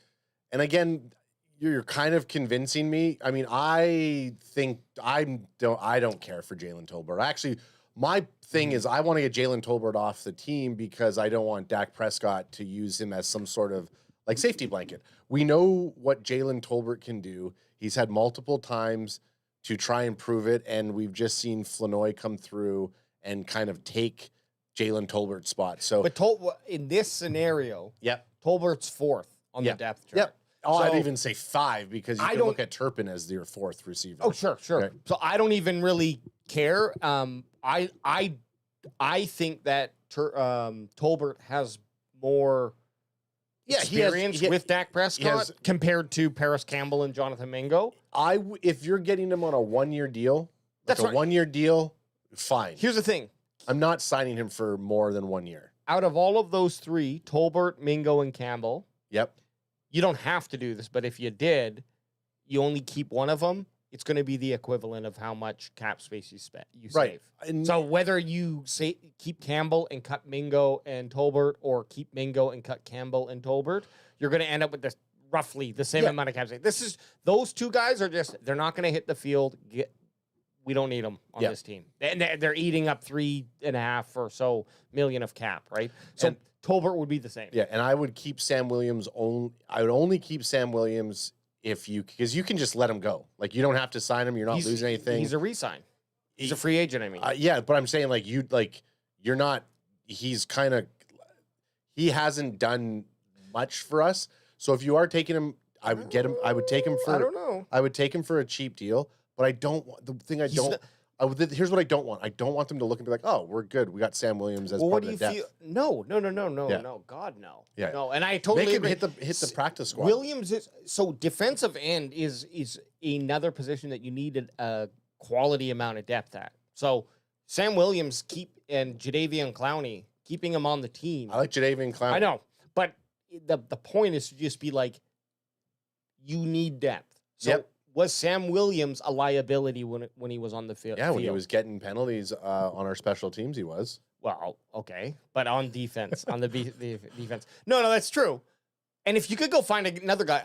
and again, you're kind of convincing me. I mean, I think I don't care for Jalen Tolbert. Actually, my thing is I want to get Jalen Tolbert off the team because I don't want Dak Prescott to use him as some sort of like safety blanket. We know what Jalen Tolbert can do. He's had multiple times to try and prove it, and we've just seen Flanoy come through and kind of take Jalen Tolbert's spot. So, But in this scenario, Tolbert's 4th on the depth chart. Yep. Oh, So- I'd even say 5 because you can look at Turpin as your 4th receiver. Oh, sure. Okay. So I don't even really care. I think that Tolbert has more experience with Dak Prescott compared to Paris Campbell and Jonathan Mingo. If you're getting him on a 1-year deal, That's right. 1-year deal, fine. Here's the thing. I'm not signing him for more than 1 year. Out of all of those three, Tolbert, Mingo, and Campbell, you don't have to do this, but if you did, you only keep one of them, it's going to be the equivalent of how much cap space you Right. save. So whether you keep Campbell and cut Mingo and Tolbert, or keep Mingo and cut Campbell and Tolbert, you're going to end up with this roughly the same amount of cap space. Those two guys are they're not going to hit the field. We don't need them on this team. And they're eating up $3.5 or so million of cap, right? So Tolbert would be the same. Yeah, and I would keep Sam Williams I would only keep Sam Williams because you can just let him go. Like, you don't have to sign him. You're not losing anything. He's a re-sign. He's a free agent, I mean. Yeah, but I'm saying you're not, he hasn't done much for us. So if you are taking him, I would take him for, I don't know. I would take him for a cheap deal, but I don't, Here's what I don't want. I don't want them to look and be like, "Oh, we're good. We got Sam Williams as Well, part what of do the you depth." feel? No, Yeah. no. God, no. Yeah. No, and I totally Make him agree. hit the practice squad. Williams is so defensive end is another position that you need a quality amount of depth at. So Sam Williams and Jadeveon Clowney, keeping him on the team. I like Jadeveon Clowney. I know, but the point is to just be like, you need depth. So was Sam Williams a liability when he was on the field? Yeah, when he was getting penalties on our special teams, he was. Well, okay, but on defense, on the defense. No, that's true. And if you could go find another guy,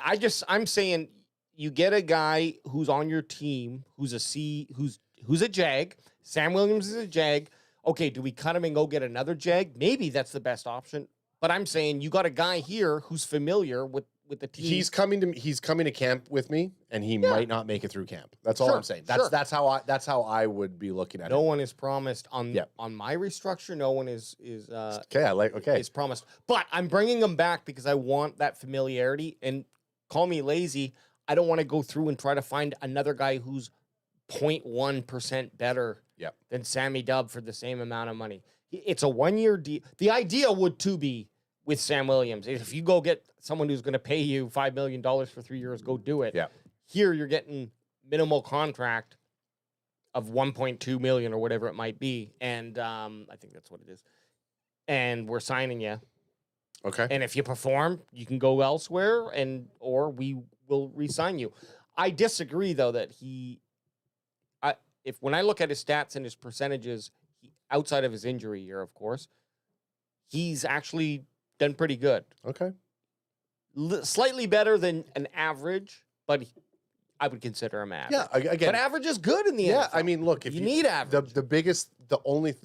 I'm saying you get a guy who's on your team who's a Jag. Sam Williams is a Jag. Okay, do we cut him and go get another Jag? Maybe that's the best option. But I'm saying you got a guy here who's familiar with the team. He's coming to camp with me, and he might not make it through camp. That's all I'm saying. That's how I would be looking at it. No one is promised on my restructure. No one is is promised. But I'm bringing him back because I want that familiarity. And call me lazy, I don't want to go through and try to find another guy who's 0.1% better than Sammy Dubb for the same amount of money. It's a 1-year deal. The idea would be with Sam Williams, if you go get someone who's going to pay you $5 million for 3 years, go do it. Yeah. Here you're getting minimal contract of 1.2 million or whatever it might be, and I think that's what it is. And we're signing you. Okay. And if you perform, you can go elsewhere, or we will re-sign you. I disagree though that when I look at his stats and his percentages, outside of his injury year, of course, he's actually done pretty good. Okay. Slightly better than an average, but I would consider him average. Yeah, again, but average is good in the NFL. Yeah, I mean, look, if you need average. The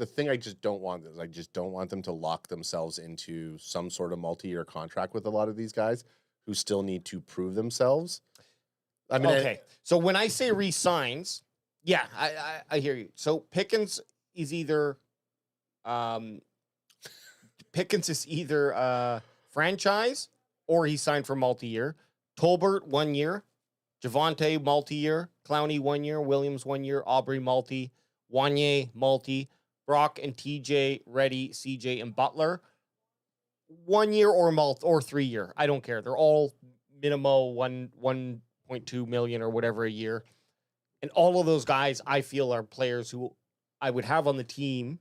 thing I just don't want is I just don't want them to lock themselves into some sort of multi-year contract with a lot of these guys who still need to prove themselves. I mean, okay. So when I say re-signs, yeah, I hear you. So Pickens is either franchise or he signed for multi-year. Tolbert 1 year, Javonte multi-year, Clowney 1 year, Williams 1 year, Aubrey multi, Wanye multi, Brock and TJ, Reddy, CJ, and Butler 1 year or 3 year. I don't care. They're all minimal 1.2 million or whatever a year. And all of those guys I feel are players who I would have on the team,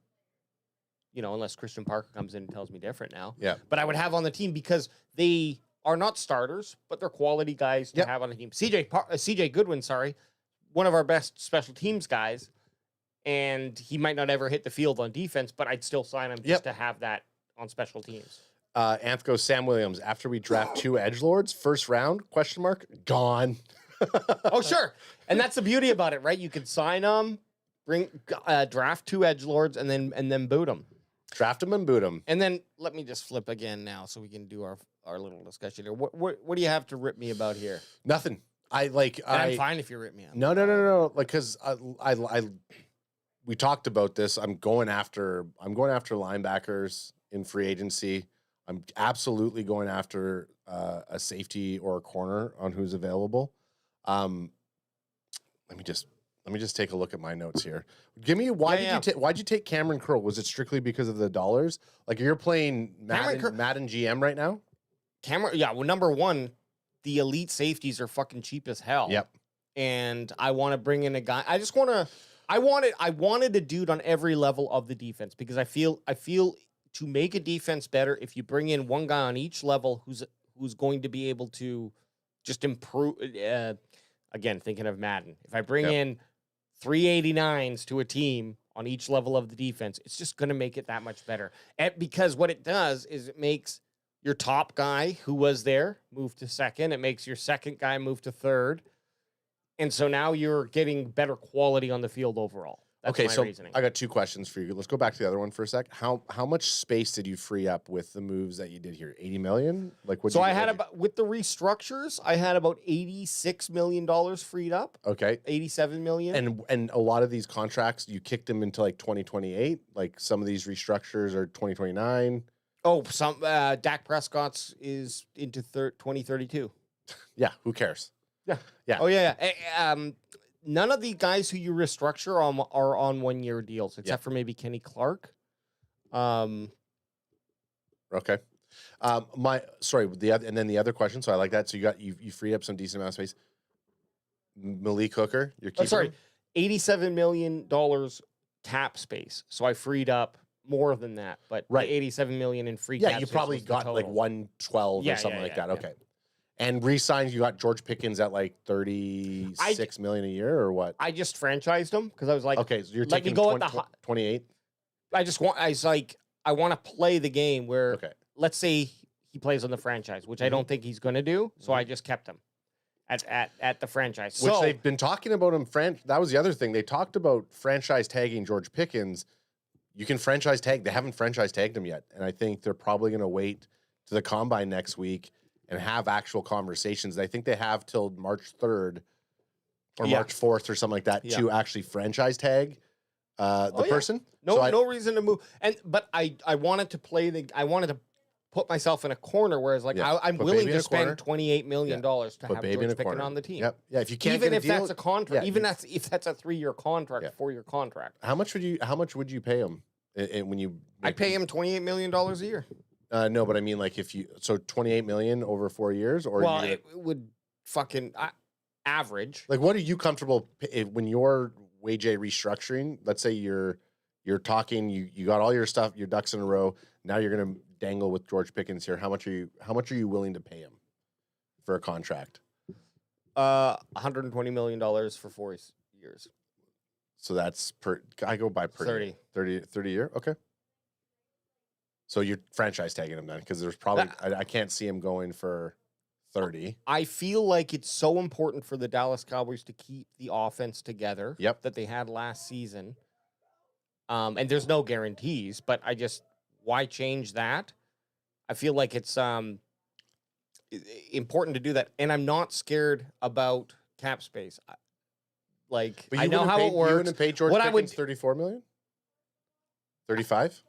unless Christian Parker comes in and tells me different now. Yeah. But I would have on the team because they are not starters, but they're quality guys to have on the team. CJ Goodwin, one of our best special teams guys, and he might not ever hit the field on defense, but I'd still sign him just to have that on special teams. Anth goes, Sam Williams, after we draft 2 edgelords, first round, ? Gone. Oh, sure. And that's the beauty about it, right? You can sign them, draft 2 edgelords, and then boot them. Draft them and boot them. And then let me just flip again now so we can do our little discussion here. What do you have to rip me about here? Nothing. I'm fine if you rip me up. No. Like, because we talked about this. I'm going after linebackers in free agency. I'm absolutely going after a safety or a corner on who's available. Let me just take a look at my notes here. Give me why'd you take Cameron Curl? Was it strictly because of the dollars? Like, you're playing Madden GM right now? Well, number one, the elite safeties are fucking cheap as hell. Yep. And I want to bring in a guy. I wanted a dude on every level of the defense because I feel to make a defense better, if you bring in one guy on each level who's going to be able to just improve. Again, thinking of Madden, if I bring in 389s to a team on each level of the defense, it's just going to make it that much better. Because what it does is it makes your top guy who was there move to second. It makes your second guy move to third. And so now you're getting better quality on the field overall. That's my reasoning. I got 2 questions for you. Let's go back to the other one for a sec. How much space did you free up with the moves that you did here? 80 million? Like, what? So I had with the restructures, I had about $86 million freed up. Okay. 87 million. And a lot of these contracts, you kicked them into like 2028. Like, some of these restructures are 2029. Oh, some Dak Prescott's is into 2032. Yeah, who cares? Yeah. Yeah. Oh, yeah. none of the guys who you restructure are on 1-year deals, except for maybe Kenny Clark. Okay. The other question. So I like that. So you freed up some decent amount of space. Malik Hooker, you're keeping. Sorry, $87 million cap space. So I freed up more than that, but Right. the $87 million in free. Yeah, cap you space probably was the got like total. 112 or something like that. Yeah. Okay. And re-signed, you got George Pickens at like $36 million a year, or what? I just franchised him because I was like, okay, so you're let me taking go at the 28. I want to play the game where, let's say he plays on the franchise, which I don't think he's going to do. So I just kept him at the franchise. Which So they've been talking about him. That was the other thing. They talked about franchise tagging George Pickens. You can franchise tag. They haven't franchise tagged him yet. And I think they're probably going to wait to the combine next week and have actual conversations. I think they have till March 3rd or March 4th or something like that to actually franchise tag the person. No reason to move. But I wanted to I wanted to put myself in a corner where it's like I'm willing to spend $28 million to have George Pickens on the team. Yep. Yeah. If you can't even get a if deal, that's a contract, if that's a 3-year contract, 4-year contract. How much would you pay him when you? I'd pay him $28 million a year. No, but I mean, like, if you $28 million over 4 years, or it would fucking average. Like, what are you comfortable when you're WJ restructuring? Let's say you're talking, you got all your stuff, your ducks in a row. Now you're gonna dangle with George Pickens here. How much are you willing to pay him for a contract? $120 million for 4 years. So that's I go by per 30 year. Okay. So you're franchise tagging him then, because there's probably I can't see him going for 30. I feel like it's so important for the Dallas Cowboys to keep the offense together. Yep. That they had last season. And there's no guarantees, but why change that? I feel like it's important to do that, and I'm not scared about cap space. I know how it works. You wouldn't pay George Pickens $34 million? 35?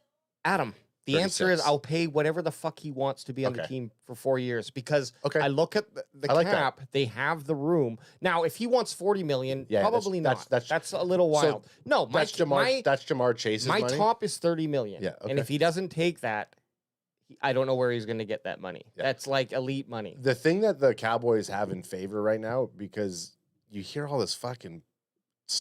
Adam, the 36. answer is I'll pay whatever the fuck he wants to be on the team for 4 years, because I look at the cap. They have the room. Now, if he wants $40 million, probably not. That's a little wild. No, that's Jamar Chase's my money? top is $30 million. Yeah, And if he doesn't take that, I don't know where he's going to get that money. Yeah. That's like elite money. The thing that the Cowboys have in favor right now, because you hear all this fucking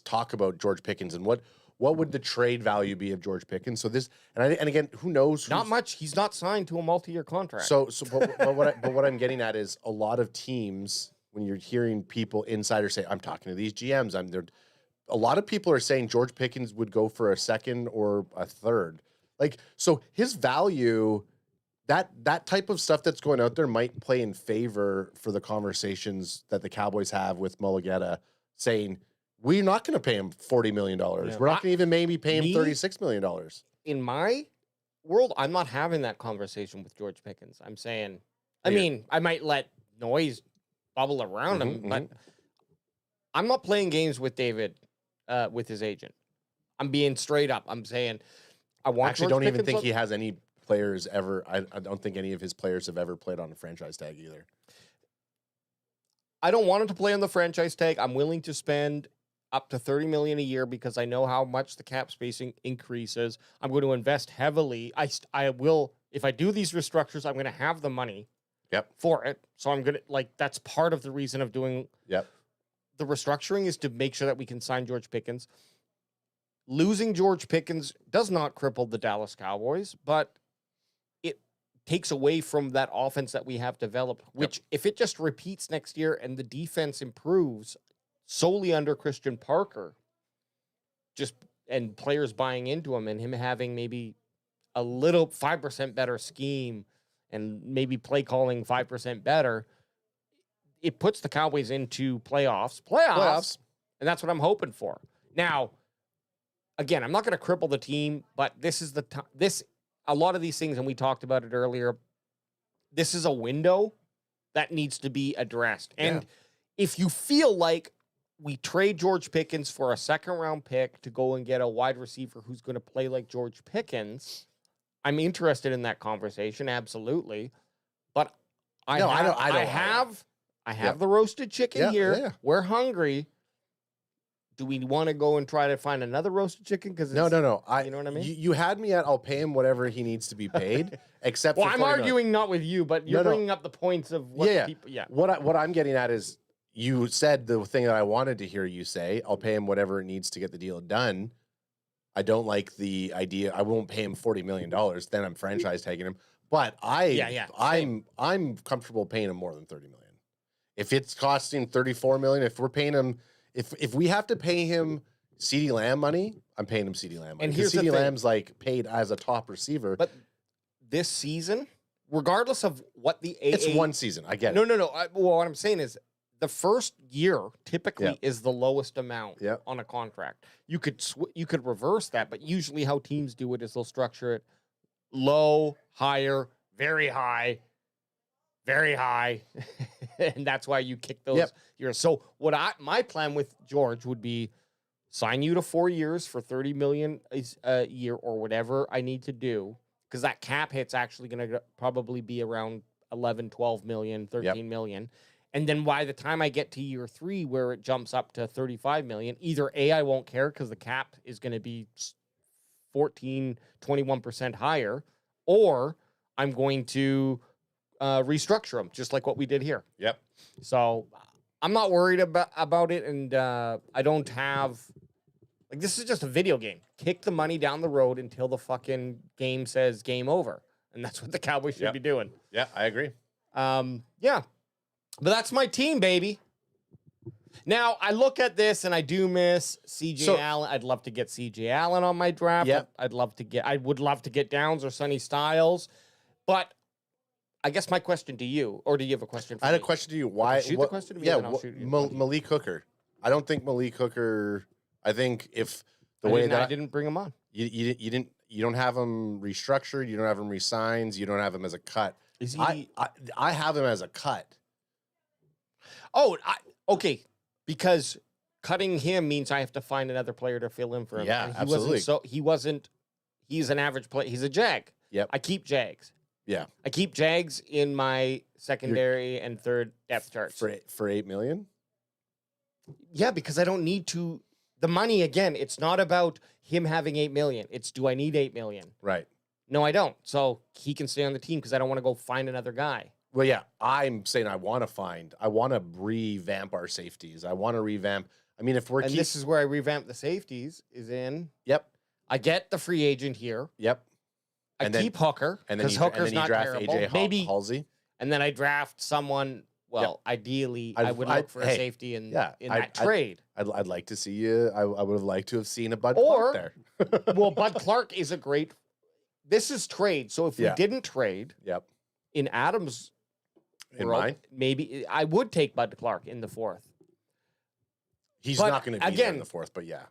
talk about George Pickens and what would the trade value be of George Pickens? So this, and again, who knows? Not much. He's not signed to a multi-year contract. But what I'm getting at is a lot of teams, when you're hearing people, insiders say, I'm talking to these GMs, a lot of people are saying George Pickens would go for a second or a third. Like, so his value, that type of stuff that's going out there might play in favor for the conversations that the Cowboys have with Mulligetta, saying, we're not going to pay him $40 million. Yeah. We're not going to even maybe pay him $36 million. In my world, I'm not having that conversation with George Pickens. I'm saying, I mean, I might let noise bubble around him, but I'm not playing games with David, with his agent. I'm being straight up. I'm saying, I want. Actually, George don't even Pickens think he has any players ever. I don't think any of his players have ever played on a franchise tag either. I don't want him to play on the franchise tag. I'm willing to spend up to $30 million a year because I know how much the cap spacing increases. I'm going to invest heavily. I will, if I do these restructures, I'm going to have the money for it. So I'm going to, that's part of the reason of doing the restructuring, is to make sure that we can sign George Pickens. Losing George Pickens does not cripple the Dallas Cowboys, but it takes away from that offense that we have developed, which if it just repeats next year and the defense improves solely under Christian Parker, and players buying into him and him having maybe a little 5% better scheme and maybe play calling 5% better, it puts the Cowboys into playoffs, and that's what I'm hoping for. Now, again, I'm not going to cripple the team, but this is the time. A lot of these things, and we talked about it earlier, this is a window that needs to be addressed. And if you feel like we trade George Pickens for a second-round pick to go and get a wide receiver who's going to play like George Pickens, I'm interested in that conversation, absolutely. But I have the roasted chicken here. Yeah. We're hungry. do we want to go and try to find another roasted chicken? Because No. You know what I mean? You had me at I'll pay him whatever he needs to be paid, except Well, for I'm 49. arguing not with you, but you're bringing up the points of what people. Yeah. What I'm getting at is you said the thing that I wanted to hear you say. I'll pay him whatever it needs to get the deal done. I don't like the idea. I won't pay him $40 million. Then I'm franchise tagging him. But I'm comfortable paying him more than $30 million. If it's costing $34 million, if we're paying him, if we have to pay him CeeDee Lamb money, I'm paying him CeeDee Lamb money. And here's the CeeDee thing. Lamb's like paid as a top receiver. But this season, regardless of what the AA, it's one season. I get it. No. Well, what I'm saying is the first year typically is the lowest amount on a contract. You could reverse that, but usually how teams do it is they'll structure it low, higher, very high, and that's why you kick those years. So my plan with George would be sign you to 4 years for $30 million a year or whatever I need to do, because that cap hit's actually going to probably be around 11, 12 million, 13 million. And then by the time I get to year 3, where it jumps up to 35 million, either A, I won't care because the cap is going to be 14, 21% higher, or I'm going to restructure them, just like what we did here. Yep. So I'm not worried about it, and I don't have... Like, this is just a video game. Kick the money down the road until the fucking game says game over. And that's what the Cowboys should be doing. Yeah, I agree. Yeah. But that's my team, baby. Now, I look at this and I do miss CJ Allen. I'd love to get CJ Allen on my draft. Yep. I would love to get Downs or Sonny Styles. But I guess my question to you, or do you have a question for me? I had a question to you. Why? Shoot the question to me, Yeah, then I'll shoot you. Malik Hooker. I don't think Malik Hooker. I think if the way that I didn't bring him on. You don't have him restructured. You don't have him re-signs. You don't have him as a cut. Is he? I have him as a cut. Oh, okay. Because cutting him means I have to find another player to fill in for him. Yeah, And absolutely. He's an average player. He's a Jag. Yep. I keep Jags. Yeah. I keep Jags in my secondary and third depth charts. For $8 million. Yeah, because I don't need to. The money, again, it's not about him having $8 million. It's, do I need $8 million? Right. No, I don't. So he can stay on the team because I don't want to go find another guy. Well, yeah, I'm saying I want to revamp our safeties. I want to revamp. I mean, if we're this is where I revamp the safeties is in. Yep. I get the free agent here. Yep. I keep Hooker because Hooker's not terrible. Maybe Halsey. And then I draft someone. Well, ideally, I would look for a safety in that trade. I'd like to see you. I would have liked to have seen a Bud Clark there. Well, Bud Clark is a great. This is trade. So if we didn't trade, in Adams' world, maybe I would take Bud Clark in the 4th. He's not going to be there in the 4th, but yeah.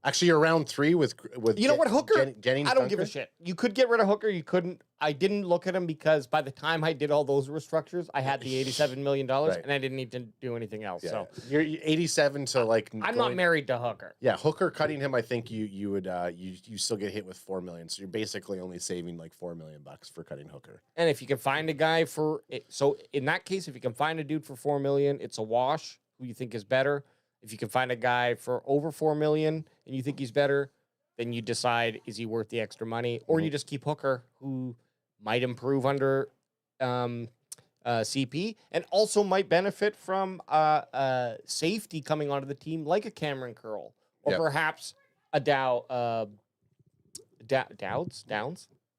Actually, around 3 with you know what, Hooker? Jennings I don't give a shit. You could get rid of Hooker. You couldn't. I didn't look at him because by the time I did all those restructures, I had the $87 million and I didn't need to do anything else. Yeah. So you're 87 to like. I'm not married to Hooker. Yeah, Hooker cutting him. I think you would you still get hit with $4 million. So you're basically only saving like $4 million for cutting Hooker. And if you can find a guy for it, so in that case, if you can find a dude for $4 million, it's a wash. Who you think is better? If you can find a guy for over $4 million and you think he's better, then you decide, is he worth the extra money? Or you just keep Hooker, who might improve under CP and also might benefit from safety coming onto the team like a Cameron Curl or perhaps a Downs?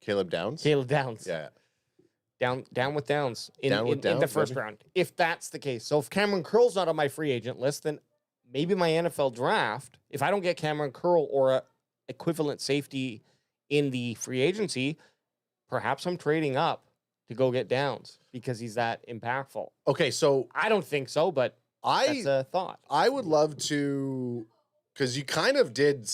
Caleb Downs? Caleb Downs. Yeah. Down with Downs in the first round, if that's the case. So if Cameron Curl's not on my free agent list, then maybe my NFL draft, if I don't get Cameron Curl or a equivalent safety in the free agency, perhaps I'm trading up to go get Downs because he's that impactful. Okay, so I don't think so, but that's a thought. I would love to, because you kind of did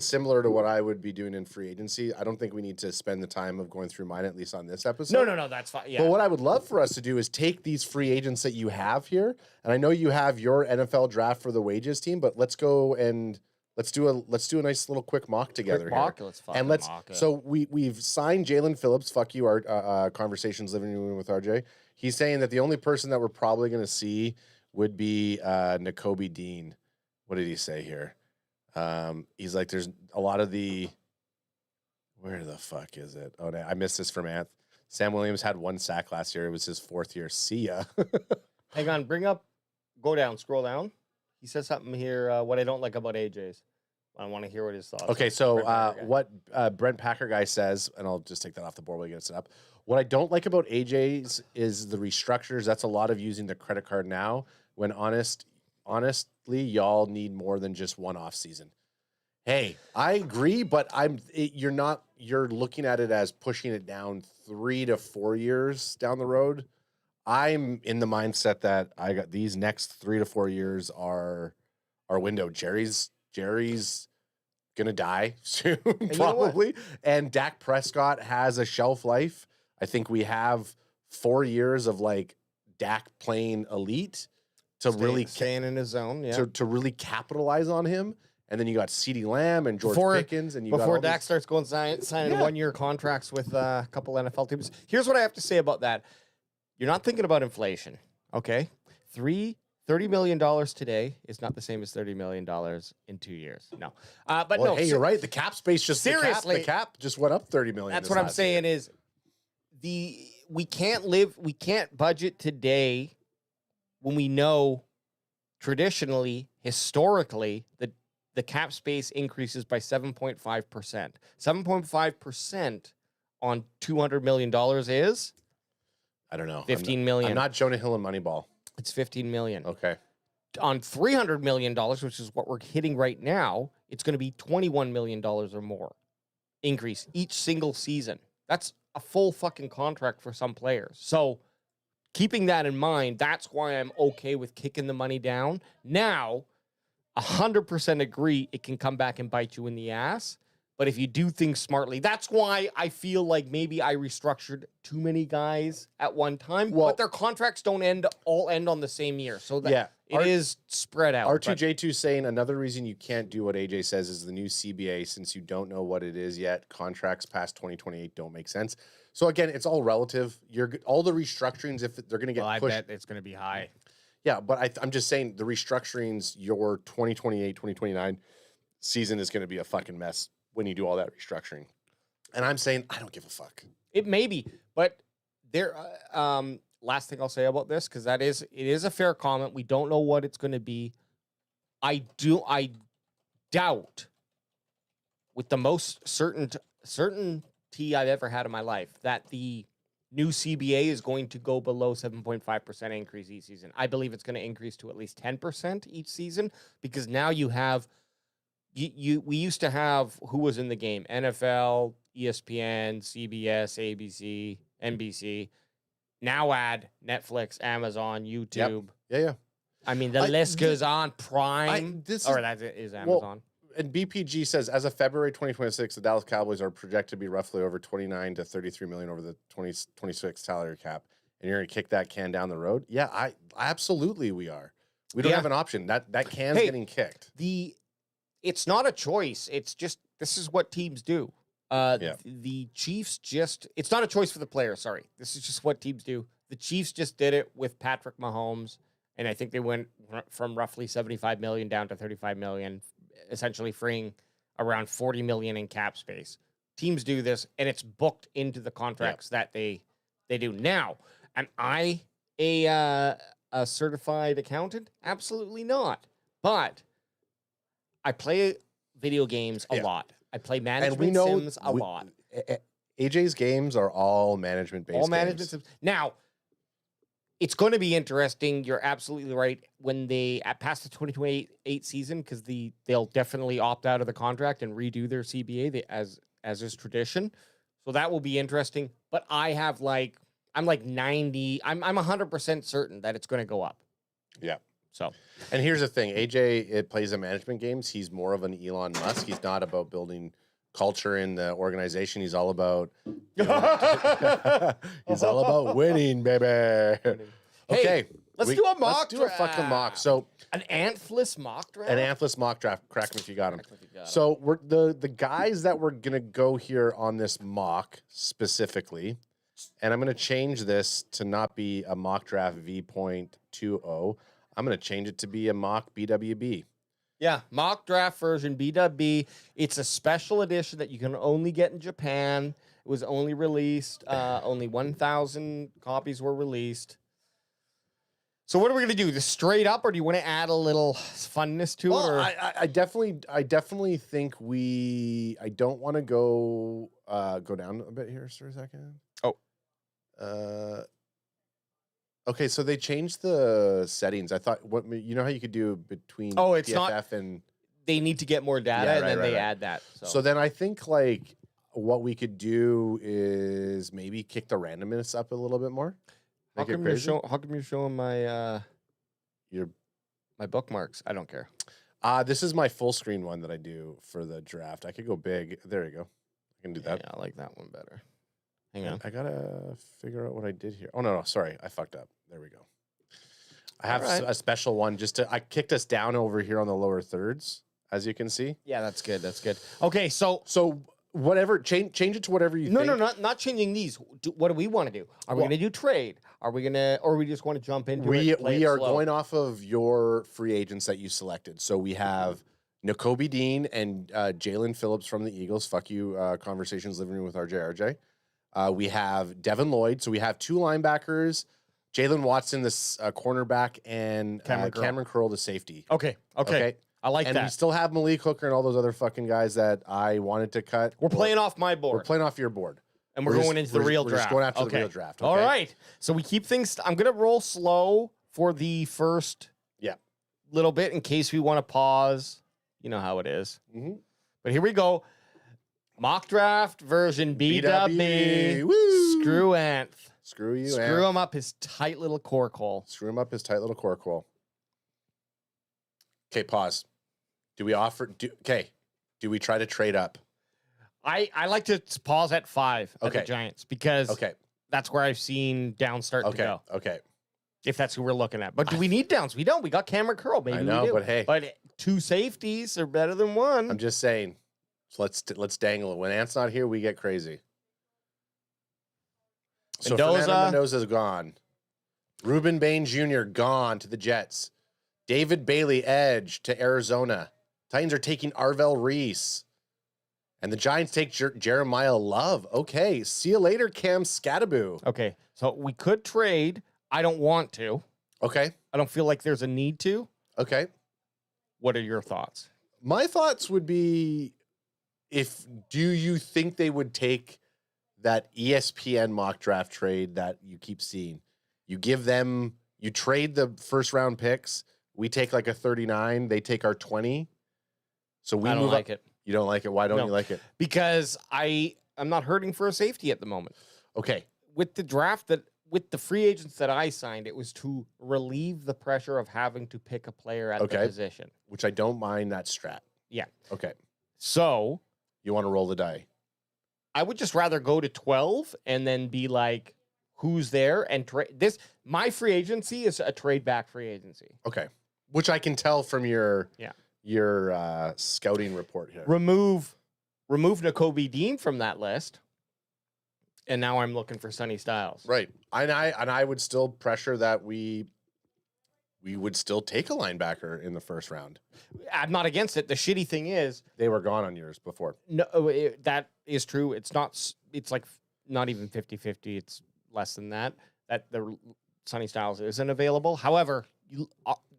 similar to what I would be doing in free agency. I don't think we need to spend the time of going through mine, at least on this episode. No, that's fine. Yeah. But what I would love for us to do is take these free agents that you have here, and I know you have your NFL draft for the wages team, but let's go and let's do a nice little quick mock together here. Let's and mock it. So we've signed Jalen Phillips. Fuck you, our conversations living room with RJ. He's saying that the only person that we're probably going to see would be Nakobe Dean. what did he say here? He's like, there's a lot of the, where the fuck is it? Oh, I missed this from Anth. Sam Williams had 1 sack last year. It was his 4th year. See ya. Hang on, go down, scroll down. He says something here, what I don't like about AJ's. I want to hear what his thoughts are. Okay, so what Brent Packer guy says, and I'll just take that off the board while he gets it up. What I don't like about AJ's is the restructures. That's a lot of using the credit card now, when honestly, y'all need more than just one off season. Hey, I agree, but you're looking at it as pushing it down 3 to 4 years down the road. I'm in the mindset that I got these next 3 to 4 years are our window. Jerry's gonna die soon, probably. And Dak Prescott has a shelf life. I think we have 4 years of like Dak playing elite to really staying in his zone, yeah. To really capitalize on him. And then you got CeeDee Lamb and George Pickens, and before Dak starts going signing 1-year contracts with a couple NFL teams. Here's what I have to say about that. You're not thinking about inflation, okay? $30 million today is not the same as $30 million in 2 years. No, but well, no. Hey, you're right. The cap space just seriously. The cap just went up $30 million. That's what I'm saying. Is we can't budget today when we know traditionally, historically, the cap space increases by 7.5%. 7.5% on $200 million is? I don't know. $15 million. I'm not Jonah Hill in Moneyball. It's $15 million. Okay. On $300 million, which is what we're hitting right now, it's going to be $21 million or more increase each single season. That's a full fucking contract for some players. So keeping that in mind, that's why I'm okay with kicking the money down. Now, 100% agree it can come back and bite you in the ass. But if you do things smartly, that's why I feel like maybe I restructured too many guys at one time. Well, but their contracts don't all end on the same year. So that it is spread out. R2J2 saying another reason you can't do what AJ says is the new CBA, since you don't know what it is yet. Contracts past 2028 don't make sense. So again, it's all relative. All the restructurings, if they're going to get pushed. I bet it's going to be high. Yeah, but I'm just saying the restructurings, your 2028, 2029 season is going to be a fucking mess when you do all that restructuring. And I'm saying, I don't give a fuck. It may be, but there, last thing I'll say about this, because it is a fair comment. We don't know what it's going to be. I doubt with the most certainty I've ever had in my life that the new CBA is going to go below 7.5% increase each season. I believe it's going to increase to at least 10% each season, because now you have, we used to have who was in the game: NFL, ESPN, CBS, ABC, NBC. Now add Netflix, Amazon, YouTube. Yep. Yeah. I mean, the list goes on. Prime. That is Amazon. Well, and BPG says, as of February 2026, the Dallas Cowboys are projected to be roughly over 29 to 33 million over the 2026 salary cap. And you're going to kick that can down the road? Yeah, absolutely we are. We don't have an option. That can's getting kicked. It's not a choice. It's just, this is what teams do. The Chiefs it's not a choice for the players, sorry. This is just what teams do. The Chiefs just did it with Patrick Mahomes, and I think they went from roughly 75 million down to 35 million, essentially freeing around 40 million in cap space. Teams do this, and it's booked into the contracts that they do. Now, am I a certified accountant? Absolutely not. But I play video games a lot. I play management sims a lot. AJ's games are all management-based All management sims. Now, it's going to be interesting. You're absolutely right. When they past the 2028 season, because they'll definitely opt out of the contract and redo their CBA as is tradition. So that will be interesting. But I'm 100% certain that it's going to go up. Yeah. So, and here's the thing: AJ plays in management games. He's more of an Elon Musk. He's not about building culture in the organization. He's all about winning, baby. Okay, let's do a mock. Let's do a fucking mock. So an anthless mock draft. An anthless mock draft. Crack him if you got him. So we're the guys that we're gonna go here on this mock specifically, and I'm gonna change this to not be a mock draft V.20. I'm going to change it to be a mock BWB. Yeah, mock draft version, BWB. It's a special edition that you can only get in Japan. It was only released, only 1,000 copies were released. So what are we going to do? This straight up, or do you want to add a little funness to it? Or? I definitely think I don't want to go down a bit here for a second. Oh. Okay, so they changed the settings. I thought, you know how you could do between it's PFF not, and... They need to get more data, and then they add that. So then I think, like, what we could do is maybe kick the randomness up a little bit more. How come you're showing my my bookmarks? I don't care. This is my full screen one that I do for the draft. I could go big. There you go. I can do that. Yeah, I like that one better. Hang on. I gotta figure out what I did here. Oh no, sorry, I fucked up. There we go. I have a special one I kicked us down over here on the lower thirds, as you can see. Yeah, that's good. That's good. Okay, so whatever, change it to whatever you think. No, not changing these. What do we want to do? Are we going to do trade? Are we going to, or we just want to jump into it? We are going off of your free agents that you selected. So we have Nakobe Dean and Jalen Phillips from the Eagles. Fuck you, Conversations Living Room with RJ. We have Devin Lloyd. So we have 2 linebackers, Jalen Watson, this cornerback, and Cameron Curl, the safety. Okay. I like that. And we still have Malik Hooker and all those other fucking guys that I wanted to cut. We're playing off my board. We're playing off your board. And we're going into the real draft. We're just going after the real draft. Okay? All right. So we keep things... I'm going to roll slow for the first little bit in case we want to pause. You know how it is. Mm-hmm. But here we go. Mock draft version BW. Woo! Screw Anth. Screw you, Screw him up his tight little cork hole. Screw him up his tight little cork hole. Okay, pause. Do we do we try to trade up? I like to pause at 5 at the Okay. Giants because that's where I've seen downs start to go. Okay. If that's who we're looking at. But do we need downs? We don't. We got Cameron Curl. Maybe I know, we do. but hey. But 2 safeties are better than 1. I'm just saying. So let's dangle it. When Ant's not here, we get crazy. So Fernando Mendoza's gone. Ruben Bain Jr. gone to the Jets. David Bailey, edge to Arizona. Titans are taking Arvell Reese. And the Giants take Jeremiah Love. Okay. See you later, Cam Scattaboo. Okay. So we could trade. I don't want to. Okay. I don't feel like there's a need to. Okay. What are your thoughts? My thoughts would be, do you think they would take that ESPN mock draft trade that you keep seeing? You trade the first round picks. We take like a 39. They take our 20. So we I don't move like up. it. You don't like it? Why don't you like it? Because I'm not hurting for a safety at the moment. Okay. With the draft with the free agents that I signed, it was to relieve the pressure of having to pick a player at the position. Which I don't mind that strat. Yeah. Okay. So you want to roll the die? I would just rather go to 12 and then be like, who's there? And my free agency is a trade back free agency. Okay. Which I can tell from your scouting report here. Remove Nakobe Dean from that list. And now I'm looking for Sonny Styles. Right. And I would still pressure that we would still take a linebacker in the first round. I'm not against it. The shitty thing is they were gone on yours before. No, that is true. It's like not even 50-50. It's less than that. That the Sonny Styles isn't available. However,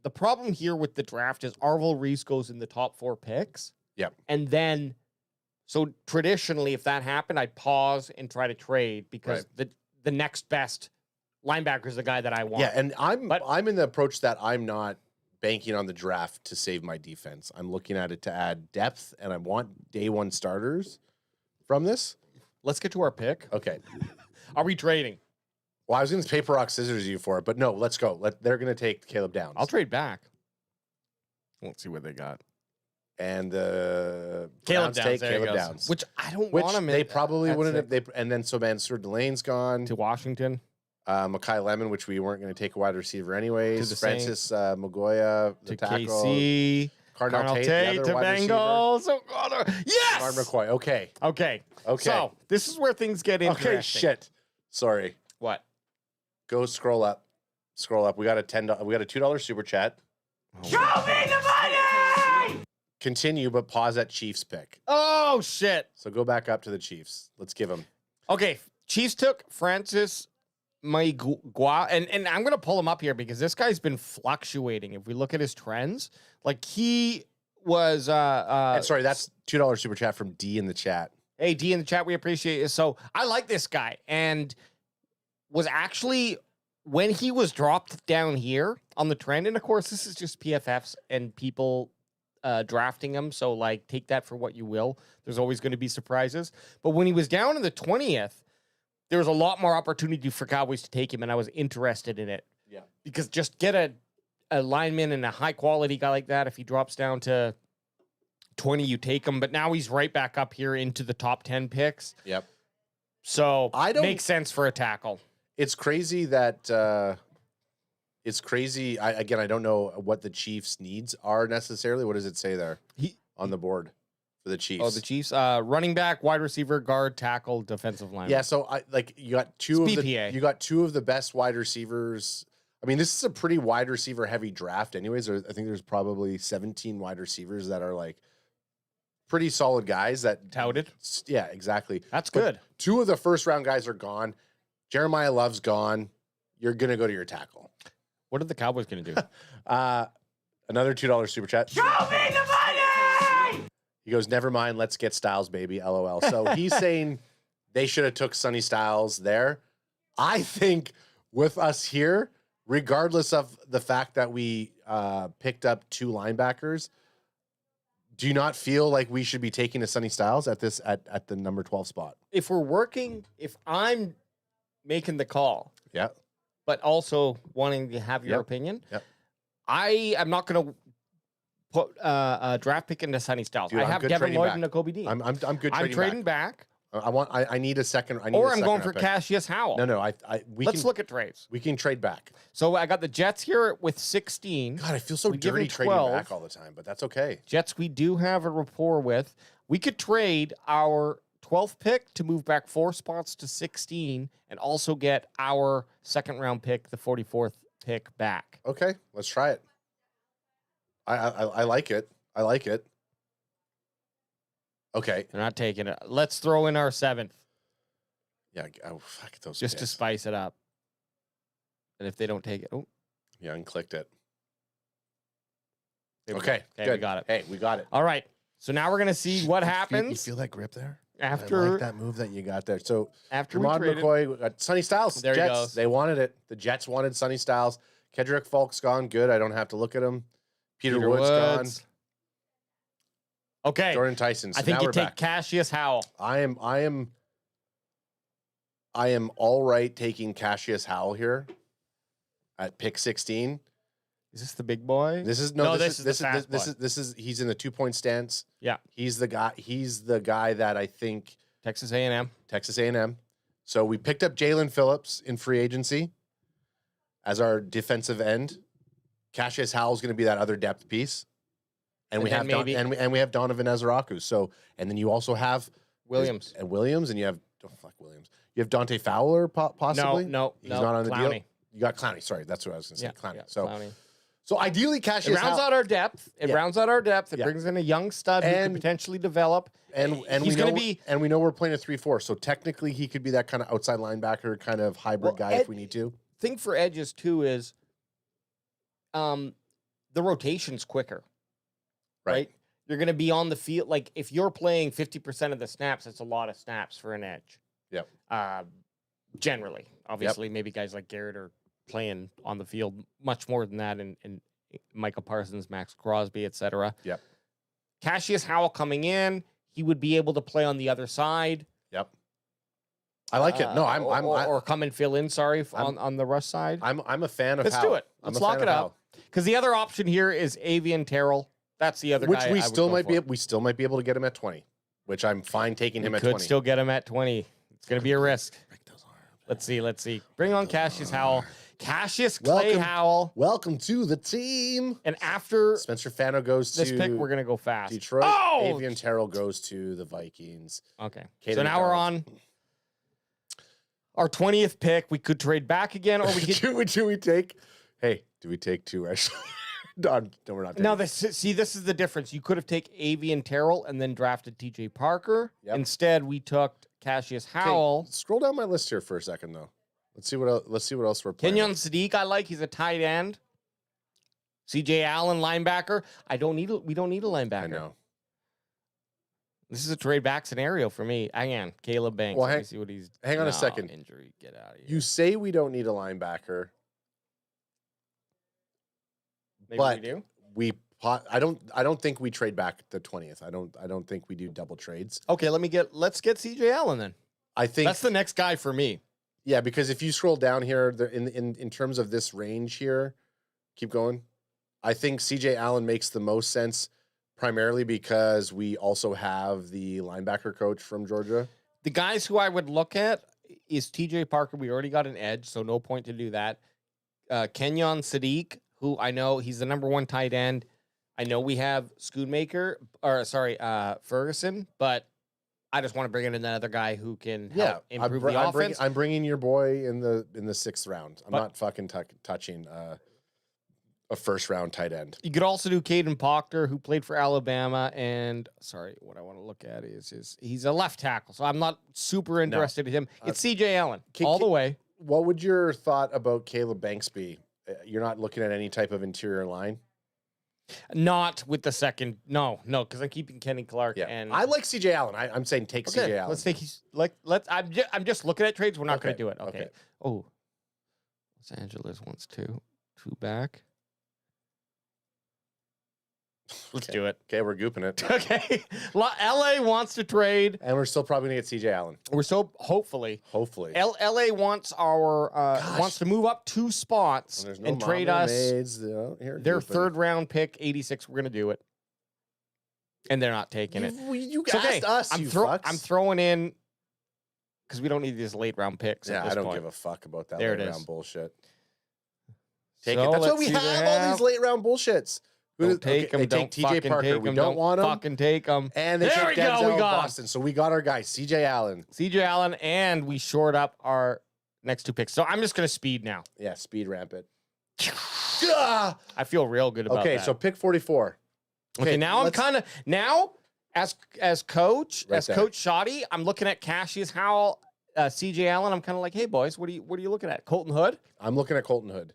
the problem here with the draft is Arvell Reese goes in the top 4 picks. Yeah. And then, so traditionally, if that happened, I'd pause and try to trade because the next best linebacker is the guy that I want. Yeah, and I'm in the approach that I'm not banking on the draft to save my defense. I'm looking at it to add depth, and I want day 1 starters from this. Let's get to our pick. Okay. Are we trading? Well, I was going to paper, rock, scissors you for it, but no, let's go. They're going to take Caleb Downs. I'll trade back. Let's see what they got. And the Caleb Browns take Caleb goes. Downs. Which I don't want him in. They probably wouldn't have. And then so Mansur Delane's gone. To Washington. Makai Lemon, which we weren't going to take a wide receiver anyways. To the Francis Magoya, the to tackle. KC. Cardinal Tate, the to other wide Bengals. Yes! Mark McCoy. Okay. Okay. So this is where things get interesting. Okay, shit. Sorry. What? Go scroll up. Scroll up. We got a $2 super chat. Show me the money! continue, but pause at Chiefs pick. Oh, shit. So go back up to the Chiefs. Let's give them. Okay, Chiefs took Francis Maigua, and I'm going to pull him up here because this guy's been fluctuating. If we look at his trends, like he was... and sorry, that's $2 super chat from D in the chat. Hey, D in the chat, we appreciate it. So I like this guy, and was actually, when he was dropped down here on the trend, and of course, this is just PFFs and people drafting him, so like take that for what you will. There's always going to be surprises. But when he was down in the 20th, there was a lot more opportunity for Cowboys to take him, and I was interested in it. Yeah. Because just get a lineman and a high-quality guy like that, if he drops down to 20, you take him. But now he's right back up here into the top 10 picks. Yep. So makes sense for a tackle. It's crazy that it's crazy. I don't know what the Chiefs' needs are necessarily. What does it say there on the board for the Chiefs? Oh, the Chiefs, running back, wide receiver, guard, tackle, defensive line. Yeah, so you got two of the best wide receivers. I mean, this is a pretty wide receiver heavy draft anyways. I think there's probably 17 wide receivers that are like pretty solid guys that touted. Yeah, exactly. That's good. Two of the first round guys are gone. Jeremiah Love's gone. You're going to go to your tackle. What are the Cowboys going to do? Another $2 super chat. Show me the money! He goes, never mind. Let's get Styles, baby. LOL. So he's saying they should have took Sonny Styles there. I think with us here, regardless of the fact that we picked up 2 linebackers, do you not feel like we should be taking a Sonny Styles at the number 12 spot? If I'm making the call, yeah, but also wanting to have your opinion, I am not going to put a draft pick into Sonny Styles. Dude, I have Devin Lloyd and Nakobe Dean. I'm good. I'm trading back. I need a second. I'm going for Cassius Howell. No. Let's look at trades. We can trade back. So I got the Jets here with 16. God, I feel so dirty trading back all the time, but that's okay. Jets, we do have a rapport with. We could trade our 12th pick to move back 4 spots to 16, and also get our second round pick, the 44th pick, back. Okay, let's try it. I like it. I like it. Okay. They're not taking it. Let's throw in our 7th. Yeah, fuck those. Just to spice it up. And if they don't take it, yeah, unclicked it. Okay, good. We got it. Hey, we got it. All right. So now we're gonna see what happens. You feel that grip there? After I like that move that you got there. So after Ramon McCoy, we got Sonny Styles. There Jets, he goes. They wanted it. The Jets wanted Sonny Styles. Kedrick Falk's gone. Good. I don't have to look at him. Peter Wood's gone. Okay. Jordan Tyson. So I think now you we're take back. Cassius Howell. I am all right taking Cassius Howell here at pick 16. Is this the big boy? This is he's in the 2-point stance. Yeah. He's the guy that I think Texas A&M. So we picked up Jalen Phillips in free agency as our defensive end. Cassius Howell's going to be that other depth piece. And we have we have Donovan Ezraku. So, and then you also have Williams, and you have Williams. You have Dante Fowler possibly. No, he's not on the Clowney. deal. You got Clowney. Sorry, that's what I was going to say. Yeah, Clowney. yeah, Clowney. So ideally, Cassius It rounds out our depth. It rounds out our depth. It Yeah. brings in a young stud who could potentially develop. And he's going to be. And we know we're playing a 3-4. So technically, he could be that kind of outside linebacker, kind of hybrid guy if we need to. Thing for edges too is, the rotation's quicker, right? You're going to be on the field. Like if you're playing 50% of the snaps, that's a lot of snaps for an edge. Yep. Generally, obviously, maybe guys like Garrett are playing on the field much more than that, and Micah Parsons, Max Crosby, etc. Yep. Cassius Howell coming in, he would be able to play on the other side. Yep. I like it. No, or come and fill in. Sorry, on the rush side. I'm a fan of. Let's do it. Let's lock it up. Because the other option here is Avian Terrell. That's the other which guy. we still might be able to get him at 20, which I'm fine taking him at 20. Could still get him at 20. It's going to be a risk. Let's see. Bring on Cassius Howell. Cassius Clay Howell. Welcome to the team. And after Spencer Fano goes this to pick, we're going to go fast. Detroit. Oh! Avian Terrell goes to the Vikings. Okay. Caden So now we're on our 20th pick. We could trade back again, or we could. do we take? Hey, do we take 2 actually? No, we're not. Now, this is the difference. You could have taken Avian Terrell and then drafted T.J. Parker. Yep. Instead, we took Cassius Howell. Scroll down my list here for a second, though. Let's see what else we're playing. Kenyon Sadiq, I like. He's a tight end. C.J. Allen, linebacker. We don't need a linebacker. I know. This is a trade back scenario for me. Hang on, Caleb Banks. Well, Let me see what he's. hang on a second. Injury. Get out of here. You say we don't need a linebacker, Maybe but we do. I don't think we trade back the 20th. I don't think we do double trades. Okay, let's get C.J. Allen then. I think that's the next guy for me. Yeah, because if you scroll down here, in terms of this range here, keep going. I think C.J. Allen makes the most sense, primarily because we also have the linebacker coach from Georgia. The guys who I would look at is T.J. Parker. We already got an edge, so no point to do that. Kenyon Sadiq, who I know he's the number 1 tight end. I know we have Ferguson, but I just want to bring in another guy who can help improve the offense. I'm bringing your boy in the 6th round. I'm not fucking touching a first-round tight end. You could also do Caden Proctor, who played for Alabama, and what I want to look at is he's a left tackle, so I'm not super interested in him. It's C.J. Allen all the way. What would your thought about Caleb Banks be? You're not looking at any type of interior line? Not with the second. No, because I'm keeping Kenny Clark. Yeah. And I like C.J. Allen. I'm saying take C.J. Allen. Let's take. I'm just looking at trades. We're not going to do it. Okay. Oh, Los Angeles wants two back. Let's do it. Okay, we're gooping it. Okay. LA wants to trade. And we're still probably going to get C.J. Allen. We're so hopefully. LA wants wants to move up 2 spots and trade us their 3rd round pick 86. We're going to do it. And they're not taking it. You asked us, I'm you fucks. I'm throwing in because we don't need these late round picks. Yeah, at this I don't point. give a fuck about that There late it is. round bullshit. Take So it. That's why let's we see have what all these late round bullshits. Don't take him. They Don't take TJ Parker. We don't want him. Fucking take him. And they there take we Denzel go. We got Boston. So we got our guy, CJ Allen. CJ Allen, and we shored up our next 2 picks. So I'm just going to speed now. Yeah, speed ramp it. I feel real good about that. Okay, so pick 44. Okay, now I'm kind of as coach, Right as there. Coach Shoddy, I'm looking at Cassius Howell, CJ Allen. I'm kind of like, hey boys, what are you looking at? Colton Hood? I'm looking at Colton Hood.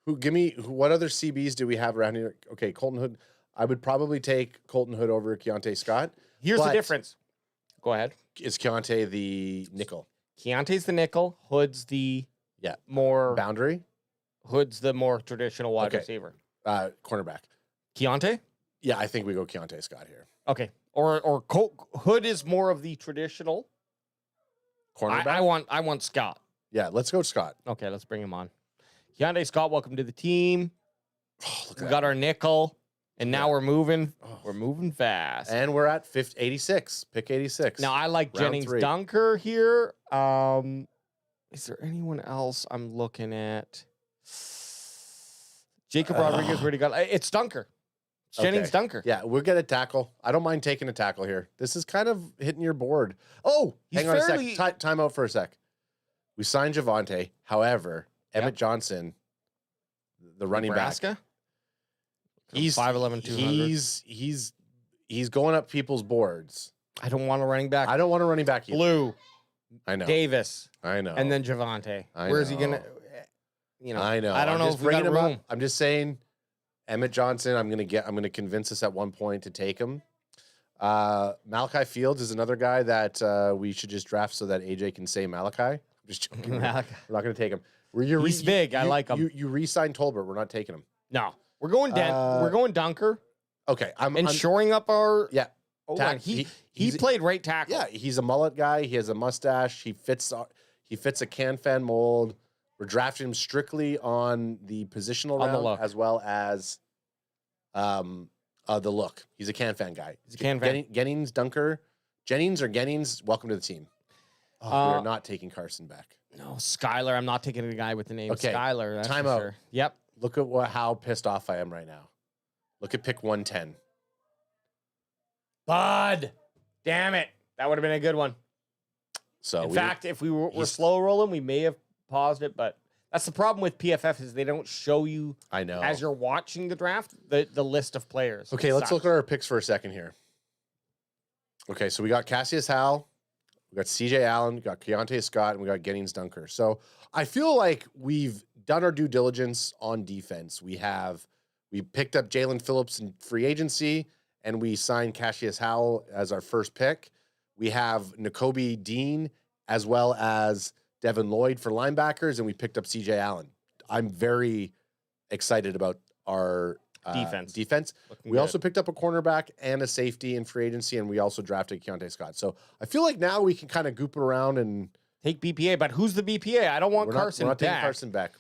What other CBs do we have around here? Okay, Colton Hood. I would probably take Colton Hood over Keontae Scott. Here's the difference. Go ahead. Is Keontae the nickel? Keontae's the nickel. Hood's the more boundary. Hood's the more traditional wide receiver. Cornerback. Keontae? Yeah, I think we go Keontae Scott here. Okay. Or Hood is more of the traditional cornerback. I want Scott. Yeah, let's go Scott. Okay, let's bring him on. Keontae Scott, welcome to the team. We got our nickel, and now we're moving. We're moving fast. And we're at 86. Pick 86. Now I like Round Jennings 3. Dunker here. Is there anyone else I'm looking at? Jacob Rodriguez, where do you got? It's Dunker. It's Jennings Dunker. Yeah, we'll get a tackle. I don't mind taking a tackle here. This is kind of hitting your board. Oh, He's hang on fairly- a sec. Time out for a sec. We signed Javonte. However, Emmett Johnson, the running Nebraska? back, he's 5'11", 200. He's going up people's boards. I don't want a running back. I don't want a running back either. Blue. I know. Davis. I know. And then Javonte. I Where's he know. going to... I know. I don't know just if we got bringing him room. up. I'm just saying, Emmett Johnson. I'm gonna convince us at one point to take him. Malachi Fields is another guy that we should just draft so that AJ can say Malachi. I'm just joking. We're not gonna take him. He's big. I like him. You re-signed Tolbert. We're not taking him. No, we're going we're going Dunker. Okay, I'm shoring up our tack- He he's- played right tackle. Yeah, he's a mullet guy. He has a mustache. He fits a can-fan mold. We're drafting him strictly on the positional On the round look. as well as the look. He's a can-fan guy. He's a can-fan. Jennings Dunker. Jennings or Gennings, welcome to the team. Oh, we are not taking Carson back. No, Skyler. I'm not taking a guy with the name Skyler. That's time for out. Sure. Yep. Look at how pissed off I am right now. Look at pick 110. Bud. Damn it. That would have been a good one. So In fact, if we were slow rolling, we may have paused it, but That's the problem with PFF is they don't show you. I know. As you're watching the draft, the list of players. Okay, let's look at our picks for a second here. Okay, so we got Cassius Howell, we got CJ Allen, we got Keontae Scott, and we got Gettings Dunker. So I feel like we've done our due diligence on defense. We picked up Jalen Phillips in free agency, and we signed Cassius Howell as our first pick. We have Nakobe Dean as well as Devin Lloyd for linebackers, and we picked up CJ Allen. I'm very excited about our defense. We also picked up a cornerback and a safety in free agency, and we also drafted Keontae Scott. So I feel like now we can kind of goop it around and take BPA. But who's the BPA? I don't want Carson We're not taking back. Carson back.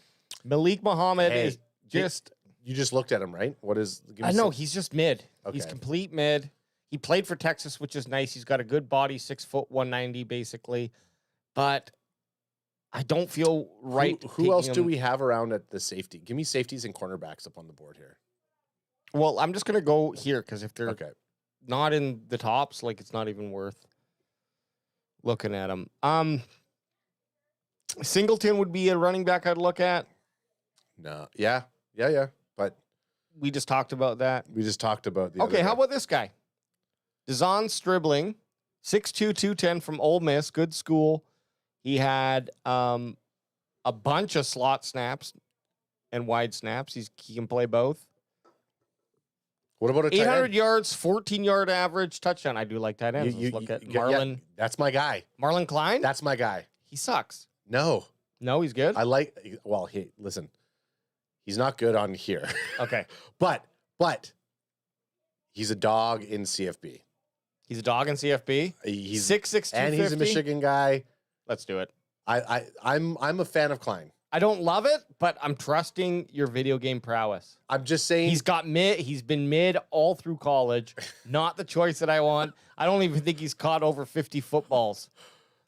Malik Muhammad is just. You just looked at him, right? What is? I know he's just mid. Okay. He's complete mid. He played for Texas, which is nice. He's got a good body, 6 foot, 190 basically. But I don't feel right. Who else do we have around at the safety? Give me safeties and cornerbacks up on the board here. Well, I'm just gonna go here because if they're not in the tops, like it's not even worth looking at them. Singleton would be a running back I'd look at. No, yeah. But we just talked about that. We just talked about the. Okay, how about this guy? Dazon Stribling, 6'2", 210 from Ole Miss, good school. He had a bunch of slot snaps and wide snaps. He can play both. What about a tight 800 end? yards, 14-yard average touchdown. I do like tight ends. Let's look at Marlon. That's my guy. Marlon Klein? That's my guy. He sucks. No, he's good. Well, listen. He's not good on here. Okay. but he's a dog in CFB. He's a dog in CFB. He's 6'6", 250. and he's a Michigan guy. Let's do it. I'm a fan of Klein. I don't love it, but I'm trusting your video game prowess. I'm just saying he's been mid all through college. Not the choice that I want. I don't even think he's caught over 50 footballs.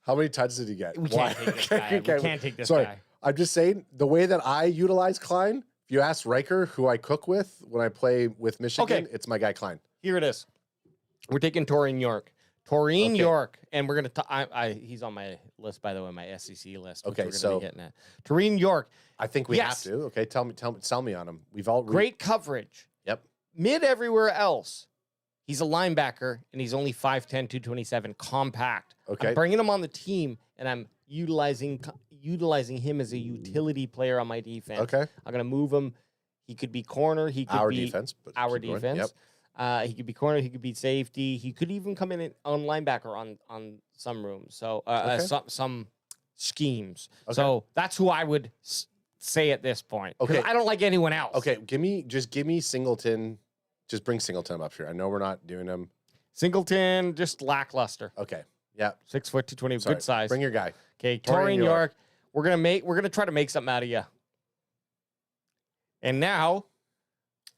How many touches did he get? We can't take this guy. We can't take this guy. I'm just saying the way that I utilize Klein. If you ask Riker, who I cook with when I play with Michigan, it's my guy Klein. Here it is. We're taking Taurine York. York, and we're gonna. He's on my list, by the way, my SEC list. Okay, we're so be getting at. Taurine York. I think we have to. Okay, tell me on him. We've all great coverage. Yep. Mid everywhere else. He's a linebacker, and he's only 5'10", 227, compact. Okay. I'm bringing him on the team, and I'm utilizing him as a utility player on my defense. Okay. I'm going to move him. He could be corner. He could be defense. But our defense. Yep. He could be corner. He could be safety. He could even come in on linebacker on some rooms. So some schemes. Okay. So that's who I would say at this point. Okay. I don't like anyone else. Okay. Give me Singleton. Just bring Singleton up here. I know we're not doing him. Singleton, just lackluster. Okay. Yeah. 6 foot 220, good size. Bring your guy. Okay, Taurine York. We're gonna try to make something out of you. And now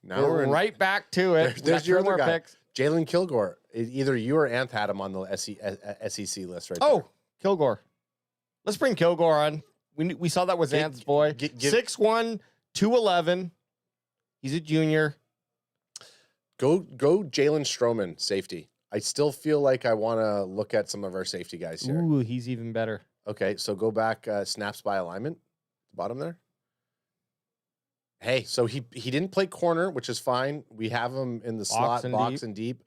we're right back to it. There's your other guy, picks. Jalen Kilgore. Either you or Anth had him on the SEC list right there. Kilgore. Let's bring Kilgore on. We saw that was Anth's boy. 6'1", 211. He's a junior. Go Jalen Stroman, safety. I still feel like I want to look at some of our safety guys here. Ooh, he's even better. Okay, so go back, snaps by alignment, bottom there. Hey, so he didn't play corner, which is fine. We have him in the slot, box and deep.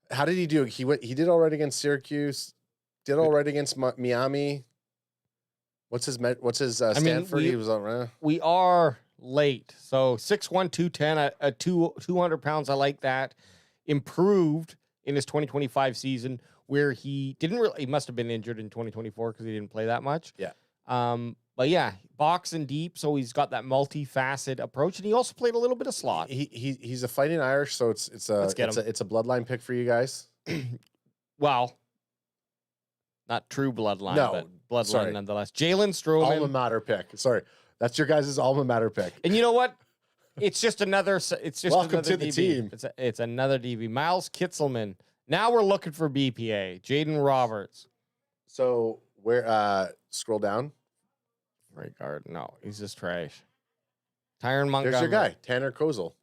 How did he do? He did all right against Syracuse. Did all right against Miami. What's his Stanford? He was on. We are late. So 6'1", 210, 200 pounds. I like that. Improved in his 2025 season where he must have been injured in 2024 because he didn't play that much. Yeah. But yeah, box and deep. So he's got that multifaceted approach, and he also played a little bit of slot. He's a fighting Irish, so it's a bloodline pick for you guys. Well, not true bloodline, but bloodline nonetheless. Jalen Stroman. Alma mater pick. Sorry. That's your guys' alma mater pick. And you know what? It's just another. Welcome to the team. It's another DB. Miles Kitzelman. Now we're looking for BPA. Jaden Roberts. So where? Scroll down. Right guard. No, he's just trash. Tyron Montgomery. There's your guy, Tanner Kozel.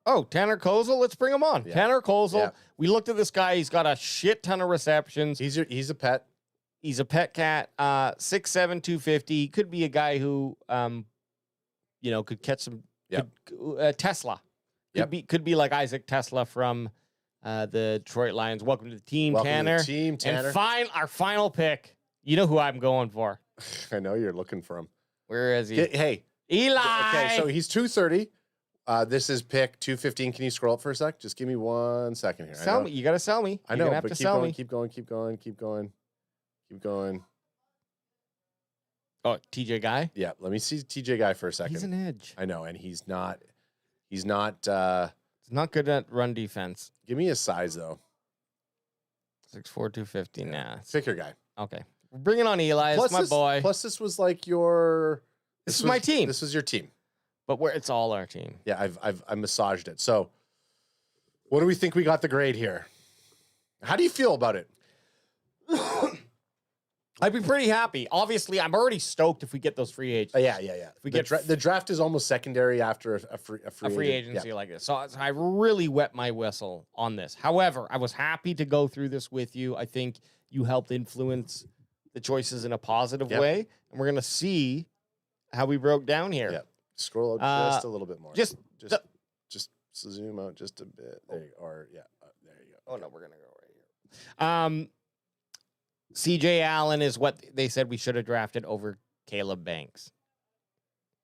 Oh, Tanner Kozel. Let's bring him on. Yeah. Tanner Kozel. Yeah. We looked at this guy. He's got a shit ton of receptions. He's a pet. He's a pet cat. 6'7", 250. Could be a guy who, could catch some. Tesla. Could be like Isaac Tesla from the Detroit Lions. Welcome to the team, Tanner. And our final pick. You know who I'm going for. I know you're looking for him. Where is he? Hey, Eli. Okay, so he's 230. This is pick 215. Can you scroll up for a sec? Just give me 1 second here. Sell me. You got to sell me. I know, have but to keep sell going, me. keep going, keep going, keep going, keep going. Oh, TJ Guy? Yeah, let me see TJ Guy for a second. He's an edge. I know, and he's not He's not good at run defense. Give me his size, though. 6'4", 250. Nah. Pick your guy. Okay. We're bringing on Eli. It's my boy. Plus, this was like your... This is my team. This was your team. But it's all our team. Yeah, I've massaged it. So, what do we think we got the grade here? How do you feel about it? I'd be pretty happy. Obviously, I'm already stoked if we get those free agents. Yeah. If we The draft is almost secondary after a free agency like this. So I really wet my whistle on this. However, I was happy to go through this with you. I think you helped influence the choices in a positive way. And we're going to see how we broke down here. Yeah. Scroll out just a little bit more. Just zoom out just a bit. There you go. There you go. Oh, no, we're going to go right here. CJ Allen is what they said we should have drafted over Caleb Banks.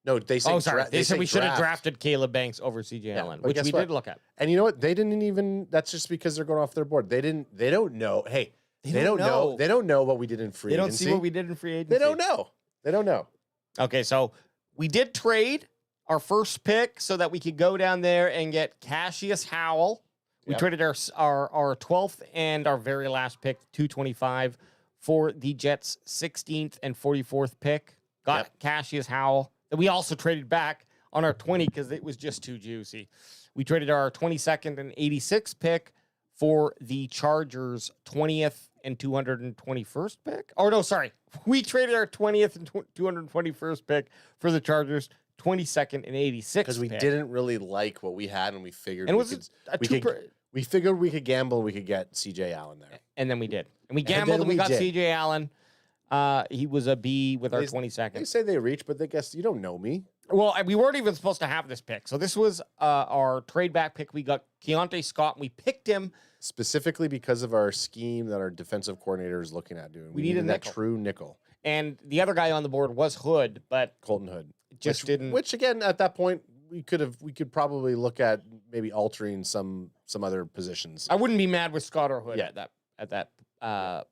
No, they said they said we should have drafted Caleb Banks over CJ Allen, which we did look at. And you know what? They didn't even. That's just because they're going off their board. They don't know. Hey, they don't know. They don't know what we did in free agency. They don't see what we did in free agency. They don't know. Okay, so we did trade our first pick so that we could go down there and get Cassius Howell. We traded our 12th and our very last pick, 225, for the Jets' 16th and 44th pick. Got Cassius Howell. That we also traded back on our 20 because it was just too juicy. We traded our 22nd and 86th pick for the Chargers' 20th and 221st pick. Oh, no, sorry. We traded our 20th and 221st pick for the Chargers' 22nd and 86th because we didn't really like what we had, and we figured we figured we could gamble and we could get CJ Allen there. And then we did. And we gambled and we got CJ Allen. He was a B with our 22nd. They say they reached, but they guess you don't know me. Well, we weren't even supposed to have this pick. So this was our trade back pick. We got Keontae Scott. And we picked him specifically because of our scheme that our defensive coordinator is looking at doing. We needed that true nickel. And the other guy on the board was Hood, but Colton Hood just didn't. Which again, at that point, we could probably look at maybe altering some other positions. I wouldn't be mad with Scott or Hood at that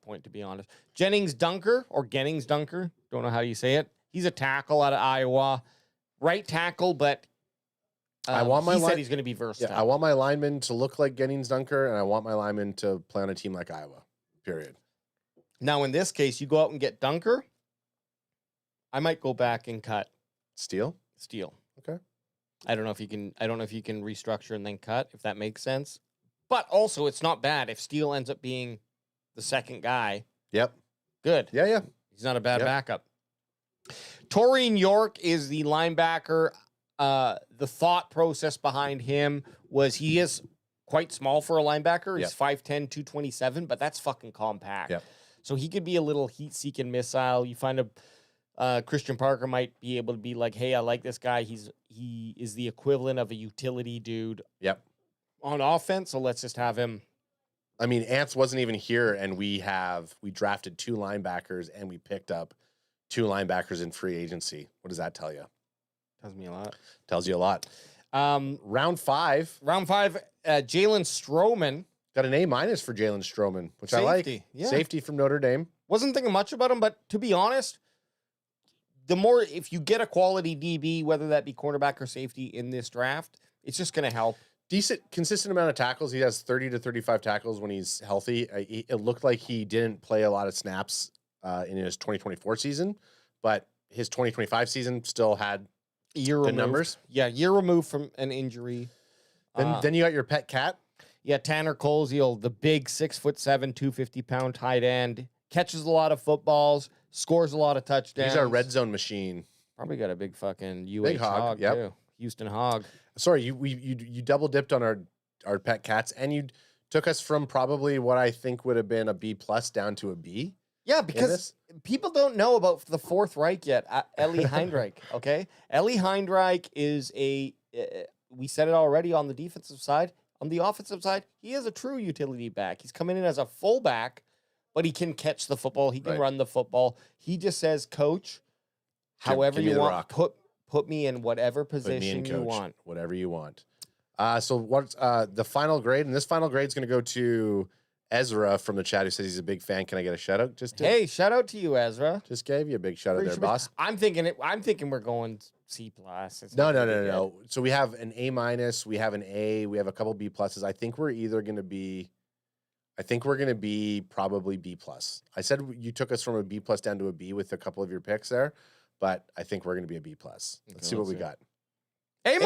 point, to be honest. Jennings Dunker or Gennings Dunker, don't know how you say it. He's a tackle out of Iowa, right tackle, but he said he's going to be versatile. Yeah, I want my lineman to look like Gennings Dunker, and I want my lineman to play on a team like Iowa. Period. Now, in this case, you go out and get Dunker. I might go back and cut Steele. Okay. I don't know if you can restructure and then cut, if that makes sense. But also, it's not bad if Steele ends up being the second guy. Yep. Good. Yeah. He's not a bad backup. Taurine York is the linebacker. The thought process behind him was he is quite small for a linebacker. He's 5'10", 227, but that's fucking compact. Yep. So he could be a little heat-seeking missile. You find Christian Parker might be able to be like, hey, I like this guy. He is the equivalent of a utility dude. Yep. On offense, so let's just have him. I mean, Ants wasn't even here, and we drafted 2 linebackers, and we picked up 2 linebackers in free agency. What does that tell you? Tells me a lot. Tells you a lot. Round 5. Jalen Stroman. Got an A- for Jalen Stroman, which I like. Yeah. Safety from Notre Dame. Wasn't thinking much about him, but to be honest, if you get a quality DB, whether that be cornerback or safety in this draft, it's just going to help. Decent, consistent amount of tackles. He has 30 to 35 tackles when he's healthy. It looked like he didn't play a lot of snaps in his 2024 season, but his 2025 season still had good numbers. Yeah, year removed from an injury. Then you got your pet cat. Yeah, Tanner Colesiel, the big 6'7", 250-pound tight end, catches a lot of footballs, scores a lot of touchdowns. He's our red zone machine. Probably got a big fucking big hog too. Houston Hog. Sorry, you double dipped on our pet cats, and you took us from probably what I think would have been a B+ down to a B. Yeah, because people don't know about the Fourth Reich yet. Eli Heinreich, okay? Eli Heinreich is we said it already on the defensive side. On the offensive side, he is a true utility back. He's coming in as a fullback, but he can catch the football. He can run the football. He just says, Coach, however you want, put me in whatever position you want. Whatever you want. So what's the final grade? And this final grade is going to go to Ezra from the chat, who says he's a big fan. Can I get a shout out? Hey, shout out to you, Ezra. Just gave you a big shout out there, boss. I'm thinking we're going C+. No. So we have an A-, we have an A, we have a couple B+. I think we're going to be probably B+. I said you took us from a B+ down to a B with a couple of your picks there, but I think we're going to be a B+. Let's see what we got. A-.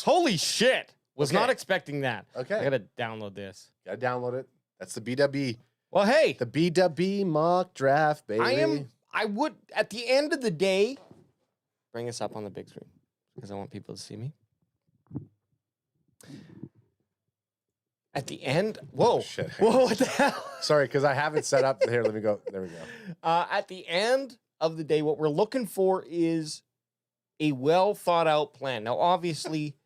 Holy shit. Was not expecting that. Okay. I got to download this. Got to download it. That's the BW. Well, hey. The BW mock draft, baby. I would, at the end of the day, bring us up on the big screen because I want people to see me. At the end, whoa. Oh, shit. Whoa, what the hell? Sorry, because I have it set up. Here, let me go. There we go. At the end of the day, what we're looking for is a well thought out plan. Now, obviously,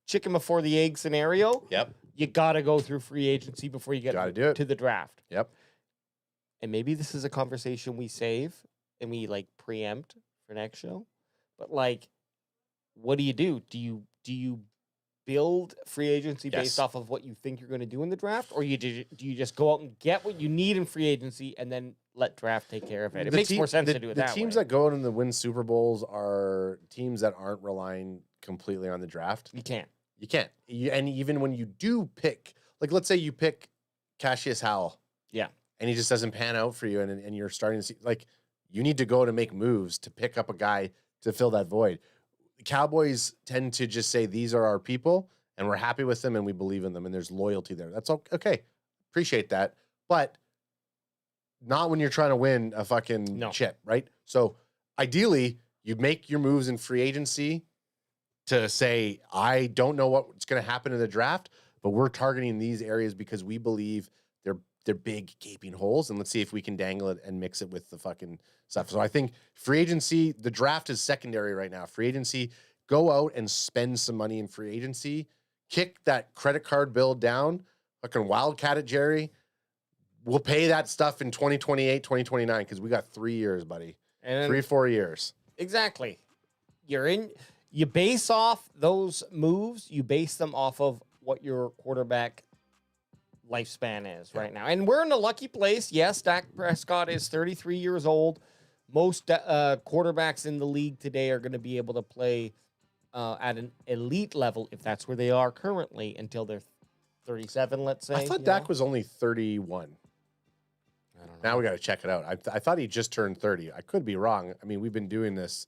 chicken before the egg scenario. Yep. You got to go through free agency before you get to the draft. Yep. And maybe this is a conversation we save and we preempt for next show. But what do? Do you build free agency based off of what you think you're going to do in the draft, or do you just go out and get what you need in free agency and then let draft take care of it? It makes more sense to do it that way. The teams that go out and win Super Bowls are teams that aren't relying completely on the draft. You can't. And even when you do pick, let's say you pick Cassius Howell. Yeah. And he just doesn't pan out for you, and you're starting to see, you need to go to make moves to pick up a guy to fill that void. The Cowboys tend to just say, these are our people, and we're happy with them, and we believe in them, and there's loyalty there. That's okay. Appreciate that. But not when you're trying to win a fucking chip, right? So ideally, you make your moves in free agency to say, I don't know what's going to happen in the draft, but we're targeting these areas because we believe they're big gaping holes, and let's see if we can dangle it and mix it with the fucking stuff. So I think free agency, the draft is secondary right now. Free agency, go out and spend some money in free agency, kick that credit card bill down, fucking wildcat it, Jerry. We'll pay that stuff in 2028, 2029, because we got 3 years, buddy. And 3-4 years. Exactly. You base off those moves, you base them off of what your quarterback lifespan is right now. And we're in a lucky place. Yes, Dak Prescott is 33 years old. Most quarterbacks in the league today are going to be able to play at an elite level, if that's where they are currently, until they're 37, let's say. I thought Dak was only 31. I don't know. Now we got to check it out. I thought he just turned 30. I could be wrong. I mean, we've been doing this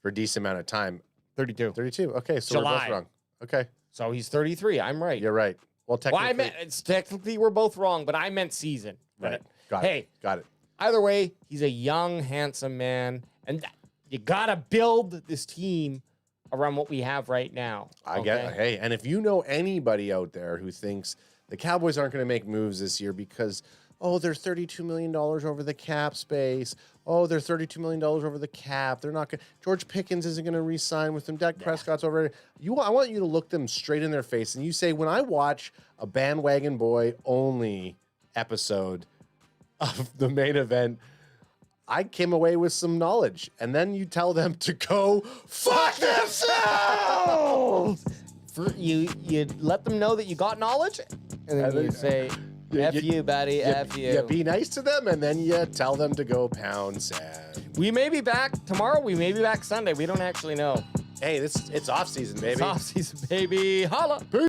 for a decent amount of time. 32. 32. Okay, so July. we're both wrong. Okay. So he's 33. I'm right. You're right. Well, technically, technically we're both wrong, but I meant season. Right. But, Got it. Either way, he's a young, handsome man, and you gotta build this team around what we have right now. I get it. Hey, and if you know anybody out there who thinks the Cowboys aren't going to make moves this year because, they're $32 million over the cap space. They're $32 million over the cap. They're not going. George Pickens isn't going to re-sign with them. Dak Prescott's over. I want you to look them straight in their face and you say, when I watch a Bandwagon Boy only episode of the main event, I came away with some knowledge. And then you tell them to go fuck themselves. You let them know that you got knowledge, and then you say, F you, buddy, F you. You be nice to them, and then you tell them to go pound sand. We may be back tomorrow. We may be back Sunday. We don't actually know. Hey, it's off season, baby. It's off season, baby. Holla. Peace.